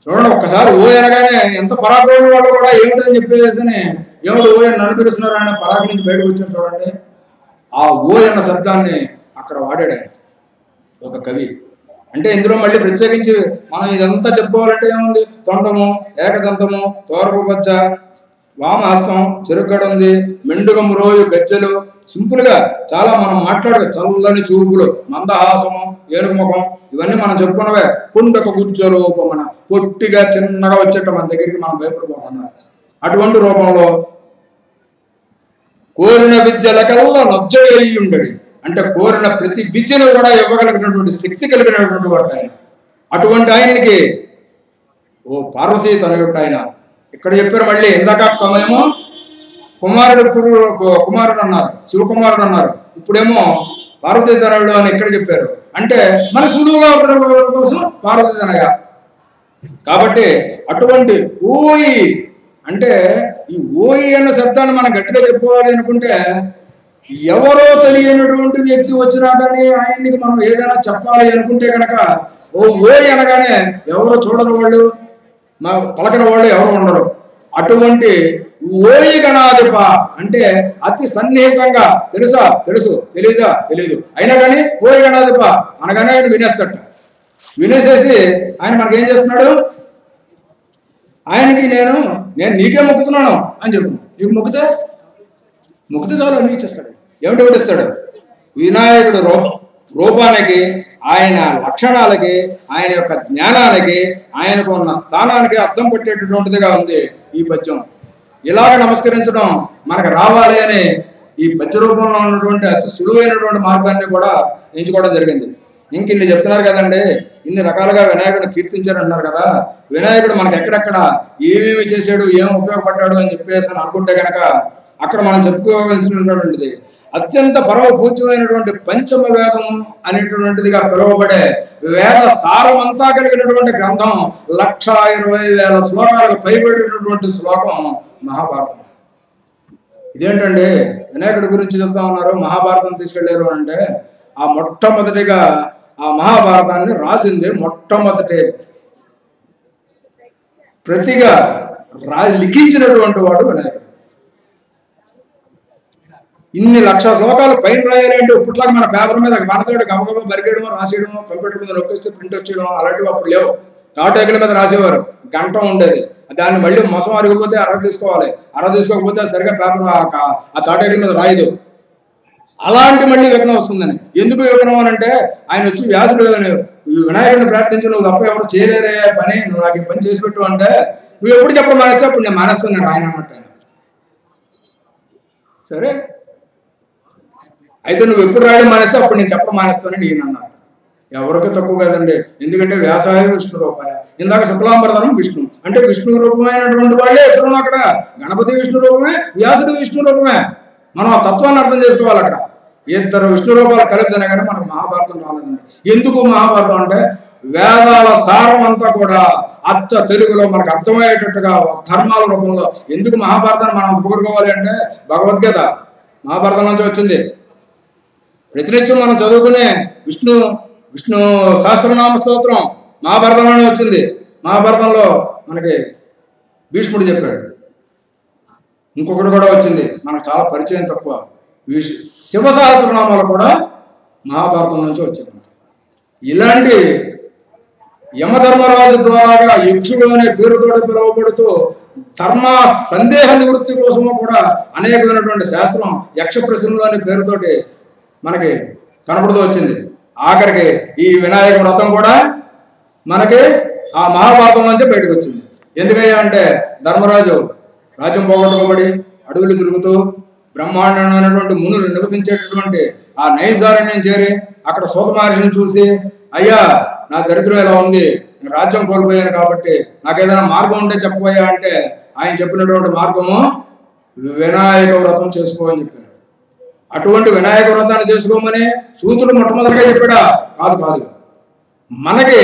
S1: చూడండి, ఒక్కసారి ఓ అనగానే ఎంత పరాక్రమం వాళ్ళు కూడా ఏమిటని చెప్పేసి ఏమిటి ఓ అని నన్ను పిలుస్తున్నారు ఆయన పరాకు నుంచి బయటకు వచ్చాను. చూడండి, ఆ ఓ అన్న శబ్దాన్ని అక్కడ వాడాడు ఒక కవి. అంటే ఇందులో మళ్ళీ ప్రత్యేకించి మనం ఇదంతా చెప్పుకోవాలంటే ఏముంది, తొండము, ఏకదంతము, తోరపు బొజ్జ, వామహస్తం, చెరుగడ ఉంది, మెండుగం రోయు గజ్జలు, సింపుల్ గా చాలా మనం మాట్లాడే చల్లని చూపులు, మందహాసము, ఏనుగు ముఖం, ఇవన్నీ మనం చెప్పుకున్నవే. కుండక గుజ్జ రూపం, పొట్టిగా చిన్నగా వచ్చేట మన దగ్గరికి మనం భయపడిపోకుండా అటువంటి రూపంలో కోరిన విద్యలకల్లా నొజ్జయుండడి. అంటే కోరిన ప్రతి విద్యను కూడా ఇవ్వగలిగినటువంటి శక్తి కలిగినటువంటి వాడు ఆయన. అటువంటి ఆయనకి ఓ పార్వతీ తనయుడు ఆయన. ఇక్కడ చెప్పారు మళ్ళీ ఇందాక ఏమో కుమారుడు అన్నారు, శివకుమారుడు అన్నారు, ఇప్పుడేమో పార్వతీ తనయుడు అని ఇక్కడ చెప్పారు. అంటే మన సులువుగా ఉండడం కోసం పార్వతీ తనయ. కాబట్టి అటువంటి ఓయి అంటే ఈ ఓయి అన్న శబ్దాన్ని మనం గట్టిగా చెప్పుకోవాలి అనుకుంటే, ఎవరో తెలియనటువంటి వ్యక్తి వచ్చినా కానీ ఆయన్ని మనం ఏదైనా చెప్పాలి అనుకుంటే కనుక ఓయి అనగానే ఎవరో చూడని వాళ్ళు, పలకని వాళ్ళు ఎవరు ఉండరు. అటువంటి ఓయి గణాధిప అంటే అతి సన్నిహితంగా తెలుసా తెలుసు, తెలీదా తెలీదు, అయినా కానీ ఓయి గణాధిప అనగానే ఆయన వినేస్తట. వినేసేసి ఆయన మనకేం చేస్తున్నాడు, ఆయనకి నేను నీకే మొక్కుతున్నాను అని చెప్పు. నీకు మొక్కితే చాలు అన్ని ఇచ్చేస్తాడు. ఏమిటి ఇస్తాడు, వినాయకుడు రూపానికి, ఆయన లక్షణాలకి, ఆయన యొక్క జ్ఞానానికి, ఆయనకు ఉన్న స్థానానికి అర్థం పట్టేటటువంటిదిగా ఉంది ఈ పద్యం. ఇలాగ నమస్కరించడం మనకు రావాలి అని ఈ పద్య రూపంలో ఉన్నటువంటి అతి సులువైనటువంటి మార్గాన్ని కూడా ఎంచుకోవడం జరిగింది. ఇంక ఇన్ని చెప్తున్నారు కదండి, ఇన్ని రకాలుగా వినాయకుడిని కీర్తించారంటున్నారు కదా. వినాయకుడు మనకు ఎక్కడెక్కడ ఏమేమి చేశాడు, ఏం ఉపయోగపడ్డాడు అని చెప్పేసి అని అనుకుంటే కనుక అక్కడ మనం చెప్పుకోవాల్సినటువంటిది అత్యంత పరమ పూజ్యమైనటువంటి పంచమ వేదం అనేటటువంటిదిగా పిలువబడే వేద సారమంతా కలిగినటువంటి గ్రంథం 1,20,000 శ్లోకాలకు పైబడినటువంటి శ్లోకం మహాభారతం. ఇదేంటండి వినాయకుడి గురించి చెప్తా ఉన్నారు, మహాభారతం తీసుకెళ్లారు అంటే ఆ మొట్టమొదటిగా ఆ మహాభారతాన్ని రాసింది మొట్టమొదటి ప్రతిగా లిఖించినటువంటి వాడు వినాయకుడు. ఇన్ని 1,00,000 శ్లోకాలు పైన రాయాలంటే ఇప్పట్లాగా మన పేపర్ మీద మనతోటి గబగబా బరిగేయడమో రాసేయడమో కంప్యూటర్ మీద నొక్కిస్తే ప్రింట్ వచ్చేయడం అలాంటివి అప్పుడు లేవు. తాటేకల మీద రాసేవారు, గంట ఉండేది. దాన్ని మళ్ళీ మొసం అరిగిపోతే అర తీసుకోవాలి, అర తీసుకోకపోతే సరిగా పేపర్ ఆ తాటేకల మీద రాయదు. అలాంటి మళ్ళీ విఘ్నం వస్తుందని. ఎందుకు విఘ్నం అని అంటే ఆయన వచ్చి వ్యాసుడు వినాయకుడిని ప్రార్థించి నువ్వు తప్ప ఎవరు చేయలేరే పని, నువ్వు నాకు ఈ పని చేసి పెట్టు అంటే నువ్వు ఎప్పుడు చెప్పడం మానేస్తే అప్పుడు నేను మానేస్తాను ఆయన అన్నట్టు. సరే అయితే నువ్వు ఎప్పుడు రాయడం మానేస్తే అప్పుడు నేను చెప్పడం మానేస్తానని ఈయన అన్నాడు. ఎవరికి తక్కువ కదండి, ఎందుకంటే వ్యాసాయ విష్ణు రూపాయ. ఇందాక శుక్లాంబరధరం విష్ణు అంటే విష్ణు రూపమైనటువంటి వాళ్ళే ఎదురున్నా అక్కడ. గణపతి విష్ణు రూపమే, వ్యాసుడు విష్ణు రూపమే. మనం ఆ తత్వాన్ని అర్థం చేసుకోవాలి అక్కడ. ఇద్దరు విష్ణు రూపాలు కలిపితేనే కానీ మనకు మహాభారతం రాలేదండి. ఎందుకు మహాభారతం అంటే వేదాల సారం అంతా కూడా అచ్చ తెలుగులో మనకు అర్థమయ్యేటట్టుగా ధర్మాల రూపంలో. ఎందుకు మహాభారతాన్ని మనం పొగుడుకోవాలి అంటే భగవద్గీత మహాభారతం నుంచి వచ్చింది. ప్రతినిత్యం మనం చదువుకునే విష్ణు సహస్రనామ స్తోత్రం మహాభారతంలోనే వచ్చింది. మహాభారతంలో మనకి భీష్ముడు చెప్పాడు. ఇంకొకటి కూడా వచ్చింది, మనకు చాలా పరిచయం తక్కువ, శివ సహస్రనామాలు కూడా మహాభారతం నుంచి వచ్చింది. ఇలాంటి యమధర్మరాజు ద్వారాగా యక్షుడు అనే పేరుతో పిలువబడుతూ ధర్మ సందేహ నివృత్తి కోసము కూడా అనేకమైనటువంటి శాస్త్రం యక్ష ప్రశ్నలు అనే పేరుతోటి మనకి కనపడుతూ వచ్చింది. ఆఖరికి ఈ వినాయక వ్రతం కూడా మనకి ఆ మహాభారతం నుంచే బయటకు వచ్చింది. ఎందుకయ్యా అంటే ధర్మరాజు రాజ్యం పోగొట్టుకోబడి అడవులు తిరుగుతూ బ్రహ్మాండమైనటువంటి మునులు నివసించేటటువంటి ఆ నైజారణ్యం చేరి అక్కడ సూత మహర్షిని చూసి, అయ్యా నా దరిద్రం ఎలా ఉంది, నేను రాజ్యం కోల్పోయాను కాబట్టి నాకు ఏదైనా మార్గం ఉంటే చెప్పబోయా అంటే ఆయన చెప్పినటువంటి మార్గము వినాయక వ్రతం చేసుకో అని చెప్పారు. అటువంటి వినాయక వ్రతాన్ని చేసుకోమని సూతుడు మొట్టమొదటిగా చెప్పాడా? కాదు. మనకి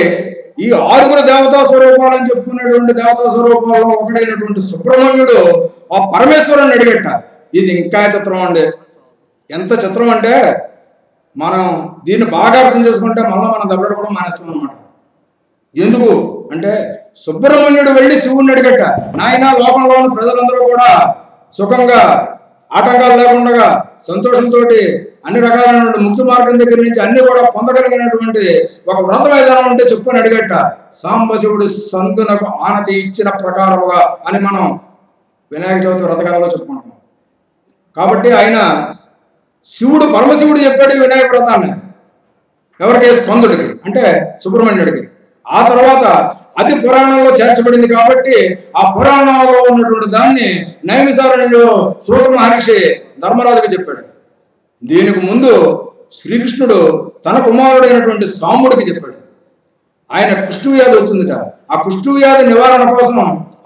S1: ఈ 6 దేవతా స్వరూపాలని చెప్పుకునేటువంటి దేవతా స్వరూపాల్లో ఒకడైనటువంటి సుబ్రహ్మణ్యుడు ఆ పరమేశ్వరుని అడిగట. ఇది ఇంకా చిత్రం అండి. ఎంత చిత్రం అంటే మనం దీన్ని బాగా అర్థం చేసుకుంటే మళ్ళీ మనం దెబ్బలు కూడా మానేస్తాం అన్నమాట. ఎందుకు అంటే సుబ్రహ్మణ్యుడు వెళ్ళి శివుణ్ణి అడిగట, నాయన లోకంలో ఉన్న ప్రజలందరూ కూడా సుఖంగా ఆటంకాలు లేకుండా సంతోషంతో అన్ని రకాలైనటువంటి ముక్తి మార్గం దగ్గర నుంచి అన్ని కూడా పొందగలిగినటువంటి ఒక వ్రతం ఏదైనా ఉంటే చెప్పుకొని అడిగట. సాంబశివుడు సంతునకు ఆనతి ఇచ్చిన ప్రకారముగా అని మనం వినాయక చవితి వ్రతకాలలో చెప్పుకుంటాం. కాబట్టి ఆయన శివుడు పరమశివుడు చెప్పాడు ఈ వినాయక వ్రతాన్ని ఎవరికి? స్కందుడికి, అంటే సుబ్రహ్మణ్యుడికి. ఆ తర్వాత అది పురాణంలో చేర్చబడింది కాబట్టి ఆ పురాణంలో ఉన్నటువంటి దాన్ని నైమిసారణ్యంలో సూత మహర్షి ధర్మరాజుకి చెప్పాడు. దీనికి ముందు శ్రీకృష్ణుడు తన కుమారుడైనటువంటి సాంబుడికి చెప్పాడు. ఆయన కుష్ఠవ్యాధి వచ్చిందిట. ఆ కుష్ఠవ్యాధి నివారణ కోసం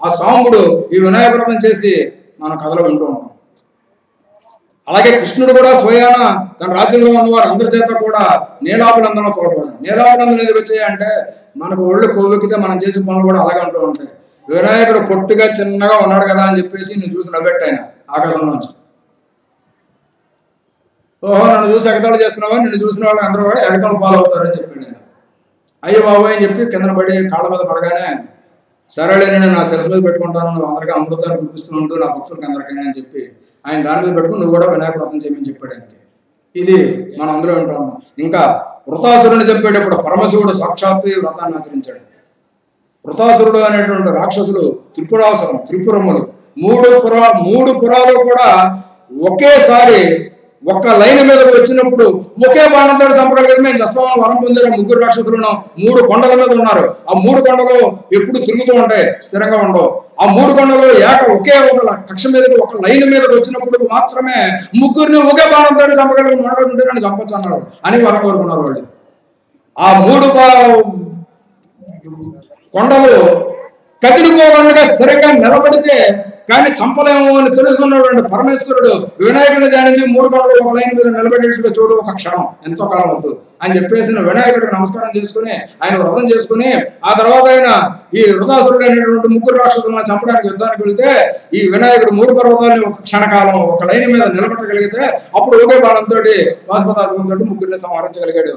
S1: ఆ సాంబుడు ఈ వినాయక వ్రతం చేసి మన కథలో వింటూ ఉంటాం. అలాగే కృష్ణుడు కూడా స్వయాన తన రాజ్యంలో ఉన్న వారు అందరి చేత కూడా నీలాపనందన తోడపడాడు. నీలాపనందన ఎందుకు వచ్చాయంటే మనకు ఒళ్ళు కొవ్వెక్కితే మనం చేసే పనులు కూడా అలాగే ఉంటూ ఉంటాయి. వినాయకుడు పొట్టుగా చిన్నగా ఉన్నాడు కదా అని చెప్పేసి నేను చూసి నవ్వెట్టు ఆయన ఆకాశంలోంచి. ఓహో, నన్ను చూసి ఎగతాళి చేస్తున్నావా, నిన్ను చూసిన వాళ్ళు అందరూ కూడా ఎగతాళి ఫాలో అవుతారని చెప్పాడు నేను. అయ్యో బాబు అని చెప్పి కిందన పడి కాళ్ళ మీద పడగానే, సరేలే నేను నా శిరస్సు మీద పెట్టుకుంటాను, నువ్వు అందరికీ అమృతాలు గుర్పిస్తూ ఉంటూ నా భక్తులకి అందరికైనా అని చెప్పి ఆయన దాని మీద పెట్టుకుని నువ్వు కూడా వినాయక వ్రతం చేయమని చెప్పాడు ఆయనకి. ఇది మనం అందులో వింటూ ఉన్నాం. ఇంకా వృతాసురుని చెప్పేటప్పుడు పరమశివుడు సాక్షాత్తు ఈ వ్రతాన్ని ఆచరించాడు. వృతాసురుడు అనేటువంటి రాక్షసులు త్రిపురములు మూడు పురాలు కూడా ఒకేసారి ఒక్క లైన్ మీద వచ్చినప్పుడు ఒకే బాణంతో చంపగలిగితే మేము చేస్తామని వరం పొందారు. 3 రాక్షసులను 3 కొండల మీద ఉన్నారు. ఆ 3 కొండలు ఎప్పుడు తిరుగుతూ ఉంటాయి, స్థిరంగా ఉండవు. ఆ 3 కొండలు ఒకే ఒక కక్ష మీద ఒక లైన్ మీద వచ్చినప్పుడు మాత్రమే ముగ్గురిని ఒకే బాణంతో చంపగలిగిన మనకుంటే నన్ను చంపచ్చు అన్నాడు అని వరం కోరుకున్నారు వాళ్ళు. ఆ 3 కొండలు కదిలిపోకుండా స్థిరంగా నిలబడితే కానీ చంపలేము అని తెలుసుకున్నటువంటి పరమేశ్వరుడు వినాయకుడిని ధ్యానించి 3 కొండలు ఒక లైన్ మీద నిలబడేట్టుగా చూడు ఒక క్షణం ఎంతో కాలం వద్దు అని చెప్పేసి వినాయకుడికి నమస్కారం చేసుకుని ఆయన వ్రతం చేసుకుని ఆ తర్వాత ఆయన ఈ వృతాసురుడు అనేటువంటి 3 రాక్షసులను చంపడానికి యుద్ధానికి వెళితే ఈ వినాయకుడు 3 పర్వతాలని ఒక క్షణకాలం ఒక లైన్ మీద నిలబెట్టగలిగితే అప్పుడు ఒకే బాణంతో వాసుపతాసంతో 3ని సంహరించగలిగాడు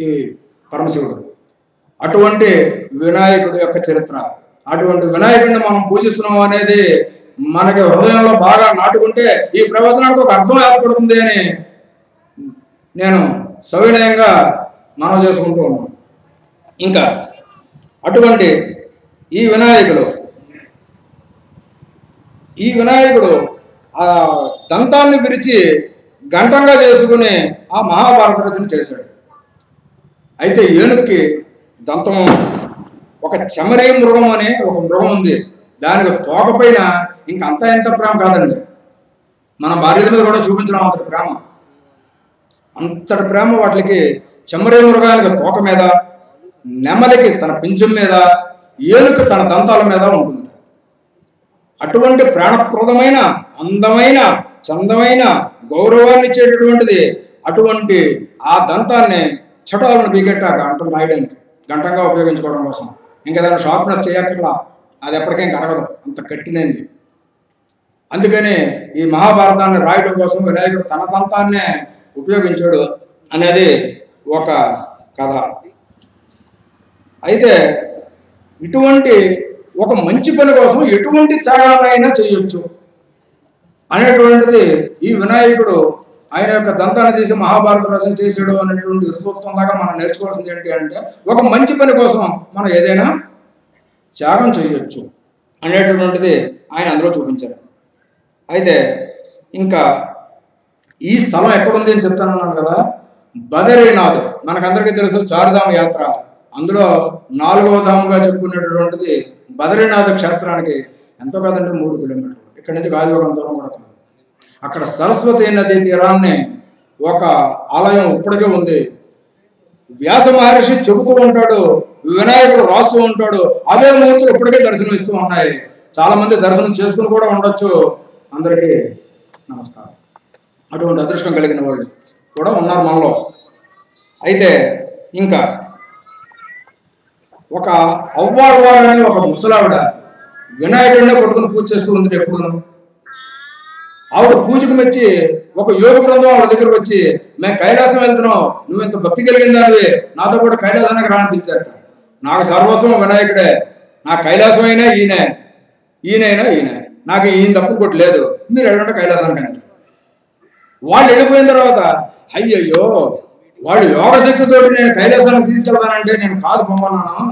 S1: ఈ పరమశివుడు. అటువంటి వినాయకుడి యొక్క చరిత్ర, అటువంటి వినాయకుడిని మనం పూజిస్తున్నాం అనేది మనకి హృదయంలో బాగా నాటుకుంటే ఈ ప్రవచనానికి ఒక అర్థం ఏర్పడుతుంది అని నేను సవినయంగా మనవి చేసుకుంటూ ఉన్నాను. ఇంకా అటువంటి ఈ వినాయకుడు ఆ దంతాన్ని విరిచి గంటంగా చేసుకుని ఆ మహాభారత రచన చేశాడు. అయితే ఏనుక్కి దంతం ఒక చెమరీ మృగం అనే ఒక మృగం ఉంది. దానికి తోకపైన ఇంకంత ఎంత ప్రేమ కాదండి, మన భార్యల మీద కూడా చూపించడం అంతటి ప్రేమ వాటికి. చెమరీ మృగానికి తోక మీద, నెమలికి తన పింఛం మీద, ఏనుగు తన దంతాల మీద ఉంటుంది. అటువంటి ప్రాణప్రదమైన అందమైన చందమైన గౌరవాన్ని ఇచ్చేటటువంటిది అటువంటి ఆ దంతాన్ని చటాలను బీగెట్టి ఆ గంటం రాయడానికి గంటంగా ఉపయోగించుకోవడం కోసం ఇంకేదైనా షార్ప్నెస్ చేయక్కర్లా, అది ఎప్పటికేం కరగదు, అంత కట్టినైంది. అందుకని ఈ మహాభారతాన్ని రాయడం కోసం వినాయకుడు తన దంతాన్నే ఉపయోగించాడు అనేది ఒక కథ. అయితే ఇటువంటి ఒక మంచి పని కోసం ఎటువంటి త్యాగాలైనా చేయొచ్చు అనేటువంటిది ఈ వినాయకుడు ఆయన యొక్క దంతాన్ని తీసి మహాభారత రచన చేసాడు అనేటువంటి ఋతుత్వంలాగా మనం నేర్చుకోవాల్సింది ఏంటి అంటే, ఒక మంచి పని కోసం మనం ఏదైనా త్యాగం చేయొచ్చు అనేటువంటిది ఆయన అందులో చూపించారు. అయితే ఇంకా ఈ స్థలం ఎక్కడుంది అని చెప్తానన్నాను కదా, బదరీనాథ్ మనకందరికీ తెలుసు, చారుధామ యాత్ర. అందులో 4వ ధామంగా చెప్పుకునేటటువంటిది బదరీనాథ్ క్షేత్రానికి ఎంతో కాదంటే 3 కిలోమీటర్లు ఇక్కడి నుంచి గాజువాకం దూరం కూడా కాదు. అక్కడ సరస్వతి నదీ తీరాన్ని ఒక ఆలయం ఇప్పటికే ఉంది. వ్యాస మహర్షి చెబుతూ ఉంటాడు, వినాయకుడు రాస్తూ ఉంటాడు, అదే మూర్తులు ఇప్పటికే దర్శనమిస్తూ ఉన్నాయి. చాలా మంది దర్శనం చేసుకుని కూడా ఉండొచ్చు. అందరికీ నమస్కారం. అటువంటి అదృష్టం కలిగిన వాళ్ళు కూడా ఉన్నారు మనలో. అయితే ఇంకా ఒక అవ్వాళ్ళని ఒక ముసలావిడ వినాయకుడినే కొట్టుకుని పూజ చేస్తూ ఉంది ఎప్పుడును. ఆవిడ పూజకు మెచ్చి ఒక యోగ బృందం ఆవిడ దగ్గరకు వచ్చి, మేము కైలాసం వెళ్తున్నాం, నువ్వు ఇంత భక్తి కలిగిన దానివి, నాతో పాటు కైలాసానికి రాని పిలిచారట. నాకు సర్వస్వం వినాయకుడే, నా కైలాసం అయినా ఈయనే, ఈయనైనా ఈయనే, నాకు ఈయన తప్పు కొట్టి లేదు, మీరు వెళ్ళంటే కైలాసానికి అంటే. వాళ్ళు వెళ్ళిపోయిన తర్వాత అయ్యయ్యో వాళ్ళు యోగశక్తితోటి నేను కైలాసానికి తీసుకెళ్తానంటే నేను కాదు పొమ్మన్నాను,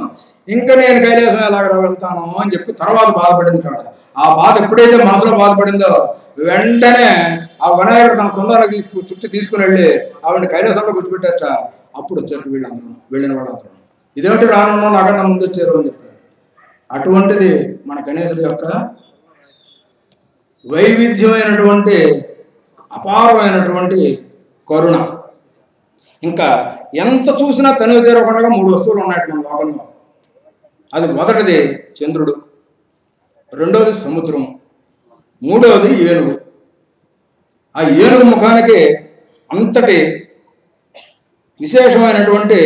S1: ఇంకా నేను కైలాసం ఎలాగ వెళ్తాను అని చెప్పి తర్వాత బాధపడింది. ఆ బాధ ఎప్పుడైతే మనసులో బాధపడిందో వెంటనే ఆ వినాయకుడు తన కుందాలకు చుట్టూ తీసుకుని వెళ్ళి ఆవిడని కైలాసంలో కూర్చోబెట్టారట. అప్పుడు వచ్చారు వీళ్ళందరూ, వెళ్ళిన వాళ్ళందరూ, ఇదేమిటి రానున్నా నాకన్నా ముందు వచ్చారు అని చెప్పారు. అటువంటిది మన గణేశుడి యొక్క వైవిధ్యమైనటువంటి అపారమైనటువంటి కరుణ. ఇంకా ఎంత చూసినా తనివి తీరకుండా 3 వస్తువులు ఉన్నాయి మన లోకంలో. అది మొదటిది చంద్రుడు, రెండోది సముద్రం, మూడవది ఏనుగు. ఆ ఏనుగు ముఖానికి అంతటి విశేషమైనటువంటి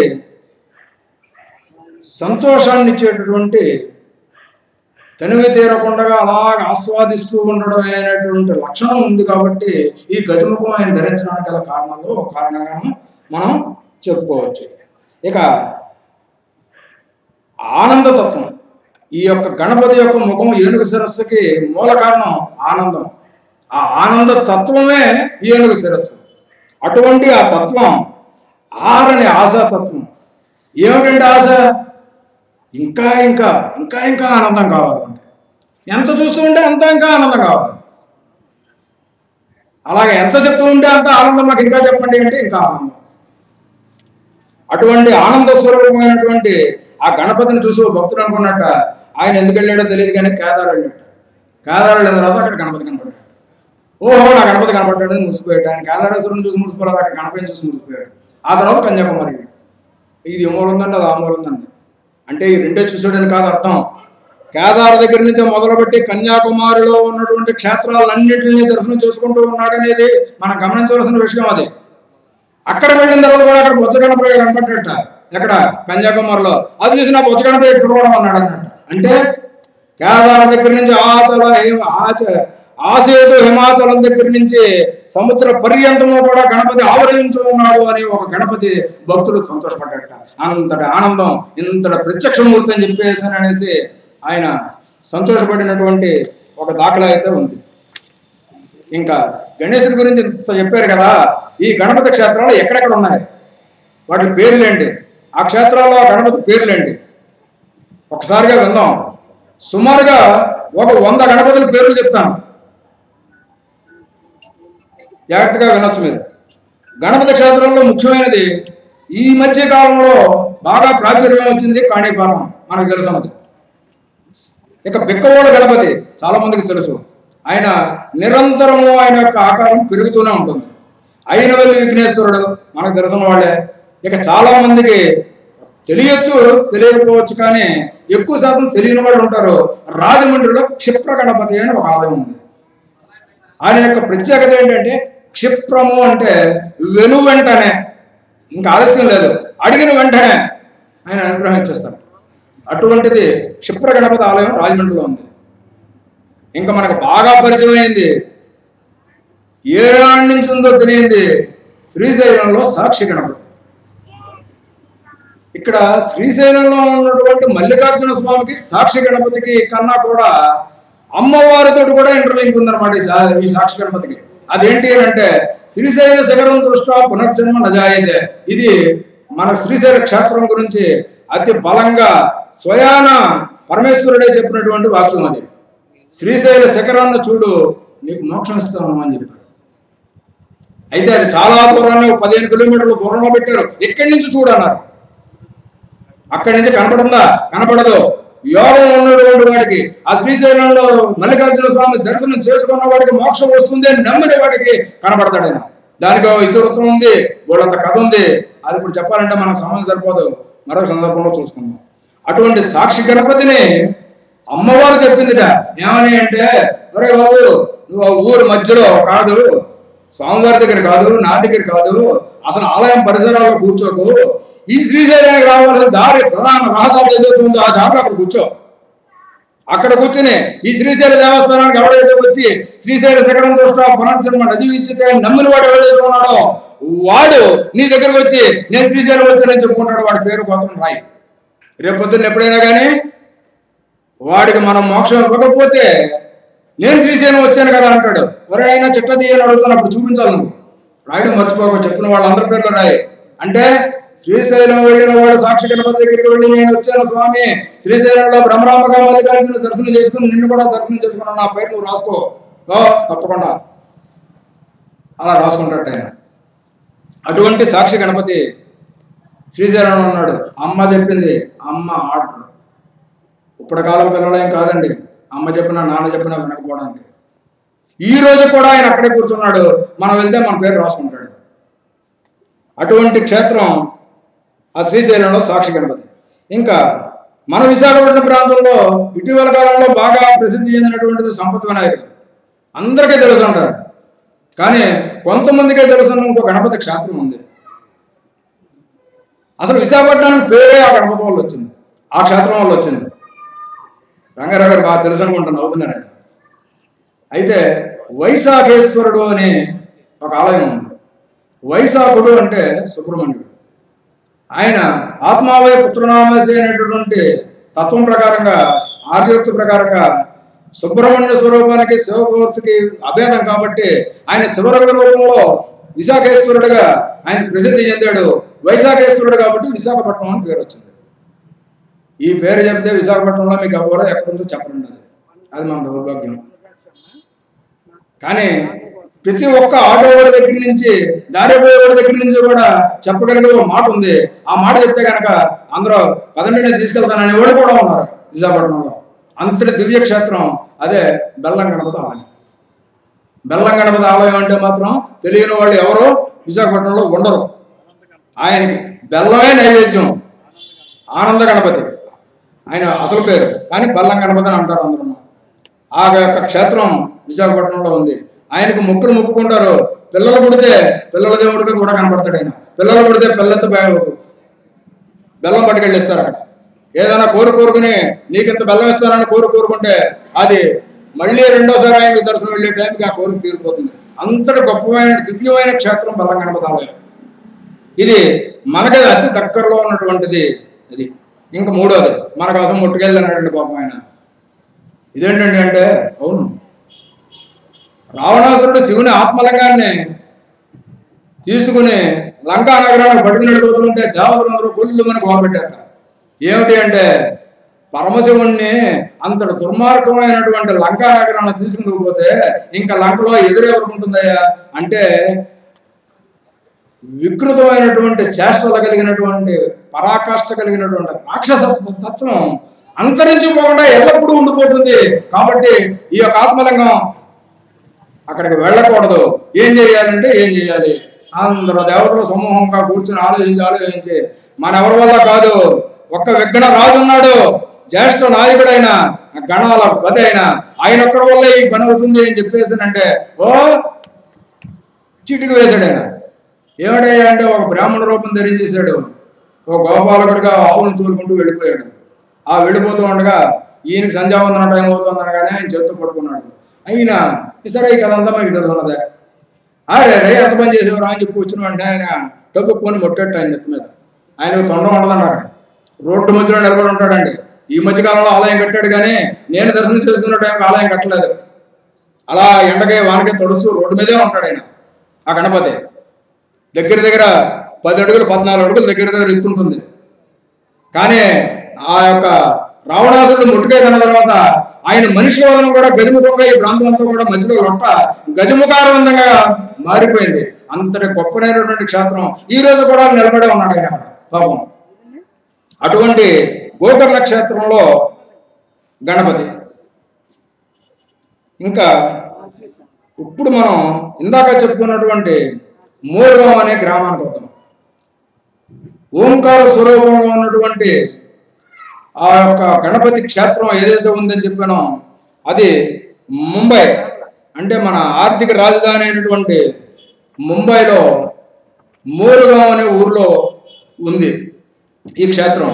S1: సంతోషాన్ని ఇచ్చేటటువంటి, తనివి తీరకుండా అలాగ ఆస్వాదిస్తూ ఉండడం అనేటువంటి లక్షణం ఉంది. కాబట్టి ఈ గజముఖం ఆయన ధరించడానికి గల కారణంలో ఒక కారణంగాను మనం చెప్పుకోవచ్చు. ఇక ఆనందతత్వం, ఈ యొక్క గణపతి యొక్క ముఖం ఏనుగు శిరస్సుకి మూల కారణం ఆనందం. ఆ ఆనంద తత్వమే ఏనుగు శిరస్సు. అటువంటి ఆ తత్వం ఆరని ఆశాతత్వం. ఏమిటంటే ఆశ? ఇంకా ఇంకా ఇంకా ఇంకా ఆనందం కావాలంటే, ఎంత చూస్తూ ఉంటే అంత ఇంకా ఆనందం కావాలి. అలాగే ఎంత చెప్తూ ఉంటే అంత ఆనందం, మాకు ఇంకా చెప్పండి అంటే ఇంకా ఆనందం. అటువంటి ఆనంద స్వరూపమైనటువంటి ఆ గణపతిని చూసి భక్తుడు అనుకున్నట్ట, ఆయన ఎందుకు వెళ్ళాడో తెలియదు కానీ కేదారు వెళ్ళాడు. కేదారు వెళ్ళిన తర్వాత అక్కడ గణపతి కనపడ్డాడు. ఓహో నా గణపతి కనపడ్డాడు అని మురిసిపోయాడు. ఆయన కేదారేశ్వరుని చూసి మురిసిపోలేదు, అక్కడ గణపతిని చూసి మురిసిపోయాడు. ఆ తర్వాత కన్యాకుమారి, ఇది ఈ మూల ఉందండి, అది ఆ మూల ఉందండి అంటే ఈ రెండే చూసాడని కాదు అర్థం. కేదారు దగ్గర నుంచి మొదలుపెట్టి కన్యాకుమారిలో ఉన్నటువంటి క్షేత్రాలన్నింటినీ దర్శనం చేసుకుంటూ ఉన్నాడనేది మనం గమనించవలసిన విషయం. అది అక్కడ వెళ్ళిన తర్వాత కూడా అక్కడ బొచ్చ గణపతి కనపడ్డట. ఎక్కడ? కన్యాకుమారిలో. అది చూసి నా బొచ్చ గణపతి ఇక్కడ కూడా ఉన్నాడు అన్నట్టు. అంటే కేదారు దగ్గర నుంచి ఆసేతు హిమాచలం దగ్గర నుంచి సముద్ర పర్యంతము కూడా గణపతి ఆవరించు ఉన్నాడు అని ఒక గణపతి భక్తులు సంతోషపడ్డట. అంతటి ఆనందం, ఇంతటి ప్రత్యక్షమూర్తి అని చెప్పేసి అనేసి ఆయన సంతోషపడినటువంటి ఒక దాఖలా అయితే ఉంది. ఇంకా గణేశుడి గురించి చెప్పారు కదా, ఈ గణపతి క్షేత్రాలు ఎక్కడెక్కడ ఉన్నాయి, వాటి పేర్లేంటి, ఆ క్షేత్రాల్లో గణపతి పేర్లేంటి ఒకసారిగా విందాం. సుమారుగా ఒక 100 గణపతుల పేర్లు చెప్తాను, జాగ్రత్తగా వినొచ్చు మీరు. గణపతి క్షేత్రంలో ముఖ్యమైనది ఈ మధ్య కాలంలో బాగా ప్రాచుర్యం వచ్చింది కాణిపాకం, మనకు తెలుసున్నది. ఇక బిక్కవోడు గణపతి చాలా మందికి తెలుసు. ఆయన నిరంతరము ఆయన యొక్క ఆకారం పెరుగుతూనే ఉంటుంది. అయినవల్లి విఘ్నేశ్వరుడు మనకు తెలిసిన వాళ్ళే. ఇక చాలా మందికి తెలియచ్చు, తెలియకపోవచ్చు, కానీ ఎక్కువ శాతం తెలియని వాళ్ళు ఉంటారు. రాజమండ్రిలో క్షిప్ర గణపతి అని ఒక ఆలయం ఉంది. ఆయన యొక్క ప్రత్యేకత ఏంటంటే క్షిప్రము అంటే వెను వెంటనే, ఇంకా ఆలస్యం లేదు, అడిగిన వెంటనే ఆయన అనుగ్రహం ఇచ్చేస్తాడు. అటువంటిది క్షిప్ర గణపతి ఆలయం రాజమండ్రిలో ఉంది. ఇంకా మనకు బాగా పరిచయం అయింది, ఏ నాటి నుంచి ఉందో తెలియంది, శ్రీశైలంలో సాక్షి గణపతి. ఇక్కడ శ్రీశైలంలో ఉన్నటువంటి మల్లికార్జున స్వామికి సాక్షి గణపతికి కన్నా కూడా అమ్మవారితో కూడా ఇంటర్లింక్ ఉందన్నమాట ఈ సాక్షి గణపతికి. అదేంటి అంటే శ్రీశైల శిఖరం దృష్ట్యా పునర్జన్మ నజాయతే. ఇది మన శ్రీశైల క్షేత్రం గురించి అతి బలంగా స్వయాన పరమేశ్వరుడే చెప్పినటువంటి వాక్యం అది. శ్రీశైల శిఖరాన్ని చూడు, నీకు మోక్షం ఇస్తాను అని చెప్పారు. అయితే అది చాలా దూరాన్ని 15 కిలోమీటర్ల దూరంలో పెట్టారు. ఎక్కడి నుంచి చూడన్నారు, అక్కడి నుంచి కనపడుతుందా? కనపడదు. యోగం ఉన్నటువంటి వాడికి, ఆ శ్రీశైలంలో మల్లికార్జున స్వామి దర్శనం చేసుకున్న వాడికి మోక్షం వస్తుంది అని నమ్మిన వాడికి కనపడతాడు ఆయన. దానికి ఇతివృత్తం ఉంది, వాళ్ళంత కథ ఉంది. అది ఇప్పుడు చెప్పాలంటే మనకు సమయం సరిపోదు, మరొక సందర్భంలో చూసుకుందాం. అటువంటి సాక్షి గణపతిని అమ్మవారు చెప్పిందిట. ఏమని అంటే, ఒరే బాబు, నువ్వు ఆ ఊరు మధ్యలో కాదు, స్వామివారి దగ్గర కాదు, నా దగ్గర కాదు, అసలు ఆలయం పరిసరాల్లో కూర్చోకు, ఈ శ్రీశైలానికి రావాల్సిన దారి ప్రధాన రహదారి ఏదైతే ఉందో ఆ దారిలో అక్కడ కూర్చో. అక్కడ కూర్చుని ఈ శ్రీశైల దేవస్థానానికి ఎవడైతే వచ్చి శ్రీశైల శిఖరం దృష్ట్యా పునర్జన్మ నజీవించితే నమ్మిన వాడు ఎవడైతే ఉన్నాడో వాడు నీ దగ్గరకు వచ్చి నేను శ్రీశైలం వచ్చానని చెప్పుకుంటాడు. వాడి పేరు గోత్రం రాయి. రేపు పొద్దున్న ఎప్పుడైనా కానీ వాడికి మనం మోక్షం ఇవ్వకపోతే నేను శ్రీశైలం వచ్చాను కదా అంటాడు. ఎవరైనా చిట్ట తీయని అడుగుతున్నప్పుడు చూపించాలి, నువ్వు రాయడం మర్చిపోక, చెప్పిన వాళ్ళందరి పేర్లు రాయి. అంటే శ్రీశైలం వెళ్ళిన వాడు సాక్షి గణపతి దగ్గరికి వెళ్ళి నేను వచ్చాను స్వామి, శ్రీశైలంలో బ్రహ్మరాంబగా మల్లికార్జున దర్శనం చేసుకుని నిన్ను కూడా దర్శనం చేసుకున్నాను, నా పేరు నువ్వు రాసుకో, తప్పకుండా అలా రాసుకుంటాడు ఆయన. అటువంటి సాక్షి గణపతి శ్రీశైలంలో ఉన్నాడు. అమ్మ చెప్పింది, అమ్మ ఆర్డర్. ఇప్పుడు కాలం పిల్లలేం కాదండి, అమ్మ చెప్పినా నాన్న చెప్పినా వినకపోవడానికి. ఈ రోజు కూడా ఆయన అక్కడే కూర్చున్నాడు, మనం వెళ్తే మన పేరు రాసుకుంటాడు. అటువంటి క్షేత్రం ఆ శ్రీశైలంలో సాక్షి గణపతి. ఇంకా మన విశాఖపట్నం ప్రాంతంలో ఇటీవల కాలంలో బాగా ప్రసిద్ధి చెందినటువంటిది సంపత్ వినాయకుడు. అందరికీ తెలుసు అంటారు, కానీ కొంతమందికే తెలుసున్న ఇంకో గణపతి క్షేత్రం ఉంది. అసలు విశాఖపట్నానికి పేరే ఆ గణపతి వల్ల వచ్చింది, ఆ క్షేత్రం వల్ల వచ్చింది. రంగారావు గారు బాగా తెలుసు అనుకుంటాను, అవుతున్నారు ఆయన. అయితే వైశాఖేశ్వరుడు అనే ఒక ఆలయం ఉంది. వైశాఖుడు అంటే సుబ్రహ్మణ్యుడు. ఆయన ఆత్మావయ పుత్రనామసి అనేటటువంటి తత్వం ప్రకారంగా, ఆర్యోక్తి ప్రకారంగా సుబ్రహ్మణ్య స్వరూపానికి శివమూర్తికి అభేదం కాబట్టి ఆయన శివరంగ రూపంలో విశాఖేశ్వరుడుగా ఆయన ప్రసిద్ధి చెందాడు. వైశాఖేశ్వరుడు కాబట్టి విశాఖపట్నం అని పేరు వచ్చింది. ఈ పేరు చెప్తే విశాఖపట్నంలో మీకు ఎవరో ఎక్కడుందో చెప్పండి, అది మన దౌర్భాగ్యం. కానీ ప్రతి ఒక్క ఆటో వాడి దగ్గర నుంచి, దారిపోయేవాడి దగ్గర నుంచి కూడా చెప్పగలిగే ఒక మాట ఉంది. ఆ మాట చెప్తే కనుక అందరూ పదండి నేను తీసుకెళ్తాననే వాళ్ళు కూడా ఉన్నారు విశాఖపట్నంలో. అంతటి దివ్య క్షేత్రం అదే బెల్లం గణపతి ఆలయం. బెల్లం గణపతి ఆలయం అంటే మాత్రం తెలియని వాళ్ళు ఎవరు విశాఖపట్నంలో ఉండరు. ఆయనకి బెల్లమే నైవేద్యం. ఆనంద గణపతి ఆయన అసలు పేరు, కానీ బెల్లం గణపతి అని అంటారు అందరూ. ఆ యొక్క క్షేత్రం విశాఖపట్నంలో ఉంది. ఆయనకు మొక్కులు మొక్కుకుంటారు. పిల్లలు పుడితే పిల్లల దేవుడికి కూడా కనబడతాడు ఆయన. పిల్లలు పుడితే పిల్లలతో బెల్లం పట్టుకెళ్ళిస్తారు. అక్కడ ఏదైనా కోరుకుని నీకింత బెల్లం ఇస్తానని కోరుకుంటే అది మళ్ళీ రెండోసారి ఆయనకు దర్శనం వెళ్ళే టైంకి ఆ కోరిక తీరిపోతుంది. అంతటి గొప్పమైన దివ్యమైన క్షేత్రం బెల్లం గణపతి ఆలయం. ఇది మనకి అతి దగ్గరలో ఉన్నటువంటిది. ఇది ఇంకా మూడోది మన కోసం ముట్టుకెళ్ళినాడండి పాపం ఆయన. ఇదేంటండి అంటే, అవును, రావణాసురుడు శివుని ఆత్మలింగాన్ని తీసుకుని లంకా నగరానికి పట్టుకుని వెళ్ళిపోతుంటే దేవతలందరూ కొల్లుమని గోల్పెట్టారు. ఏమిటి అంటే, పరమశివుణ్ణి అంతటి దుర్మార్గమైనటువంటి లంకా నగరాన్ని తీసుకుని పోతే ఇంకా లంకలో ఎదురెవరికి ఉంటుందయ్యా అంటే, వికృతమైనటువంటి చేష్టలు కలిగినటువంటి, పరాకాష్ట కలిగినటువంటి రాక్షస తత్వం అంతరించిపోకుండా ఎల్లప్పుడూ ఉండిపోతుంది. కాబట్టి ఈ యొక్క ఆత్మలింగం అక్కడికి వెళ్ళకూడదు. ఏం చేయాలంటే ఏం చేయాలి? అందరూ దేవతల సమూహంగా కూర్చుని ఆలోచించి మన ఎవరి వల్ల కాదు, ఒక్క విఘ్న రాజు ఉన్నాడు, జ్యేష్ఠ నాయకుడైన గణాల పది అయిన ఆయన ఒక్కడి వల్ల ఈ పని అవుతుంది అని చెప్పేసి అంటే, ఓ చిటికి వేశాడు ఆయన. ఏమిటయ్యా అంటే ఒక బ్రాహ్మణ రూపం ధరించేశాడు. ఒక గోపాలకుడిగా ఆవులను తోలుకుంటూ వెళ్ళిపోయాడు. ఆ వెళ్ళిపోతూ ఉండగా ఈయనకి సంధ్యావందనం టైం అవుతుంది అనగానే ఆయన చేత్తో పట్టుకున్నాడు. అయినా సరే ఈ కథ అంతా మీకు తెలుసున్నదే. అరే రే ఎంత పని చేసేవారు అని చెప్పి వచ్చిన వెంటనే ఆయన టొక్కుని మొట్టేట్టు ఆయన నెత్తి మీద. ఆయనకు తొండం ఉండదండి. అక్కడ రోడ్డు మధ్యలో నిలబడి ఉంటాడండి. ఈ మధ్యకాలంలో ఆలయం కట్టాడు, కానీ నేను దర్శనం చేసుకున్న టైంకి ఆలయం కట్టలేదు. అలా ఎండకే వానకే తడుస్తూ రోడ్డు మీదే ఉంటాడు ఆయన. ఆ గణపతి దగ్గర 10 అడుగులు 14 అడుగులు దగ్గర ఎత్తుంటుంది. కానీ ఆ యొక్క రావణాసురుడు ముట్టుకే కన్న తర్వాత ఆయన మనిషి వదనం కూడా గజముఖంగా ఈ ప్రాంతం అంతా కూడా మధ్యలో లొట్ట గజముఖారవంతంగా మారిపోయింది. అంతటి గొప్పనైనటువంటి క్షేత్రం ఈ రోజు కూడా నిలబడే ఉన్నాడు ఆయన పాపం. అటువంటి గోకర్ణ క్షేత్రంలో గణపతి. ఇంకా ఇప్పుడు మనం ఇందాక చెప్పుకున్నటువంటి మోరుగాం అనే గ్రామానికి వద్దాం. ఓంకార స్వరూపంగా ఉన్నటువంటి ఆ యొక్క గణపతి క్షేత్రం ఏదైతే ఉందని చెప్పానో అది ముంబై, అంటే మన ఆర్థిక రాజధాని అయినటువంటి ముంబైలో మోరుగాం అనే ఊరిలో ఉంది ఈ క్షేత్రం.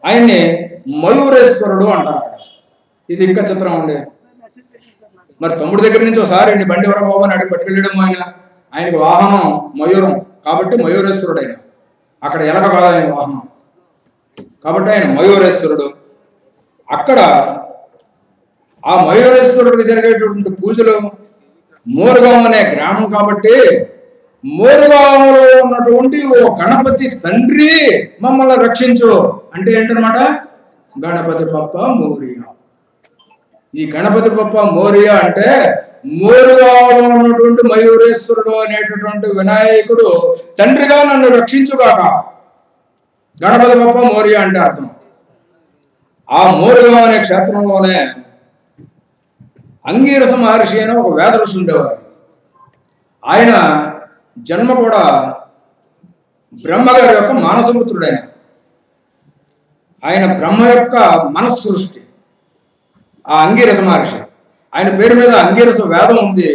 S1: ఆయన్ని మయూరేశ్వరుడు అంటారు. ఇది ఇంకా చిత్రం అండి. మరి తమ్ముడి దగ్గర నుంచి ఒకసారి బండి వరబాబు అని అడిగి పట్టుకెళ్ళడం ఆయనకి వాహనం మయూరం కాబట్టి మయూరేశ్వరుడు. ఆయన అక్కడ ఎలక కాదు ఆయన వాహనం కాబట్టి ఆయన మయూరేశ్వరుడు. అక్కడ ఆ మయూరేశ్వరుడికి జరిగేటువంటి పూజలు మోరుగాం అనే గ్రామం కాబట్టి మోరుగాంలో ఉన్నటువంటి ఓ గణపతి తండ్రి మమ్మల్ని రక్షించు అంటే ఏంటనమాట, గణపతి బప్ప మోరియా. ఈ గణపతి బప్ప మోరియా అంటే మోరుగాంలో ఉన్నటువంటి మయూరేశ్వరుడు అనేటటువంటి వినాయకుడు తండ్రిగా నన్ను రక్షించుగాక. గణపతి బప్ప మోరియా అంటే అర్థం. ఆ మోరుగాం అనే క్షేత్రంలోనే అంగీరస మహర్షి అని ఒక వేద ఋషి ఉండేవారు. ఆయన జన్మ కూడా బ్రహ్మగారి యొక్క మానసపుత్రుడైన. ఆయన బ్రహ్మ యొక్క మనస్సృష్టి ఆ అంగీరస మహర్షి. ఆయన పేరు మీద అంగీరస వేదం ఉంది.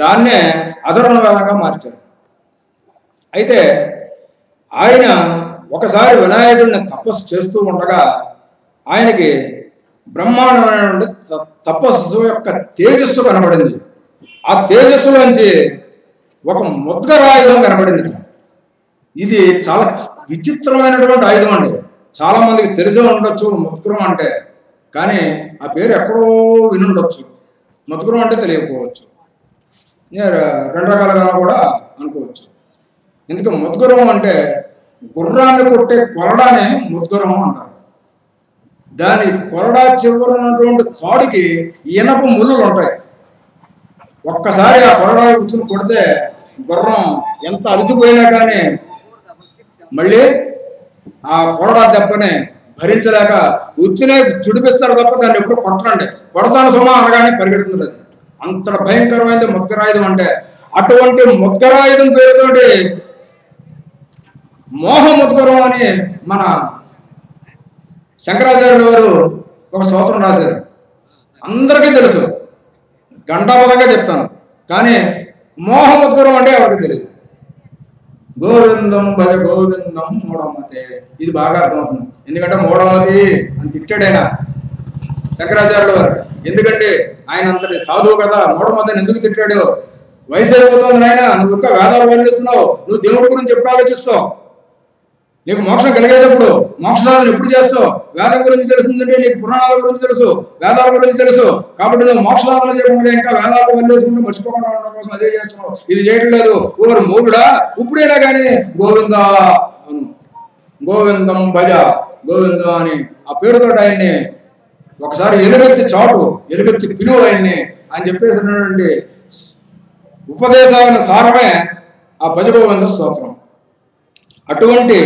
S1: దాన్నే అధర్వణ వేదంగా మార్చారు. అయితే ఆయన ఒకసారి వినాయకుడిని తపస్సు చేస్తూ ఉండగా ఆయనకి బ్రహ్మాండమైనటువంటి తపస్సు యొక్క తేజస్సు కనబడింది. ఆ తేజస్సులోంచి ఒక ముద్గర ఆయుధం కనబడింది. ఇది చాలా విచిత్రమైనటువంటి ఆయుధం అండి. చాలా మందికి తెలిసే ఉండొచ్చు ముద్గరం అంటే, కానీ ఆ పేరు ఎక్కడో వినుండొచ్చు. ముద్గరం అంటే తెలియకపోవచ్చు, రెండు రకాలుగా కూడా అనుకోవచ్చు. ఎందుకంటే ముద్గరం అంటే గుర్రాన్ని కొట్టే కొరడానే ముద్గరం అంటారు. దాని కొరడా చివర ఉన్నటువంటి తాడుకి ఇనప ముళ్ళులు ఉంటాయి. ఒక్కసారి ఆ కొరడా కూర్చుని కొడితే గుర్రం ఎంత అలసిపోయినా కానీ మళ్ళీ ఆ కొరడా దెబ్బని భరించలేక ఉత్తినే చుడిపిస్తారు తప్ప దాన్ని ఎప్పుడు కొట్టరండి. కొడతాను సుమా అనగానే పరిగెడుతుంది. అది అంత భయంకరమైనది ముద్గరాయుధం అంటే. అటువంటి ముద్గరాయుధం పేరుతోటి మోహముద్గరం అని మన శంకరాచార్యుల వారు ఒక స్తోత్రం రాశారు. అందరికీ తెలుసు, గంటాపదంగా చెప్తాను, కానీ మోహముద్గరం అంటే ఎవరికి తెలియదు. గోవిందం భజ గోవిందం మూఢమతే, ఇది బాగా అర్థమవుతుంది. ఎందుకంటే మూఢమతి అని తిట్టాడైనా శంకరాచార్యుల వారు. ఎందుకంటే ఆయన అంతటి సాధువు కదా, మూఢమతిని ఎందుకు తిట్టాడు? వయసు అయిపోతుంది నాయన, నువ్వు ఇంకా వేదాలు వదిలేస్తున్నావు, నువ్వు దేవుడి గురించి ఎప్పుడు ఆలోచిస్తావు? నీకు మోక్షం కలిగేటప్పుడు మోక్షాలను ఎప్పుడు చేస్తావు? వేదం గురించి తెలుస్తుందంటే నీకు పురాణాల గురించి తెలుసు, వేదాల గురించి తెలుసు, కాబట్టి నువ్వు మోక్షాలను చేయకుండా ఇంకా వేదాలు వదిలేసుకుంటూ మర్చిపోకుండా ఉండడం కోసం అదే చేస్తున్నావు. ఇది చేయట్లేదు. ఓరు మూడుడా, ఇప్పుడైనా కానీ గోవిందా అను, గోవిందం భజ గోవిందం అని ఆ పేరుతో ఆయన్ని ఒకసారి ఎలుగెత్తి చాటు, ఎలుగెత్తి పిలువు ఆయన్ని అని చెప్పేసినటువంటి ఉపదేశాల సారమే ఆ భజ గోవింద స్తోత్రం. అటువంటి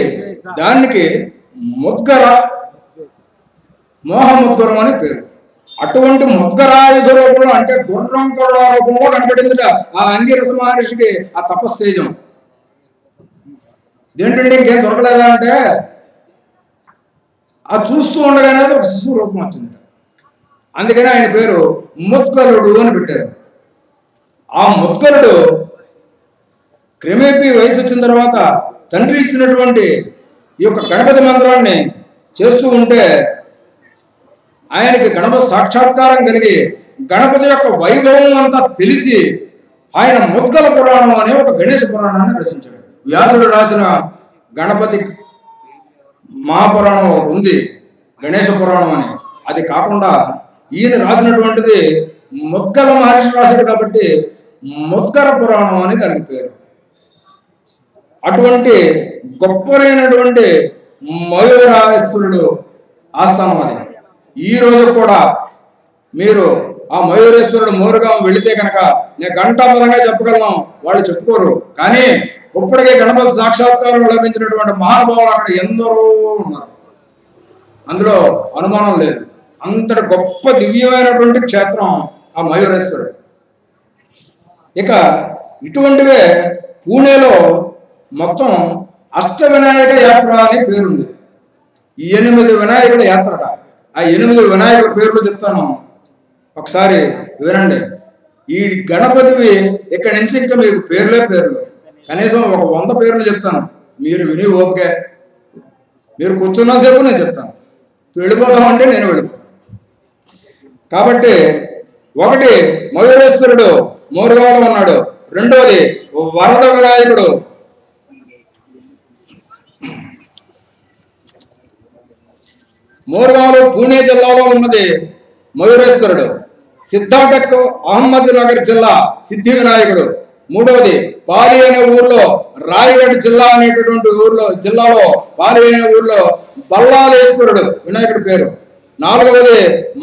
S1: దానికి ముద్గర, మోహముద్గరం అని పేరు. అటువంటి ముద్గరాయుధ రూపంలో అంటే గుర్రం కొరడా రూపంలో కనపడిందిట ఆ అంగీరస మహర్షికి ఆ తపస్తేజం. ఇదేంటంటే ఇంకేం దొరకలేదా అంటే ఆ చూస్తూ ఉండగానే ఒక శిశువు రూపం వచ్చింది. అందుకని ఆయన పేరు ముద్గలుడు అని పెట్టారు. ఆ ముద్గలుడు క్రమేపీ వయసు వచ్చిన తర్వాత తండ్రి ఇచ్చినటువంటి ఈ యొక్క గణపతి మంత్రాన్ని చేస్తూ ఉంటే ఆయనకి గణపతి సాక్షాత్కారం కలిగి గణపతి యొక్క వైభవం అంతా తెలిసి ఆయన ముద్గల పురాణం అనే ఒక గణేష పురాణాన్ని రచించాడు. వ్యాసుడు రాసిన గణపతి మహాపురాణం ఒకటి ఉంది, గణేష పురాణం అని. అది కాకుండా ఈయన రాసినటువంటిది ముద్గల మహర్షి రాశాడు కాబట్టి ముద్గర పురాణం అని దానికి పేరు. అటువంటి గొప్పనైనటువంటి మయూరేశ్వరుడు ఆస్థానం అది. ఈ రోజు కూడా మీరు ఆ మయూరేశ్వరుడు మోరుగాం వెళితే కనుక నేను గంటాపదంగా చెప్పగలను, వాళ్ళు చెప్పుకోరు. కానీ ఇప్పటికే గణపతి సాక్షాత్కారం లభించినటువంటి మహానుభావులు అక్కడ ఎందరో ఉన్నారు, అందులో అనుమానం లేదు. అంతటి గొప్ప దివ్యమైనటువంటి క్షేత్రం ఆ మయూరేశ్వరుడు. ఇక ఇటువంటివే పూణేలో మొత్తం అష్టవినాయక యాత్ర అనే పేరుంది. ఈ 8 వినాయకుల యాత్రట. ఆ 8 వినాయకుల పేర్లు చెప్తాను, ఒకసారి వినండి. ఈ గణపతివి ఇక్కడి నుంచి ఇంకా మీకు పేర్లే పేర్లు, కనీసం ఒక 100 పేర్లు చెప్తాను, మీరు విని ఓపికే. మీరు కూర్చున్నసేపు నేను చెప్తాను, వెళ్ళిపోతామంటే నేను వెళ్ళిపోతాను. కాబట్టి ఒకటి మయూరేశ్వరుడు మోరుగాంలో ఉన్నాడు. రెండోది వరద వినాయకుడు మోరుగాంలో పూణే జిల్లాలో ఉన్నది మయూరేశ్వరుడు. సిద్ధాటక్ అహ్మద్ నగర్ జిల్లా సిద్ధి వినాయకుడు. మూడవది పాలి అనే ఊర్లో రాయగఢ్ జిల్లా అనేటటువంటి జిల్లాలో పాలి అనే ఊర్లో బల్లాలేశ్వరుడు వినాయకుడి పేరు. నాలుగవది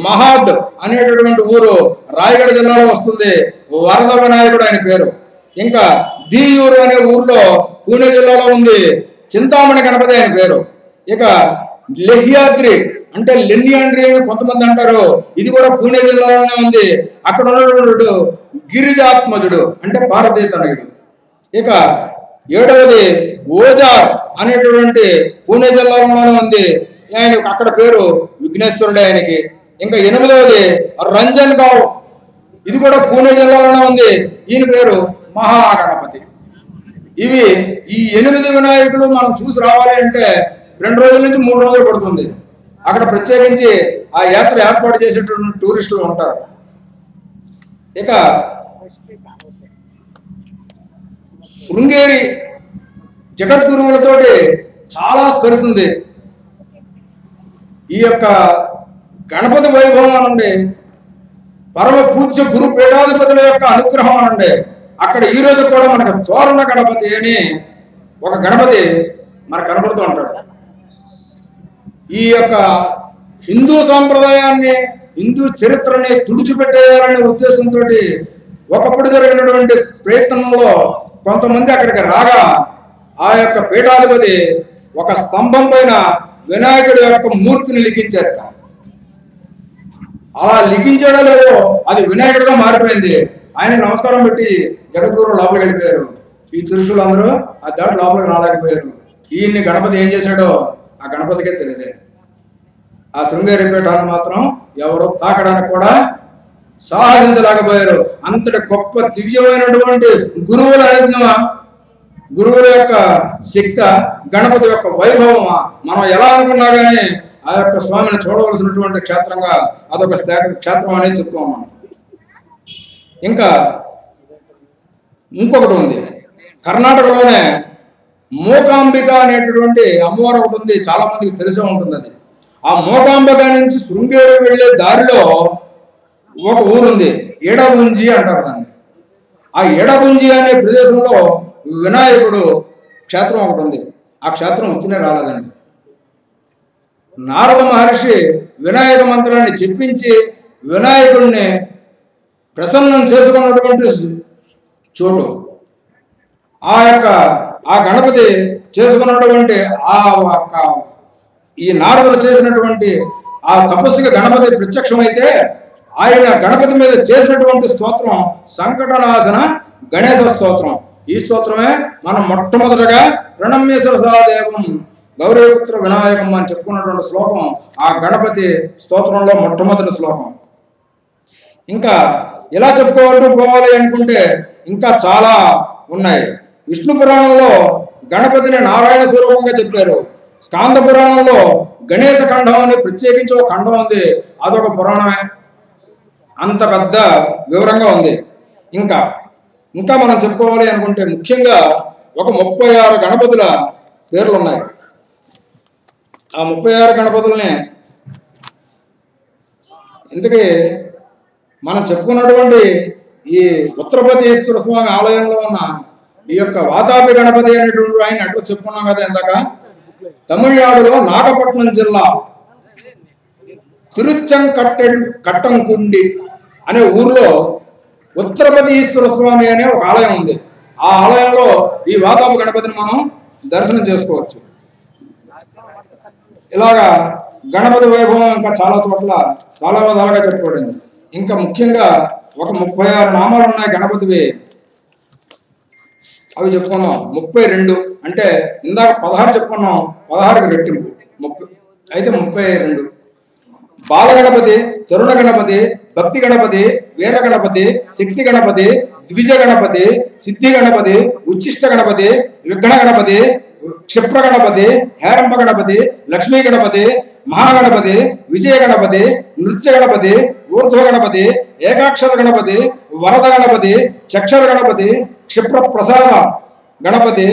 S1: మహాద్ అనేటటువంటి ఊరు రాయగఢ జిల్లాలో వస్తుంది, వరద వినాయకుడు ఆయన పేరు. ఇంకా దీయూరు అనే ఊర్లో పూణే జిల్లాలో ఉంది, చింతామణి గణపతి ఆయన పేరు. ఇక లెహ్యాద్రి అంటే లెన్యాండ్రి అని కొంతమంది అంటారు, ఇది కూడా పూణే జిల్లాలోనే ఉంది. అక్కడ ఉన్నటువంటి గిరిజాత్మజుడు అంటే భారతీయ తనయుడు. ఇక ఏడవది ఓజార్ అనేటటువంటి పూణే జిల్లాలోనే ఉంది, ఆయన అక్కడ పేరు విఘ్నేశ్వరుడు ఆయనకి. ఇంకా 8వది రంజన్ గావ్, ఇది కూడా పూణే జిల్లాలోనే ఉంది, ఈయన పేరు మహాగణపతి. ఇవి ఈ 8 వినాయకులు మనం చూసి రావాలి అంటే 2 రోజుల నుంచి 3 రోజులు పడుతుంది. అక్కడ ప్రత్యేకించి ఆ యాత్ర ఏర్పాటు చేసేటువంటి టూరిస్టులు ఉంటారు. ఇక శృంగేరి జగద్గురువులతోటి చాలా స్పరిస్తుంది. ఈ యొక్క గణపతి వైభవం అనండి, పరమ పూజ్య గురు పీఠాధిపతుల యొక్క అనుగ్రహం అనండి. అక్కడ ఈ రోజు కూడా మనకు తోరణ గణపతి అని ఒక గణపతి మనకు కనబడుతూ ఉంటాడు. ఈ యొక్క హిందూ సాంప్రదాయాన్ని, హిందూ చరిత్రని తుడిచిపెట్టేయాలనే ఉద్దేశంతో ఒకప్పుడు జరిగినటువంటి ప్రయత్నంలో కొంతమంది అక్కడికి రాగా ఆ యొక్క పీఠాధిపతి ఒక స్తంభం పైన వినాయకుడి యొక్క మూర్తిని లిఖించారు. అలా లిఖించాడో లేదో అది వినాయకుడిగా మారిపోయింది. ఆయన నమస్కారం పెట్టి జగద్గురు లోపలికి వెళ్ళిపోయారు. ఈ తురుషులు అందరూ ఆ దాటి లోపలికి రాలేకపోయారు. ఈయన్ని గణపతి ఏం చేశాడో ఆ గణపతికే తెలియదు. ఆ శృంగేరి పీఠాన్ని మాత్రం ఎవరు తాకడానికి కూడా సాహసించలేకపోయారు. అంతటి గొప్ప దివ్యమైనటువంటి గురువుల అనుజ్ఞమా, గురువుల యొక్క శక్తి, గణపతి యొక్క వైభవమా, మనం ఎలా అనుకున్నా కానీ ఆ యొక్క స్వామిని చూడవలసినటువంటి క్షేత్రంగా అదొక క్షేత్రం అనేది చెప్తూ ఉన్నాం. ఇంకా ఇంకొకటి ఉంది, కర్ణాటకలోనే మూకాంబిక అనేటటువంటి అమ్మవారు ఒకటి ఉంది, చాలా మందికి తెలిసే ఉంటుంది. అది ఆ మూకాంబిక నుంచి శృంగేరి వెళ్ళే దారిలో ఒక ఊరుంది, ఎడగుంజి అంటారు దాన్ని. ఆ ఎడగుంజి అనే ప్రదేశంలో వినాయకుడు క్షేత్రం ఒకటి ఉంది. ఆ క్షేత్రం ఉత్తినే రాలేదండి. నారద మహర్షి వినాయక మంత్రాన్ని చెప్పించి వినాయకుడిని ప్రసన్నం చేసుకున్నటువంటి చోటు. ఆ గణపతి చేసుకున్నటువంటి ఈ నారదులు చేసినటువంటి ఆ తపస్సుకి గణపతి ప్రత్యక్షమైతే ఆయన గణపతి మీద చేసినటువంటి స్తోత్రం సంకటనాశన గణేశ స్తోత్రం. ఈ స్తోత్రమే మనం మొట్టమొదటిగా ప్రణమ్యేశ్వర సహదేవం గౌరీపుత్ర వినాయకం అని చెప్పుకున్నటువంటి శ్లోకం ఆ గణపతి స్తోత్రంలో మొట్టమొదటి శ్లోకం. ఇంకా ఇలా చెప్పుకోవాలి అనుకుంటే ఇంకా చాలా ఉన్నాయి. విష్ణు పురాణంలో గణపతిని నారాయణ స్వరూపంగా చెప్పారు. స్కాంద పురాణంలో గణేశ ఖండం అని ప్రత్యేకించి ఒక ఖండం ఉంది, అదొక పురాణమే, అంత పెద్ద వివరంగా ఉంది. ఇంకా మనం చెప్పుకోవాలి అనుకుంటే ముఖ్యంగా ఒక 36 గణపతుల పేర్లు ఉన్నాయి. ఆ 36 గణపతుల్ని ఇంతకీ మనం చెప్పుకున్నటువంటి ఈ ఉత్తరపతీశ్వర స్వామి ఆలయంలో ఉన్న ఈ యొక్క వాతాపి గణపతి అనేటువంటి ఆయన అడ్రస్ చెప్పుకున్నాం కదా ఇందాక. తమిళనాడులో నాగపట్నం జిల్లా తిరుచంకట్టంకుండి అనే ఊర్లో ఉత్తరపతీశ్వర స్వామి అనే ఒక ఆలయం ఉంది. ఆ ఆలయంలో ఈ వాతాపి గణపతిని మనం దర్శనం చేసుకోవచ్చు. ఇలాగా గణపతి వైభవం ఇంకా చాలా చోట్ల చాలా విధాలుగా చెప్పుకోవడింది. ఇంకా ముఖ్యంగా ఒక 36 నామాలు ఉన్నాయి గణపతివి, అవి చెప్పుకున్నాం. 32 అంటే ఇందాక 16 చెప్పుకున్నాం, 16కి రెట్టింపు 30 అయితే 32. బాలగణపతి, తరుణ గణపతి, భక్తి గణపతి, వీర గణపతి, శక్తి గణపతి, ద్విజ గణపతి, సిద్ధి గణపతి, ఉచ్చిష్ట గణపతి, విఘ్న గణపతి, క్షిప్ర గణపతి, హేరంబ గణపతి, లక్ష్మీ గణపతి, మహాగణపతి, విజయ గణపతి, నృత్య గణపతి, ఊర్ధ్వ గణపతి, ఏకాక్షర గణపతి, వరద గణపతి, చక్షర గణపతి, క్షిప్ర ప్రసాద గణపతి,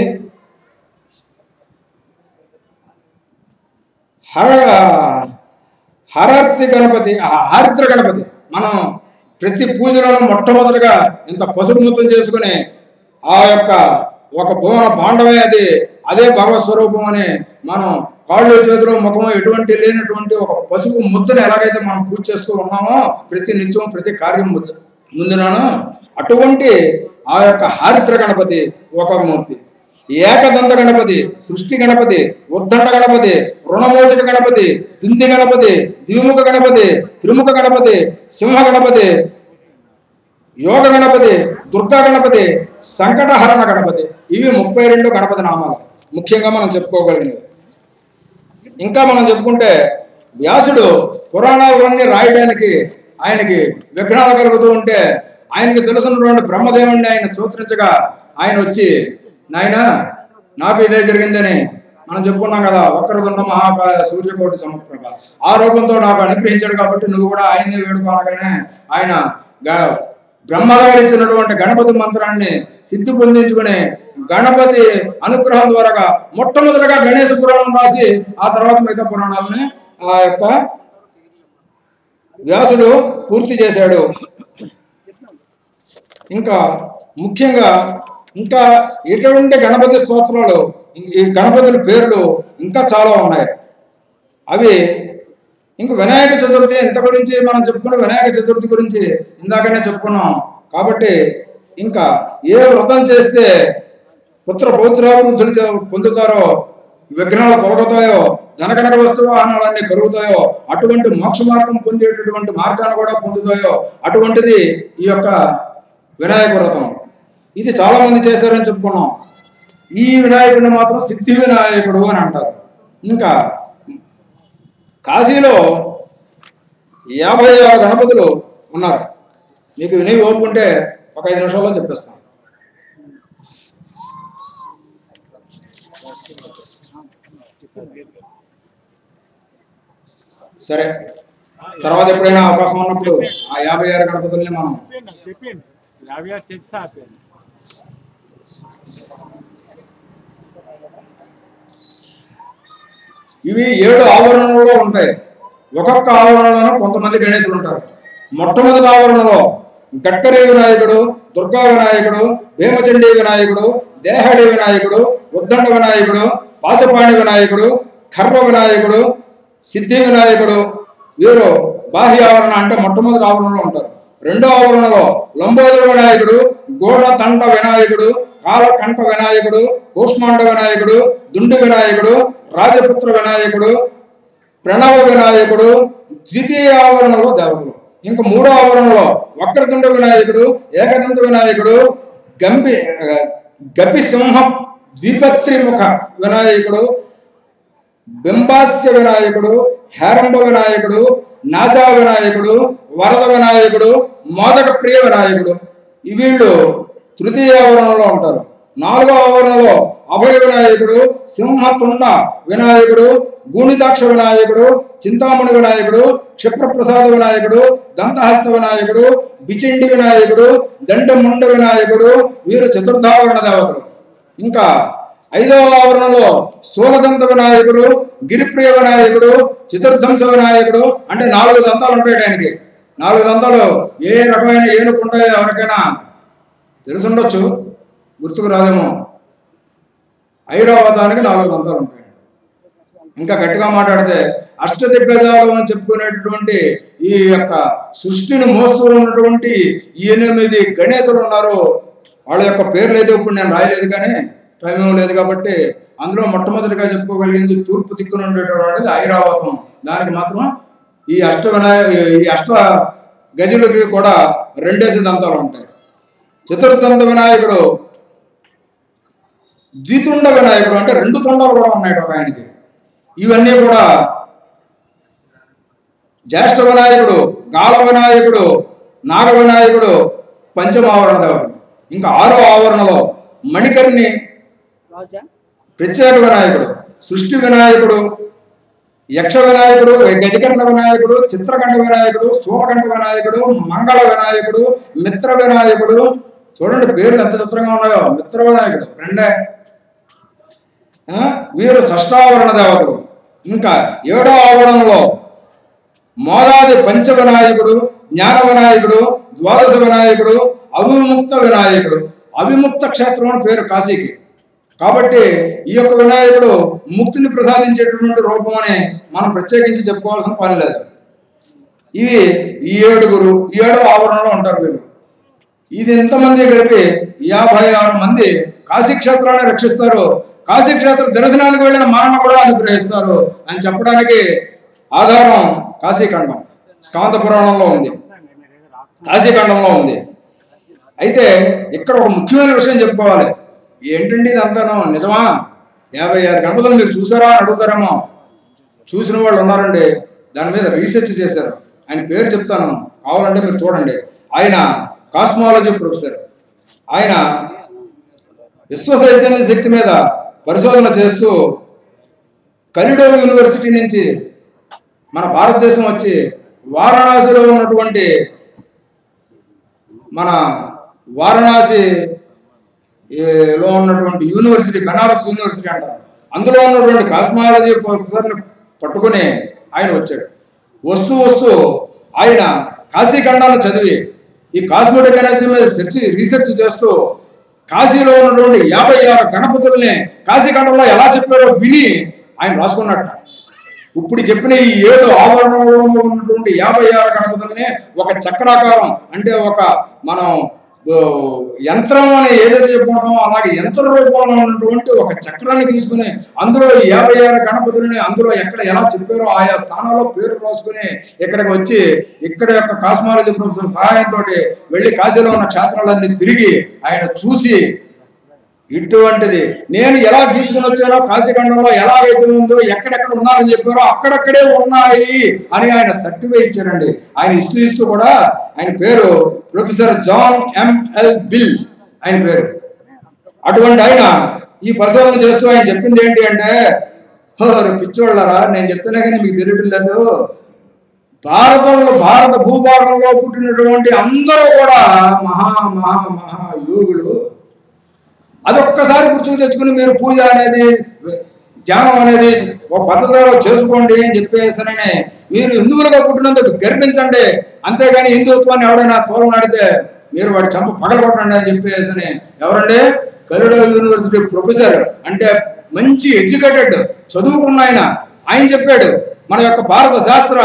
S1: హారతి గణపతి, హారిత్ర గణపతి. మనం ప్రతి పూజలను మొట్టమొదటిగా ఇంత పసుపు ముద్దం చేసుకుని ఆ యొక్క ఒక భువన భాండమే అదే భగవత్ స్వరూపం అని మనం కాళ్ళు చేతులు ముఖము ఎటువంటి లేనటువంటి ఒక పసుపు ముద్దను ఎలాగైతే మనం పూజ చేస్తూ ఉన్నామో ప్రతి నిత్యం ప్రతి కార్యం ముందునాను, అటువంటి ఆ యొక్క హారిత్ర గణపతి ఒక మూర్తి. ఏకదంత గణపతి, సృష్టి గణపతి, ఉద్దండ గణపతి, రుణమోచక గణపతి, దుంది గణపతి, ద్విముఖ గణపతి, త్రిముఖ గణపతి, సింహ గణపతి, యోగ గణపతి, దుర్గా గణపతి, సంకటహరణ గణపతి. ఇవి 32 గణపతి నామాలు ముఖ్యంగా మనం చెప్పుకోగలిగినవి. ఇంకా మనం చెప్పుకుంటే వ్యాసుడు పురాణాలన్నీ రాయడానికి ఆయనకి విఘ్నాలు కలుగుతూ ఉంటే ఆయనకి తెలుసున్నటువంటి బ్రహ్మదేవుడిని ఆయన సూత్రించగా ఆయన వచ్చి, నాయన నాకు ఇదే జరిగిందని మనం చెప్పుకున్నాం కదా, వక్రతుండ మహాకాయ సూర్యకోటి సమప్రభ, ఆ రూపంతో నాకు అనుగ్రహించాడు కాబట్టి నువ్వు కూడా ఆయన్నే వేడుకోనగానే ఆయన బ్రహ్మగారు ఇచ్చినటువంటి గణపతి మంత్రాన్ని సిద్ధి పొందించుకుని గణపతి అనుగ్రహం ద్వారా మొట్టమొదటిగా గణేశ పురాణం రాసి ఆ తర్వాత మిగతా పురాణాలని ఆ యొక్క వ్యాసుడు పూర్తి చేశాడు. ఇంకా ముఖ్యంగా ఇంకా ఎటువంటి గణపతి స్తోత్రాలు, ఈ గణపతుల పేర్లు ఇంకా చాలా ఉన్నాయి. అవి ఇంక వినాయక చతుర్థి ఇంత గురించి మనం చెప్పుకున్న వినాయక చతుర్థి గురించి ఇందాకనే చెప్పుకున్నాం. కాబట్టి ఇంకా ఏ వ్రతం చేస్తే పుత్ర పౌత్రాభివృద్ధులు పొందుతారో, విఘ్నాలు తొలగుతాయో, ధనకనక వస్తు వాహనాలన్నీ కలుగుతాయో, అటువంటి మోక్ష మార్గం పొందేటటువంటి మార్గాన్ని కూడా పొందుతాయో అటువంటిది ఈ యొక్క వినాయక వ్రతం. ఇది చాలా మంది చేశారని చెప్పుకున్నాం. ఈ వినాయకుడిని మాత్రం సిద్ధి వినాయకుడు అని అంటారు. ఇంకా కాశీలో 56 గణపతులు ఉన్నారు. మీకు విని ఓపుకుంటే ఒక 5 నిమిషాల్లో చెప్పేస్తాను. సరే, తర్వాత ఎప్పుడైనా అవకాశం ఉన్నప్పుడు ఆ 56 గణపతుల్ని మనం ఇవి 7 ఆవరణలో ఉంటాయి. ఒక్కొక్క ఆవరణలోనూ కొంతమంది గణేశులు ఉంటారు. మొట్టమొదటి ఆవరణలో గట్కరీ వినాయకుడు, దుర్గా వినాయకుడు, భీమచండీ వినాయకుడు, దేహడి వినాయకుడు, ఉద్దండ వినాయకుడు, పాశపాణి వినాయకుడు, ఖర్వ వినాయకుడు, సిద్ధి వినాయకుడు, వీరు బాహ్య ఆవరణ అంటే మొట్టమొదటి ఆవరణలో ఉంటారు. రెండో ఆవరణలో లంబోదర వినాయకుడు, గోడ తండ వినాయకుడు, కాలకంఠ వినాయకుడు, కూష్మాండ వినాయకుడు, దుండు వినాయకుడు, రాజపుత్ర వినాయకుడు, ప్రణవ వినాయకుడు, ద్వితీయ ఆవరణలో దేవతలు. ఇంకా మూడో ఆవరణలో వక్రతుండ వినాయకుడు, ఏకదంత వినాయకుడు, గపిసింహ ద్విపత్రిముఖ వినాయకుడు, బింబాస్య వినాయకుడు, హేరంబ వినాయకుడు, నాసా వినాయకుడు, వరద వినాయకుడు, మోదక ప్రియ వినాయకుడు. వీళ్ళు తృతీయ ఆవరణలో ఉంటారు. 4వ ఆవరణలో అభయ వినాయకుడు, సింహతుండ వినాయకుడు, గూణితాక్ష వినాయకుడు, చింతామణి వినాయకుడు, క్షిప్రప్రసాద వినాయకుడు, దంతహస్త వినాయకుడు, బిచిండి వినాయకుడు, దండముండ వినాయకుడు, వీరు చతుర్థావరణ దేవతలు. ఇంకా 5వ ఆవరణలో స్థూలదంత వినాయకుడు, గిరిప్రియ వినాయకుడు, చతుర్ధంస వినాయకుడు. అంటే 4 దంతాలు ఉంటాయి ఆయనకి. 4 దంతాలు ఏ రకమైన ఏనుకుంటాయో ఎవరికైనా తెలుసుండొచ్చు, గుర్తుకు రాదేమో. ఐరావతానికి 4 దంతాలు ఉంటాయి. ఇంకా గట్టిగా మాట్లాడితే అష్టదిగ్గజాలు అని చెప్పుకునేటటువంటి ఈ యొక్క సృష్టిని మోస్తూ ఉన్నటువంటి 8 గణేశులు ఉన్నారు. వాళ్ళ యొక్క పేర్లు అయితే ఇప్పుడు నేను రాయలేదు, కానీ టైం లేదు కాబట్టి అందులో మొట్టమొదటిగా చెప్పుకోగలిగింది తూర్పు దిక్కున ఉండేటటువంటిది ఐరావతం. దానికి మాత్రం ఈ అష్ట గజులకి కూడా 2 దంతాలు ఉంటాయి. చతుర్థంత వినాయకుడు, ద్వితుండ వినాయకుడు, అంటే 2 తొండాలు కూడా ఉన్నాయి ఒక ఆయనకి. ఇవన్నీ కూడా జ్యేష్ఠ వినాయకుడు, గాల వినాయకుడు, నాగ వినాయకుడు, పంచమావరణ దేవతలు. ఇంకా 6వ ఆవరణలో మణికర్ణి ప్రత్యేక వినాయకుడు, సృష్టి వినాయకుడు, యక్ష వినాయకుడు, గజకంఠ వినాయకుడు, చిత్రకంఠ వినాయకుడు, స్థూలకంఠ వినాయకుడు, మంగళ వినాయకుడు, మిత్ర వినాయకుడు. చూడండి పేర్లు ఎంత చిత్రంగా ఉన్నాయో. మిత్ర వినాయకుడు 2. వీరు షష్టావరణ దేవతలు. ఇంకా 7వ ఆవరణలో మోదాది పంచ వినాయకుడు, జ్ఞాన వినాయకుడు, ద్వాదశ వినాయకుడు, అవిముక్త వినాయకుడు. అవిముక్త క్షేత్రం అని పేరు కాశీకి. కాబట్టి ఈ యొక్క వినాయకుడు ముక్తిని ప్రసాదించేటటువంటి రూపం అని మనం ప్రత్యేకించి చెప్పుకోవాల్సిన పని లేదు. ఇవి 7వ ఆవరణలో ఉంటారు వీరు. ఇది ఇంతమంది కలిపి 56 మంది కాశీ క్షేత్రాన్ని రక్షిస్తారు. కాశీ క్షేత్ర దర్శనానికి వెళ్ళిన మరణ కూడా అనుగ్రహిస్తారు అని చెప్పడానికి ఆధారం కాశీఖండం, స్కాంద పురాణంలో ఉంది, కాశీఖండంలో ఉంది. అయితే ఇక్కడ ఒక ముఖ్యమైన విషయం చెప్పుకోవాలి. ఏంటండి ఇదంతాను నిజమా? 56 గణపతులు మీరు చూసారా అని అడుగుతారేమో. చూసిన వాళ్ళు ఉన్నారండి, దాని మీద రీసెర్చ్ చేశారు. ఆయన పేరు చెప్తాను, కావాలంటే మీరు చూడండి. ఆయన కాస్మాలజీ ప్రొఫెసర్. ఆయన విశ్వచైతన్య శక్తి మీద పరిశోధన చేస్తూ కలిడో యూనివర్సిటీ నుంచి మన భారతదేశం వచ్చి వారణాసిలో ఉన్నటువంటి మన వారణాసిలో ఉన్నటువంటి యూనివర్సిటీ, బనారస్ యూనివర్సిటీ అంటారు, అందులో ఉన్నటువంటి కాస్మాలజీ ప్రొఫెసర్ని పట్టుకుని ఆయన వచ్చాడు. వస్తూ ఆయన కాశీఖండాన్ని చదివి ఈ కాస్మోటిక్ ఎనర్జీ మీద రీసెర్చ్ చేస్తూ కాశీలో ఉన్నటువంటి 56 గణపతుల్ని కాశీఖండంలో ఎలా చెప్పారో విని ఆయన రాసుకున్నట్ట. ఇప్పుడు చెప్పిన ఈ 7 ఆవరణంలో ఉన్నటువంటి 56 గణపతుల్ని ఒక చక్రాకారం, అంటే ఒక మనం యంత్రం అని ఏదైతే చెప్పుకుంటామో అలాగే యంత్ర రూపంలో ఉన్నటువంటి ఒక చక్రాన్ని తీసుకుని అందులో 56 గణపతులని అందులో ఎక్కడ ఎలా చెప్పారో ఆయా స్థానాల్లో పేరు రాసుకుని ఇక్కడికి వచ్చి ఇక్కడ యొక్క కాస్మాలజీ ప్రొఫెసర్ సహాయంతో వెళ్ళి కాశీలో ఉన్న క్షేత్రాలన్నీ తిరిగి ఆయన చూసి ఇటువంటిది నేను ఎలా తీసుకుని వచ్చానో కాశీఖండంలో ఎలాగైతే ఉందో ఎక్కడెక్కడ ఉన్నారని చెప్పారో అక్కడక్కడే ఉన్నాయి అని ఆయన సర్టిఫికేట్ ఇచ్చారండి. ఆయన ఇస్తూ కూడా ఆయన పేరు ప్రొఫెసర్ జాన్ ఎంఎల్ బిల్ ఆయన పేరు. అటువంటి ఆయన ఈ పరిశోధన చేస్తూ ఆయన చెప్పింది ఏంటి అంటే, పిచ్చోళ్ళరా నేను చెప్తున్నా కానీ మీకు తెలియడం లేదు, భారత భూభాగంలో పుట్టినటువంటి అందరూ కూడా మహా యోగులు. అదొక్కసారి గుర్తుకు తెచ్చుకుని మీరు పూజ అనేది ధ్యానం అనేది ఒక పద్ధతిలో చేసుకోండి అని చెప్పేసనని మీరు హిందువులుగా పుట్టినందుకు గర్వించండి, అంతేగాని హిందుత్వాన్ని ఎవడైనా తోలనాడితే మీరు వాడి చంప పగలగొట్టండి అని చెప్పేసి ఎవరండి? కలిడో యూనివర్సిటీ ప్రొఫెసర్, అంటే మంచి ఎడ్యుకేటెడ్ చదువుకున్న ఆయన చెప్పాడు మన యొక్క భారత శాస్త్ర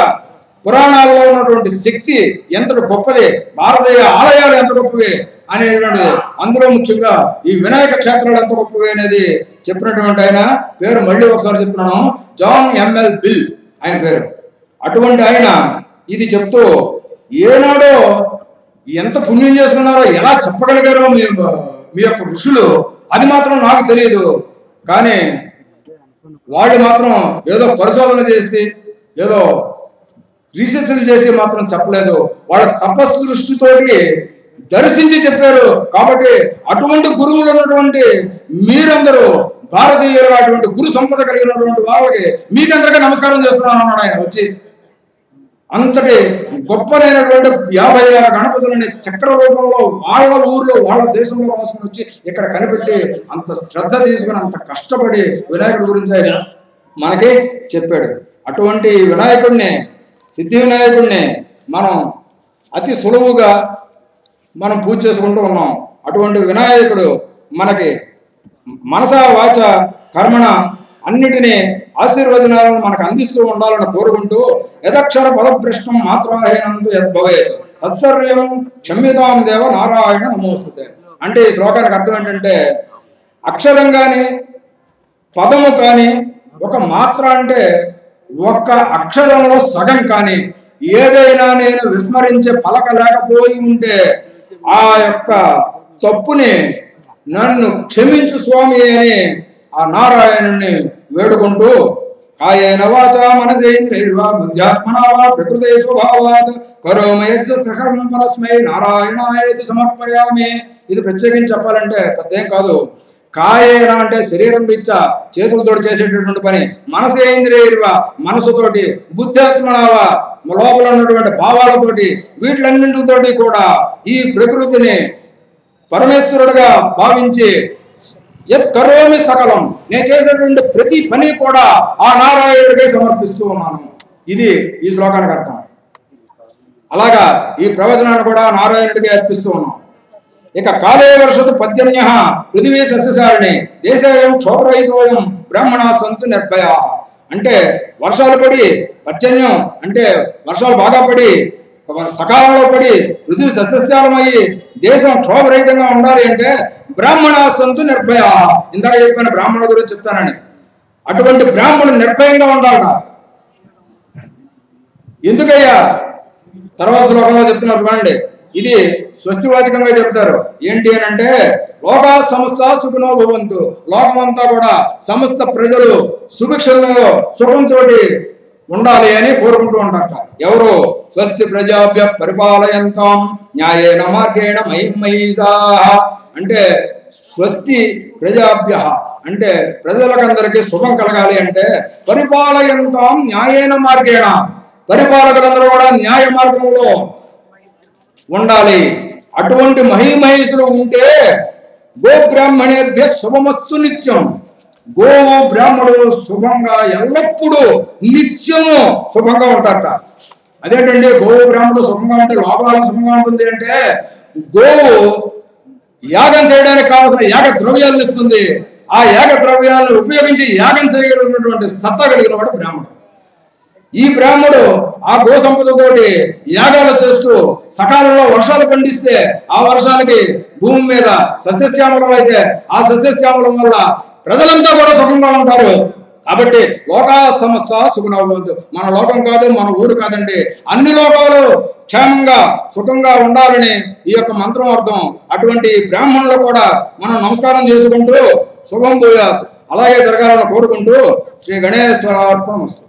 S1: పురాణాల్లో ఉన్నటువంటి శక్తి ఎంత గొప్పది, భారతీయ ఆలయాలు ఎంత గొప్పవి అనేటువంటిది, అందులో ముఖ్యంగా ఈ వినాయక క్షేత్రాలు ఎంత గొప్పవి అనేది చెప్పినటువంటి ఆయన పేరు మళ్ళీ ఒకసారి చెప్తున్నాను, జాన్ ఎంఎల్ బిల్ ఆయన పేరు. అటువంటి ఆయన ఇది చెప్తూ ఏనాడో ఎంత పుణ్యం చేసుకున్నారో ఎలా చెప్పగలిగారో మీ యొక్క ఋషులు అది మాత్రం నాకు తెలియదు. కానీ వాళ్ళు మాత్రం ఏదో పరిశోధన చేసి ఏదో రీసెర్చ్లు చేసి మాత్రం చెప్పలేదు. వాళ్ళ తపస్సు దృష్టితోటి దర్శించి చెప్పారు. కాబట్టి అటువంటి గురువులు ఉన్నటువంటి మీరందరూ భారతీయులు అటువంటి గురు సంపద కలిగినటువంటి వాళ్ళకి మీకందరికీ నమస్కారం చేస్తున్నాను అన్నాడు ఆయన వచ్చి. అంతటి గొప్పనైనటువంటి 56 గణపతులని చక్ర రూపంలో వాళ్ళ ఊర్లో వాళ్ళ దేశంలో రాసుకుని వచ్చి ఇక్కడ కనిపెట్టి అంత శ్రద్ధ తీసుకుని అంత కష్టపడి వినాయకుడి గురించి ఆయన మనకి చెప్పాడు. అటువంటి వినాయకుడిని, సిద్ధి వినాయకుడిని మనం అతి సులువుగా మనం పూజ చేసుకుంటూ ఉన్నాం. అటువంటి వినాయకుడు మనకి మనస వాచ కర్మణ అన్నిటినీ ఆశీర్వచనాలను మనకు అందిస్తూ ఉండాలని కోరుకుంటూ యదక్షర పదభ్రష్టం మాత్రాహీనందు యద్భవేత్ తత్సర్వం క్షమ్యతాం దేవ నారాయణ నమోస్తుతే. అంటే ఈ శ్లోకానికి అర్థం ఏంటంటే అక్షరం కానీ పదము కానీ ఒక మాత్ర అంటే ఒక్క అక్షరంలో సగం కానీ ఏదైనా నేను విస్మరించే పలకలేకపోయి ఉంటే ఆ యొక్క తప్పుని నన్ను క్షమించు స్వామి అని ఆ నారాయణుని వేడుకుంటూ కాయేన వాచా మనసేంద్రియైర్వా బుద్ధ్యాత్మనా వా ప్రకృతే స్వభావాత్ కరోమయజ్జ సకలం పరస్మై నారాయణాయేతి సమర్పయామి. ఇది ప్రత్యేకించి చెప్పాలంటే పెద్దేం కాదు. కాయేన అంటే శరీరం రీత్యా చేతులతో చేసేటటువంటి పని, మనసేంద్రియైర్వా మనసుతోటి, బుద్ధ్యాత్మనావా లోపల ఉన్నటువంటి భావాలతోటి, వీటిలన్నింటితోటి కూడా ఈ ప్రకృతిని పరమేశ్వరుడుగా భావించి యత్ కరోమి సకలం నేను చేసేటువంటి ప్రతి పని కూడా ఆ నారాయణుడికే సమర్పిస్తూ ఉన్నాను. ఇది ఈ శ్లోకానికి అర్థం. అలాగా ఈ ప్రవచనాన్ని కూడా నారాయణుడికే అర్పిస్తూ ఉన్నాం. ఇక కాలే వర్షతు పద్యన్య పృథివీ సస్యశాలిని దేశేయం క్షోభరహితోయం బ్రాహ్మణా సంతు నిర్భయా. అంటే వర్షాలు పడి, పర్జన్యం అంటే వర్షాలు బాగా పడి సకాలంలో పడి పృథివీ సస్యశాలమయ్యి దేశం క్షోభరహితంగా ఉండాలి అంటే బ్రాహ్మణ సంతు నిర్భయ. ఇందాక చెప్పిన బ్రాహ్మణుల గురించి చెప్తానని. అటువంటి బ్రాహ్మణుడు నిర్భయంగా ఉండాలట. ఎందుకయ్యా తర్వాత శ్లోకంలో చెప్తున్నారు చూడండి. ఇది స్వస్తివాచకంగా చెప్తారు. ఏంటి అని అంటే లోకా సమస్త సుఖినో భవంతు. లోకమంతా కూడా సమస్త ప్రజలు సుభిక్షంలో సుఖంతో ఉండాలి అని కోరుకుంటూ ఉంటారట. ఎవరు? స్వస్తి ప్రజాభ్య పరిపాలయంతాం న్యాయేన మార్గేణ మహిమహీసా. అంటే స్వస్తి ప్రజాభ్య అంటే ప్రజలకందరికీ శుభం కలగాలి అంటే పరిపాలయంతాం న్యాయేన మార్గేణ, పరిపాలకులందరూ కూడా న్యాయ మార్గంలో ఉండాలి. అటువంటి మహిమహీసులు ఉంటే గోబ్రాహ్మణేభ్య శుభమస్తు నిత్యం. గోవు బ్రాహ్మణుడు శుభంగా ఎల్లప్పుడూ నిత్యము శుభంగా ఉంటారట. అదేంటండి గోవు బ్రాహ్మణుడు శుభంగా ఉంటే లోపల శుభంగా ఉంటుంది అంటే గోవు యాగం చేయడానికి కావాల్సిన యాగ ద్రవ్యాలను ఇస్తుంది. ఆ యాగ ద్రవ్యాలను ఉపయోగించి యాగం చేయగలిగినటువంటి సత్తా కలిగిన వాడు బ్రాహ్మణుడు. ఈ బ్రాహ్మణుడు ఆ గో సంపదతోటి యాగాలు చేస్తూ సకాలంలో వర్షాలు పండిస్తే ఆ వర్షాలకి భూమి మీద సస్యశ్యామలం అయితే ఆ సస్యశ్యామలం వల్ల ప్రజలంతా కూడా సుఖంగా ఉంటారు. కాబట్టి లోకా సమస్త సుఖనవ్వద్దు. మన లోకం కాదు, మన ఊరు కాదండి, అన్ని లోకాలు క్షేమంగా సుఖంగా ఉండాలని ఈ యొక్క మంత్రం అర్థం. అటువంటి బ్రాహ్మణులు కూడా మనం నమస్కారం చేసుకుంటూ శుభం భూయాత్ అలాగే జరగాలని కోరుకుంటూ శ్రీ గణేశ్వరార్పణమస్తు.